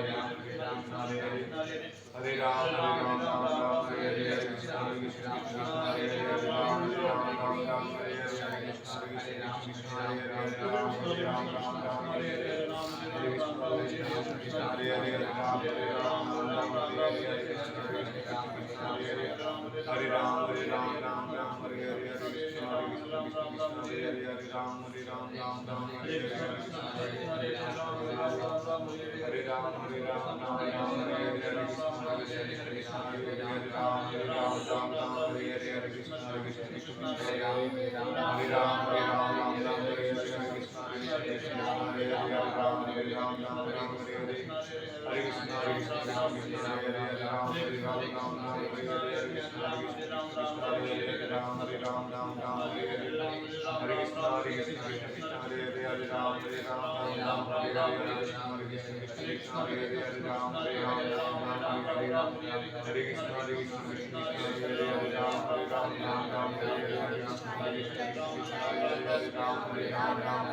Krishna, Hare Krishna, Hare Hare, Hare Ram, Hare Ram, Ram Ram, Hare Hare, Hare Krishna, Hare Krishna, Hare Hare, Hare Ram, Hare Ram, Ram Ram, Hare Hare, Hare Krishna, Hare Krishna, Hare Hare, Hare Ram, Hare Ram, Ram Ram, Hare Hare, Hare Krishna, Hare Krishna, Hare Hare, Hare Ram, Hare Ram, Ram Ram, Hare Hare, Hare Krishna, Hare Krishna, Hare Hare, Hare Ram, Hare Ram, Ram Ram, Hare Hare, Hare Krishna, Hare Krishna, Hare Hare, Hare Ram, Hare Ram, Ram Ram, Hare Hare, Hare Krishna, Hare Krishna, Hare Ram, Hare Ram, Ram Ram, Hare Hare, Hare Krishna, Hare Krishna, Hare Hare, Hare Ram, Hare Ram, Ram Ram, Hare Hare, Hare Krishna, Hare Krishna, Hare Hare, Hare Ram, Hare Ram, Ram Ram, Hare Hare, Hare Krishna, Hare Krishna, Hare Hare, Hare Ram, Hare Ram, Ram Ram, Hare Hare, Hare Krishna, Hare Krishna, Hare Hare, Hare Ram, Hare Ram, Ram Ram, Hare Hare, Hare Krishna, Hare Krishna, Hare Hare, Hare Ram, Hare Ram, Ram Ram, Hare Hare, Hare Krishna, Hare Krishna, Hare Hare, Hare Ram, Hare Ram, Ram Ram, Hare Hare, Hare Krishna, Hare Krishna, Hare Hare, Hare Ram, Hare Ram, Ram Ram, Hare Hare, Hare Krishna, Hare Krishna, Hare Hare, Hare Ram, Hare Ram, Ram Ram, Hare Hare, Hare Krishna, Hare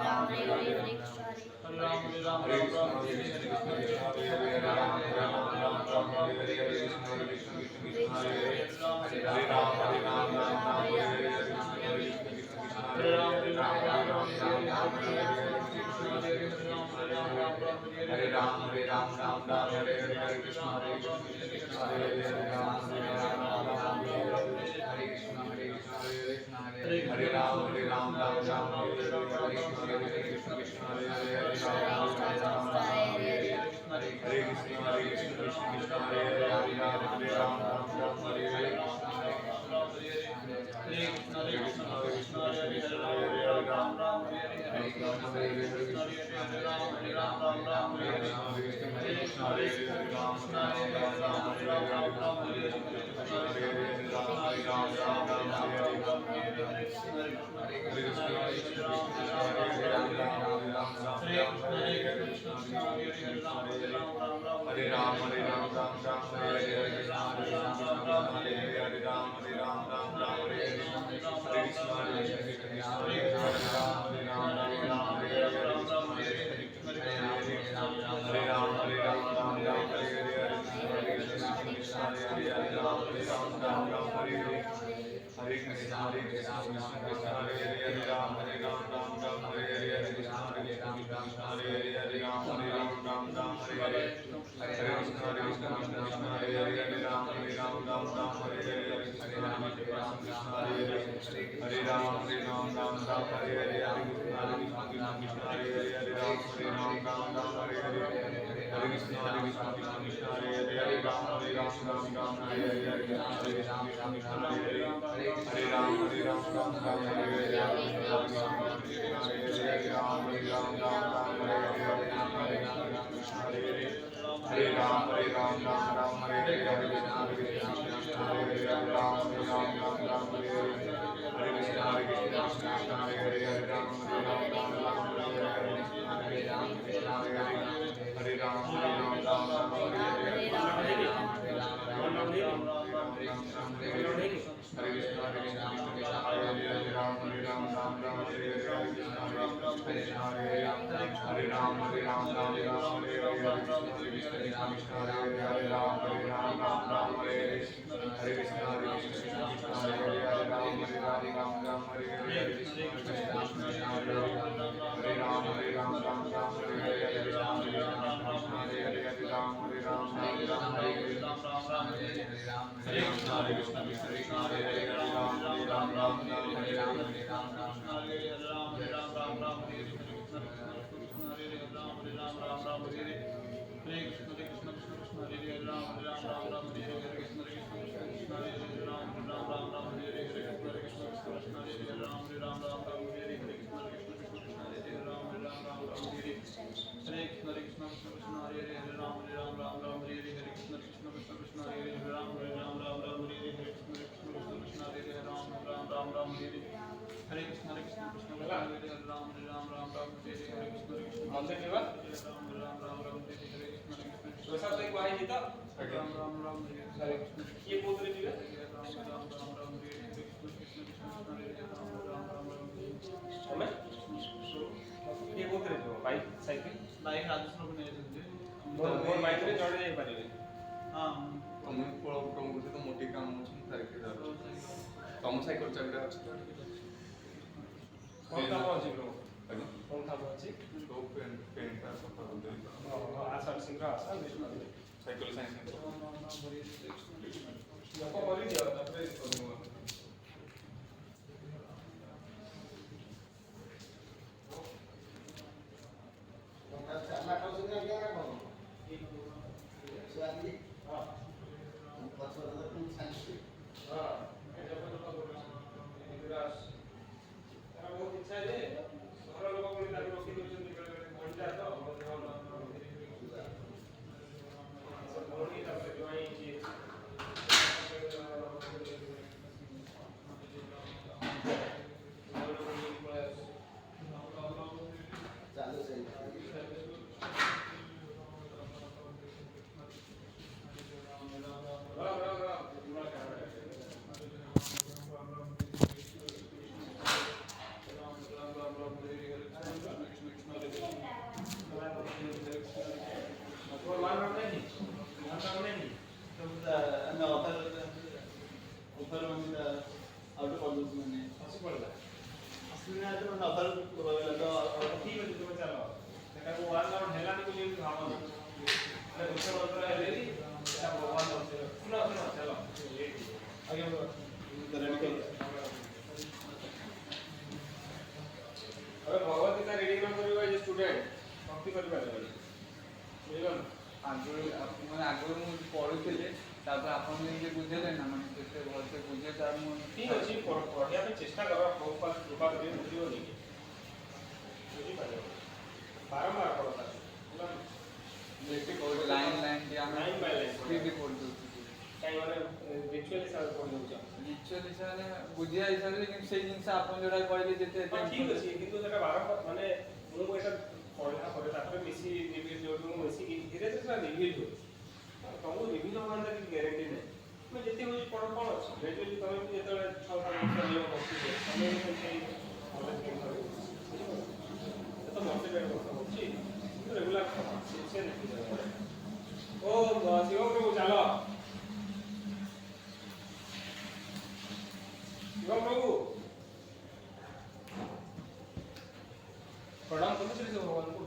Krishna, Hare Hare, Hare Ram, Hare Ram, Ram Ram, Hare Hare, Hare Krishna, Hare Krishna, Hare Hare, Ram, Hare Ram, Ram Ram, Hare Hare, Hare Krishna, Hare Krishna, Hare Hare, Hare Ram, Hare Ram, Ram Ram, Hare Hare, Hare Krishna, Hare Krishna, Hare Hare, Hare Ram, Hare Ram, Ram Ram, Hare Hare, Hare Krishna, Hare Krishna, Hare Hare, Hare Ram, Hare Ram, Ram Ram, Hare Hare, Hare Krishna, Hare Krishna, Hare Hare, Hare Ram, Hare Ram, Ram Ram, Hare Hare, Hare Krishna, Hare Krishna, Hare Hare, Hare Ram, Hare Ram, Ram Ram, Hare Hare, Hare Krishna, Hare Krishna, Hare Hare, Hare Ram, Hare Ram, Ram Ram, Hare Hare, Hare Krishna, Hare Krishna, Krishna Krishna, Hare Hare, Hare Ram, Hare Ram, Ram Ram, Hare Hare, Hare Krishna, Hare Krishna, Krishna Krishna, Hare Hare, Hare Ram, Ram Ram, Hare Hare, Hare Krishna, Hare Ram, Ram Ram, Hare Hare, Hare Krishna, Hare Hare, Hare Ram, Hare Ram, Ram Ram, Hare Hare, Hare Krishna, Hare Hare, Hare Ram, Hare Ram, Ram Ram, Hare Hare, Hare Krishna, Hare Krishna, Hare Hare, Hare Ram, Hare Ram, Ram Ram, Hare Hare, Hare Krishna, Hare Hare, Hare Ram, Hare Ram, Ram Ram, Hare Hare, Hare Krishna, Hare Krishna, Hare Hare, Hare Ram, Hare Ram, Ram Ram, Hare Hare, Hare Krishna, Hare Krishna, Hare Hare, Hare Ram, Hare Ram, Ram Ram, Hare Hare, Hare Krishna, Hare Hare, Hare Ram, Hare Ram, Ram Ram, Hare Hare, Hare Krishna, Hare Hare, Hare Ram, Hare Ram, Ram Ram, Hare Hare, Hare Krishna, Hare Krishna, Krishna Hare Hare, Hare Ram, Hare Ram, Ram Ram, Hare Hare, Hare Krishna, Hare Krishna, Hare Hare, Hare Ram, Hare Ram, Ram Ram, Hare Hare, Hare Krishna, Hare Krishna, Krishna Hare Hare, Hare Ram, Hare Ram, Ram Ram, Hare Hare, Hare Krishna, Hare Hare, Hare Ram, Hare Ram, Ram Ram, Hare Hare, Hare Krishna, Krishna Hare Hare, Hare Ram, Hare Ram, Ram Ram, Hare Hare, Hare Krishna, Krishna Hare Hare, Hare Ram, Hare Ram, Ram Ram, Hare Hare, Hare Krishna, Krishna Hare Hare, Hare Ram, Hare Ram, Ram Ram, Hare Hare, Hare Krishna, Krishna Hare Hare, Hare Ram, Hare Ram, Ram Ram, Hare Hare, Hare Krishna, Hare Hare, Hare Ram, Hare Ram, Ram Ram, Hare Hare, Hare Krishna, Krishna Hare Hare, Hare Ram, Hare Ram, Ram Ram, Hare Hare, Hare Krishna, Krishna Hare Hare, Hare Ram, Hare Ram, Ram Ram, Hare Hare, Hare Krishna, Hare Hare, Hare Ram, Hare Ram, Ram Ram, Hare Hare, Hare Krishna, Hare Krishna, Hare Hare, Ram, Hare Ram, Ram Ram, Hare Hare, Hare Krishna, Krishna Hare Hare, Hare Ram, Hare Ram, Ram Ram, Hare Hare, Hare Krishna, Krishna Hare Hare, Hare Ram, Hare Ram, Ram Ram, Hare Hare, Hare Krishna, Krishna Hare Hare, Hare Ram, Hare Ram, Ram Ram, Hare Hare, Hare Krishna, Krishna Hare Hare, Hare Ram, Hare Ram, Ram Ram, Hare Hare, Hare Krishna, Krishna Hare Hare, Hare Ram, Hare Ram, Ram Ram, Hare Hare, Hare Krishna, Krishna Hare Hare, Hare Ram, Hare Ram, Ram Ram, Hare Hare, वैसा तो एक वाही जीता ये पोतरे जी ତମେ କିଏ କୋଉଥିରେ ଯିବ? Bike cycle? Bike ରାଜସ୍ଥାନକୁ ନେଇଛନ୍ତି ମୋର ବାଇକ୍ରେ ଜଣେ ଯାଇପାରିବେ। ହଁ ତମେ ପଳଉ ତମକୁ ସହିତ ମୋର ଟିକେ କାମ ଅଛି ମୁଁ ସାଇକେଲ ଯାଉଛି ତମ ସାଇକେଲ ଚାବିଟା ଅଛି ତ କ'ଣ କାମ ଅଛି ବ୍ରୋ? ଆଜ୍ଞା କ'ଣ କାମ ଅଛି? ସବୁ ପେନ୍ କାର୍ଡ଼ ସଫା କରିଦେବି ଆସ ଶୀଘ୍ର ଆସ ଲିଷ୍ଟ କରିଦେବି। ସାଇକେଲ ସାଙ୍ଗେ ସାଙ୍ଗେ ଲୋକ କରିଦିଅ ତାପରେ କରିବ। भगवत गीता रीडिंग न करिबा जे स्टूडेंट भक्ति करिପାରିबନି बुझिगल आगु पढ़ुଥିଲି तापर आपन जे बुझेले ना माने केते भलसे बुझे तार मु ठीक अछि पढ़िया पे चेष्टा करो बहुत कृपा करिए बुझियो नहीं बुझि पारे बारंबार पढ़ता देखते कोड लाइन लाइन दिया में लाइन बाय लाइन फ्री भी पढ़ दो काई माने रिचुअल हिसाब पढ़ दउछ रिचुअल हिसाब ने बुझिया हिसाब लेकिन से जिंस आपन जोडा कहले जेते ठीक अछि किंतु सेटा बारंबार माने मु एटा पढ़ला परे तापर मिसी रिवील जोडू मिसी धीरे धीरे रिवील हो तमु रिवील होवांदा की ग्यारंटी नै मैं जति हो पढ़ कोन अछि ग्रेजुअली तमे जेतले 6 वर्ष लियो बसि तमे सेई कॉलेज के करो तो मोटिवेट करता होछि रेगुलर से नहीं ओ शिव प्रभु चलो शिव प्रभु प्रणाम करो श्री भगवान को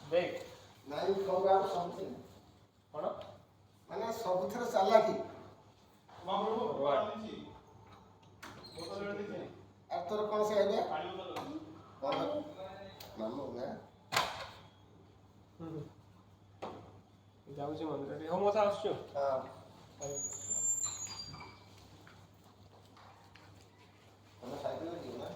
Wait. Now you forgot something. କ'ଣ? ମାନେ ସବୁଥିରେ ଚାଲାକି ଆଉ ତୋର କ'ଣ ସେ ଆଇଡ଼ିଆ ମାମୁ ନା ଯାଉଛି ମନ୍ଦିର ଟିକେ। ହଉ ମଉସା ଆସୁଛୁ। ହଁ ତମେ ସାଇକେଲରେ ଯିବ ନା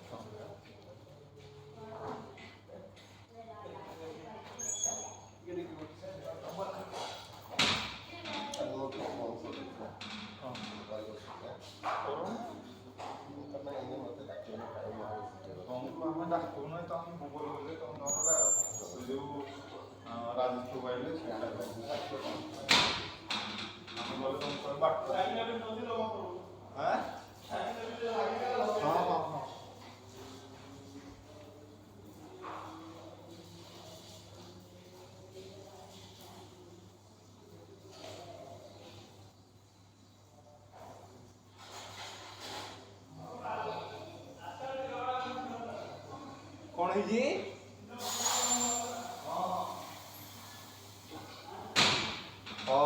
ଆମେ ଡାକୁନୁ ତ ଆମେ ଗୁଗଲ କଲେ ତମ ନମ୍ବରଟା ଯୋଉ ରାଜେଶ ମୋବାଇଲରେ ସେଇଟା ଆମେ ଗଲେ ତମ ବାଟ ହଁ ହଁ ହଁ କ'ଣ ହେଇଛି? ହଁ